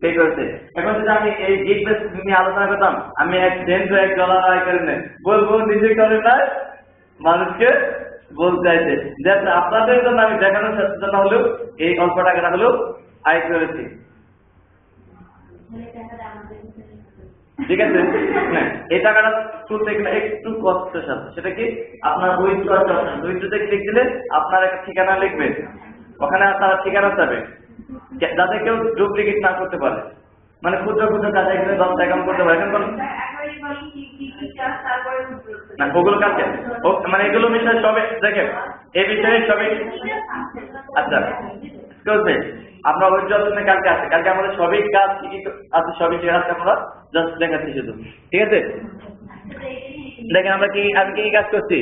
পে করেছে এখন যদি আমি এই গিগ বেস নিয়ে আলোচনা করতাম আমি $1 আয় করে নেই বলবো নিজে করে না মানুষকে বলতে চাইছে আপনাদের জন্য আমি দেখানোর জন্য হলেও এই অল্প টাকাটা হলেও আয় করেছি ঠিক আছে হ্যাঁ এই টাকাটা তুলতে গেলে একটু কষ্টের সাথে সেটা কি আপনার উইথড্রতে ক্লিক দিলে আপনার একটা ঠিকানা লিখবে ওখানে তারা ঠিকানা চাবে যাতে কেউ ডুপ্লিকেট না করতে পারে মানে ক্ষুদ্র ক্ষুদ্র কাজ এখানে 10 অ্যাকাউন্ট করতে পারে এখন না ওগুলো কাজ মানে এগুলো বিষয় সবে দেখেন এই বিষয়ে সবে আচ্ছা আমরা ওই জন্য কালকে আছে কালকে আমাদের সবই কাজ কি কি আছে সবই ঠিক আছে আমরা জাস্ট দেখাচ্ছি শুধু ঠিক আছে দেখেন আমরা কি আমি কি কাজ করছি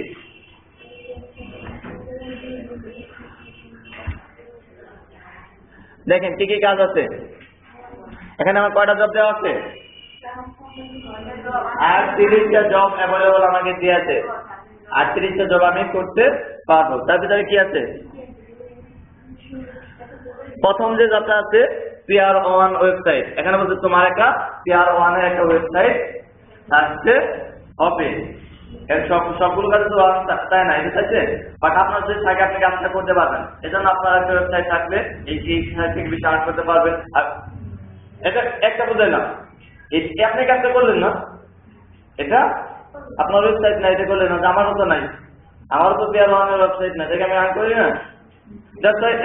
দেখেন কি কি কাজ আছে এখানে আমার কয়টা জব দেওয়া আছে আর 30টা জব অ্যাভেলেবল আমাকে দিয়েছে 38টা জব আমি করতে পারবো তার ভিতরে কি আছে প্রথম যে জবটা আছে PR1 ওয়েবসাইট এখানে বলছে তোমার একটা PR1 এর একটা ওয়েবসাইট থাকতে হবে এর সবগুলো কাজে তো তাই না, ঠিক আছে, বাট আপনার যদি থাকে আপনি কাজটা করতে পারবেন। এজন্য আপনার একটা ওয়েবসাইট থাকলে এই সাইট থেকে বেশি আর্ন করতে পারবেন। আর এটা একটা বুঝাইলাম, আপনি কাজটা করলেন না, এটা আপনার ওয়েবসাইট না, এটা করলেন না, আমারও তো নাই, আমারও তো পেয়ার ওয়ানের ওয়েবসাইট না, দেখে আমি আর্ন করি না,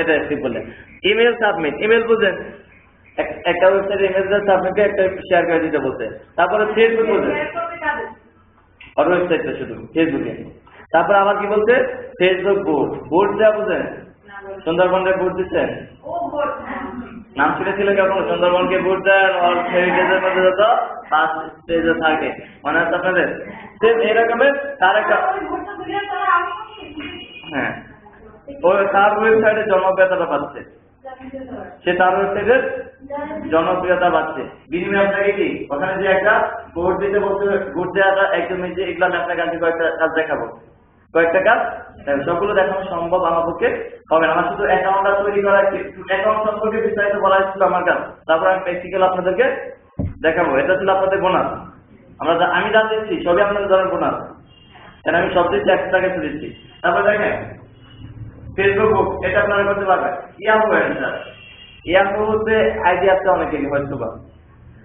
এটা বললেন। ইমেল সাবমিট, ইমেল বুঝেন, একটা ওয়েবসাইটে ইমেলটা সাবমিটে একটা শেয়ার করে দিতে বলতে। তারপরে ফেসবুক বুঝেন, আর ওয়েবসাইটটা শুধু ফেসবুকে। তারপরে আবার কি বলছে, ফেসবুক বোর্ড, বোর্ড দেওয়া বুঝেন, সুন্দরবনের বোর্ড দিচ্ছেন, নাম শুনেছিলেন কখনো? সুন্দরবনকে বোর্ড দেন, অল হেরিটেজের মধ্যে যত ফার্স্ট স্টেজে থাকে, মনে আছে আপনাদের? সেম এরকমের তার একটা, হ্যাঁ, ওই তার ওয়েবসাইটে জনপ্রিয়তাটা পাচ্ছে, সে তার ওয়েবসাইটের জনপ্রিয়তা পাচ্ছে। বিনিময়ে আপনাকে কি ওখানে যে একটা বোর্ড দিতে বলতে, বোর্ড দেওয়াটা একদম যে এগুলো আমি আপনাকে আজকে কয়েকটা কাজ দেখাবো, কয়েকটা কাজ সবগুলো দেখানো সম্ভব আমার পক্ষে হবে না। আমার শুধু অ্যাকাউন্টটা তৈরি করা, অ্যাকাউন্ট সম্পর্কে বিস্তারিত বলা ছিল আমার কাজ, তারপর আমি প্র্যাকটিক্যাল আপনাদেরকে দেখাবো। এটা ছিল আপনাদের বোনাস। আমি যা দিচ্ছি সবই আপনাদের ধরেন বোনাস, কেন আমি সব দিচ্ছি, একশো টাকা দিচ্ছি। তারপর দেখেন ফেসবুক বুক, এটা আপনারা করতে পারবেন। ইয়াহু অ্যান্সার, ইয়াহুতে আইডি আছে অনেকেরই হয়তো বা,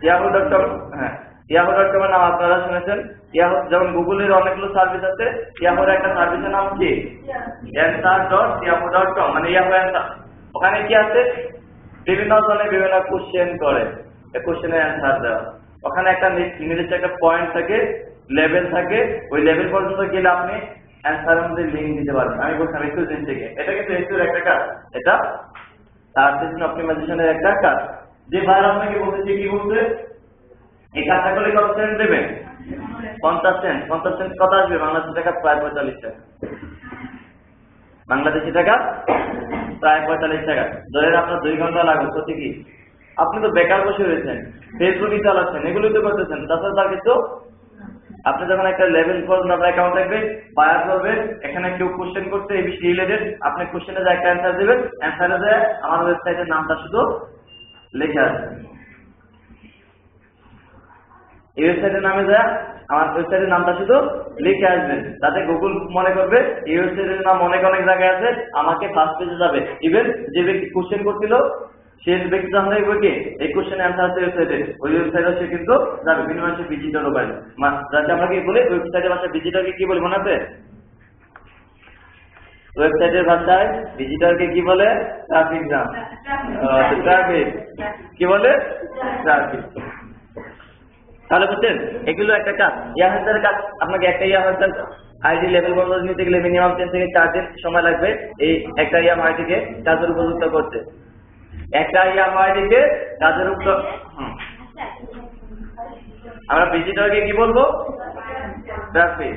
yahoo.com, হ্যাঁ, yahoo.com এর নাম আপনারা শুনেছেন। ইয়াহু যেমন গুগলের অনেকগুলো সার্ভিস আছে, ইয়াহুর একটা সার্ভিসের নাম কি answer.yahoo.com, মানে ইয়াহু অ্যান্সার। ওখানে কি আছে, বিভিন্ন ধরনের বিভিন্ন কোশ্চেন করে, কোশ্চেনের অ্যান্সার দেওয়া। ওখানে একটা নির্দিষ্ট একটা পয়েন্ট থাকে, লেভেল থাকে, ওই লেভেল পর্যন্ত গেলে আপনি অ্যান্সারের মধ্যে লিঙ্ক দিতে পারবেন। আমি বলছিলাম একটু দিন থেকে, এটা কিন্তু এসিওর একটা কাজ, এটা সার্চ ইঞ্জিন অপটিমাইজেশনের একটা কাজ। যে ভাই আপনাকে বলতেছি, কি বলছে, এই কাজটা করলে কত সেন্ট দেবেন? 50 সেন্ট। 50 সেন্ট কত আসবে? বাংলাদেশি টাকা প্রায় 45 টাকা। বাংলাদেশি টাকা প্রায় 45 টাকা। ধরেন আপনার 2 ঘন্টা লাগবে, সত্যি কি আপনি তো বেকার বসে রয়েছেন, ফেসবুকই চালাচ্ছেন, এগুলোই তো করতেছেন, তাছাড়া তার কিছু। আপনি যখন একটা লেভেল পর্যন্ত আপনার অ্যাকাউন্ট থাকবে, ফায়ার করবেন, এখানে কেউ কোশ্চেন করছে এই বিষয়ে রিলেটেড, আপনি কোশ্চেনে যা একটা অ্যান্সার দেবেন, অ্যান্সারে যায় আমার ওয়েবসাইটের নামটা শুধু লিখে আসবে। এই ওয়েবসাইটের নামে যায় আমার ওয়েবসাইটের নামটা শুধু লিখে আসবেন, তাতে গুগল মনে করবে এই ওয়েবসাইটের নাম অনেক জায়গায় আছে, আমাকে ফার্স্ট পেজে যাবে। ইভেন যে ব্যক্তি কোশ্চেন করছিল সে ব্যক্তি যখন দেখবে কি এই কোশ্চেন অ্যান্সার আছে ওয়েবসাইটে, ওই ওয়েবসাইটে সে কিন্তু যাবে, বিনিময়ে সে ভিজিটরও পাবে। যাতে আমরা কি বলি, ওয়েবসাইটের ভাষায় ভিজিটরকে কি বলি মনে আছে? ওয়েবসাইটের ভাষায় ভিজিটরকে কি বলে? ট্রাফিক জ্যাম, ট্রাফিক কি বলে? ট্রাফিক। তাহলে বুঝছেন, এগুলো একটা কাজ। ইয়াহার কাজ, আপনাকে একটা ইয়াহার আইডি লেভেল বন্ধ নিতে গেলে মিনিমাম 10 থেকে 4 দিন সময় লাগবে এই একটা ইয়াম আইডিকে কাজের উপযুক্ত করতে। একটা ইয়াম আইডিকে কাজের উপর, আমরা ভিজিটরকে কি বলবো? ট্রাফিক।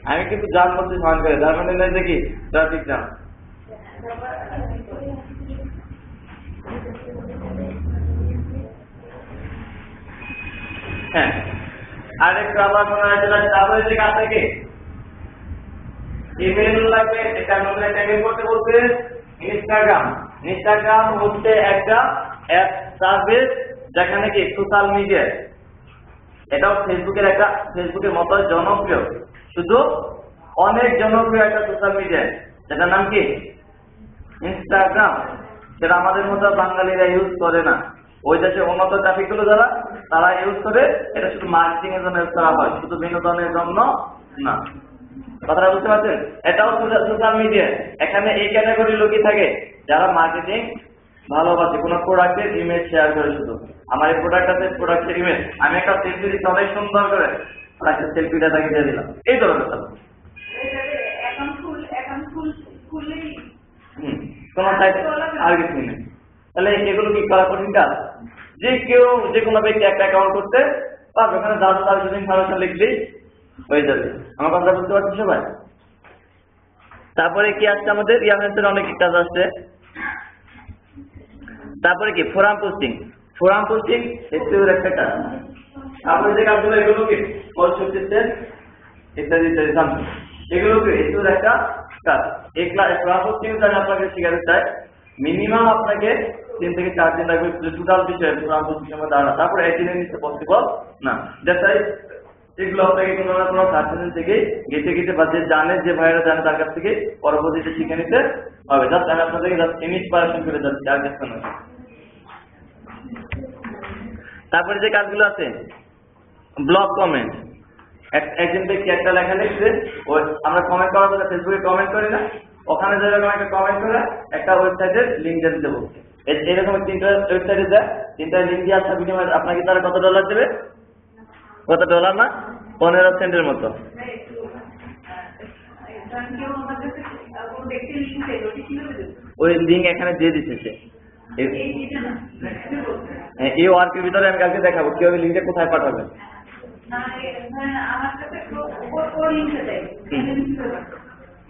আমি কিন্তু জাম বলতে সমান করে, তার মানে নয় দেখি ট্রাফিক জ্যাম। হ্যাঁ, আরেকটু আবার মনে হয় তারপরে যে কাজ থেকে ইমেল লাগবে, এটা নতুন একটা ইমেল করতে বলতে ইনস্টাগ্রাম। ইনস্টাগ্রাম হচ্ছে একটা অ্যাপ সার্ভিস যেখানে কি সোশ্যাল মিডিয়া, এটাও ফেসবুকের একটা, ফেসবুকের মতো জনপ্রিয়, শুধু অনেক জনপ্রিয় একটা সোশ্যাল মিডিয়া, যেটার নাম কি ইনস্টাগ্রাম। সেটা আমাদের মতো বাঙালিরা ইউজ করে না, ওই দেশে উন্নত ট্রাফিক গুলো যারা তারা ইউজ করে। এটা শুধু মার্কেটিং এর জন্য ইউজ করা হয়, শুধু বিনোদনের জন্য না। কথাটা বুঝতে পারছেন? এটাও সোশ্যাল মিডিয়া। এখানে এই ক্যাটাগরির লোকই থাকে যারা মার্কেটিং ভালোবাসে, কোনো প্রোডাক্টের ইমেজ শেয়ার করে। শুধু আমার এই প্রোডাক্ট আছে, প্রোডাক্টের ইমেজ, আমি একটা সেলফি দিচ্ছি অনেক সুন্দর করে, একটা সেলফিটা তাকে দিয়ে দিলাম, এই ধরনের কথা। কোন আর কিছু নেই। তাহলে এগুলো কি করা কঠিন কাজ? যে কেউ যে কোনো ব্যক্তি একটা অ্যাকাউন্ট করতে পারবে, ওখানে তার যদি ইনফরমেশন লিখলেই হয়ে যাবে। আমার কথা বুঝতে পারছি সবাই? তারপরে কি আসছে আমাদের ইয়ামেন্সের অনেক কাজ আসছে। তারপরে কি ফোরাম পোস্টিং। ফোরাম পোস্টিং এর একটা কাজ। তারপরে যে কাজগুলো, এগুলো কি সিস্টেম ইত্যাদি ইত্যাদি সামথিং, এগুলো কি এর একটা কাজ। এই ফোরাম পোস্টিং আমি আপনাকে শেখাতে চাই। মিনিমাম আপনাকে 3 থেকে 4 দিন লাগবে টোটাল বিষয়ে দাঁড়ানো, তারপরে 1 দিনের নিচে পসিবল না। তাই এগুলো আপনাকে কোনো না কোনো সার্টিফিকেশন থেকে গেটে গেটে বা যে জানে, যে ভাইয়েরা জানে তার কাছ থেকে পরবর্তীতে শিখে নিতে হবে। জাস্ট আমি আপনাদেরকে জাস্ট ইনস্পিরেশন করে যাচ্ছি, আর কিছু না। তারপরে যে কাজগুলো আছে, ব্লগ কমেন্ট। একজন ব্যক্তি একটা লেখা লিখছে, ওই আমরা কমেন্ট করার জন্য ফেসবুকে কমেন্ট করি না, ওখানে যেরকম একটা কমেন্ট করে একটা ওয়েবসাইটের লিঙ্ক দিয়ে দেবো। এরকম 3টা ওয়েবসাইটে দেয়, 3টা লিঙ্ক দিয়ে আসার বিনিময়ে আপনাকে তারা কত ডলার দেবে? কত ডলার না, 15 সেন্টের মতো। ওই লিঙ্ক এখানে দিয়ে দিতেছে। এই ওয়ার্কের ভিতরে আমি কালকে দেখাবো কিভাবে লিঙ্কটা কোথায় পাঠাবে।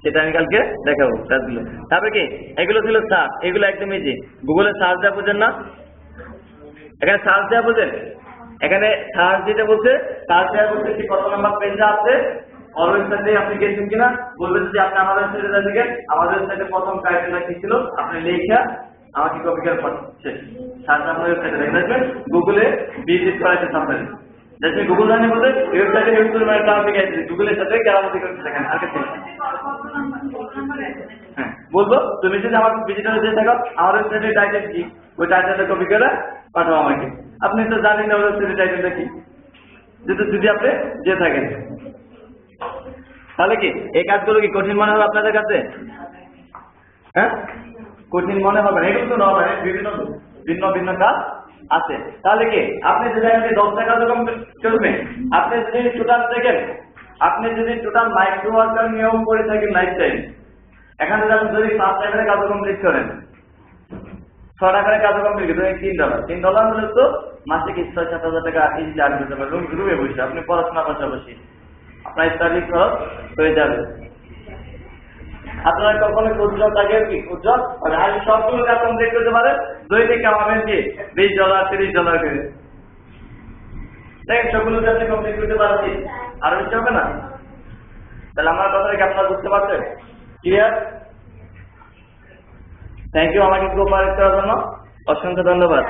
সেটা আমি কালকে দেখাবো কাজগুলো। তারপরে কি এগুলো ছিল সার্চ, এগুলো একদম ইজি। গুগলে সার্চ দেওয়া বোঝেন না? এখানে সার্চ দেওয়া বোঝেন? এখানে সার্চ দিতে বলছে, সার্চ দেওয়া বলছে কি কত নাম্বার পেজে আছে, ওয়েবসাইটে আপনি গেছেন কিনা, বলবেন যে আপনি আমাদের ওয়েবসাইটে দেখেন, আমাদের ওয়েবসাইটে প্রথম ক্রাইটেরিয়া কি ছিল, আপনি লিখে আমাকে কপি করে পাঠাচ্ছেন। সার্চ আপনার ওয়েবসাইটে দেখবেন, গুগলে ভিজিট করাইতে সামনে जैसे गूगल ने बोलते वेबसाइट यूज कर मैं काम भी कहते गूगल সাথে কেরামতি করতে দেখেন আর কিছু হ্যাঁ বলবো তুমি যদি আমার ভিজিটর যে থাকো আমার ওয়েবসাইটের টাইটেল কি, ওই টাইটেলটা কপি করে পাঠাও আমাকে। আপনি তো জানেন না ওয়েবসাইটের টাইটেলটা কি, যদি আপনি যে থাকেন। তাহলে কি এই কাজগুলো কি কঠিন মনে হবে আপনাদের কাছে? হ্যাঁ কঠিন মনে হবে না, এগুলো তো নয়, বিভিন্ন ভিন্ন ভিন্ন কাজ আছে। তাহলে কি আপনি যদি 10 টাকা রকম চলবে, আপনি যদি টোটাল দেখেন, আপনি যদি টোটাল মাইক্রো ওয়ার্কার নিয়ম করে থাকেন লাইফ টাইম, এখানে যদি 5 টাকার কাজ কমপ্লিট করেন, 6 টাকার কাজ কমপ্লিট করেন, $3 হলে তো মাসে কি 6-7 হাজার টাকা ইজি চার্জ করতে পারবেন রুমে বসে, আপনি পড়াশোনা পাশাপাশি আপনার স্টাডি খরচ হয়ে যাবে। আপনারা কখনো উজ্জ্বল থাকে কি উজ্জ্বল আর সবগুলো কাজ কমপ্লিট করতে পারেন, দৈনিক কামাবেন কি $20 $30 করে দেখেন, সবগুলো আপনি কমপ্লিট করতে পারছি, আর বেশি হবে না। তাহলে আমার কথাটা কি আপনারা বুঝতে পারছেন? ক্লিয়ার? থ্যাংক ইউ আমাকে কোঅপারেট করার জন্য, অসংখ্য ধন্যবাদ।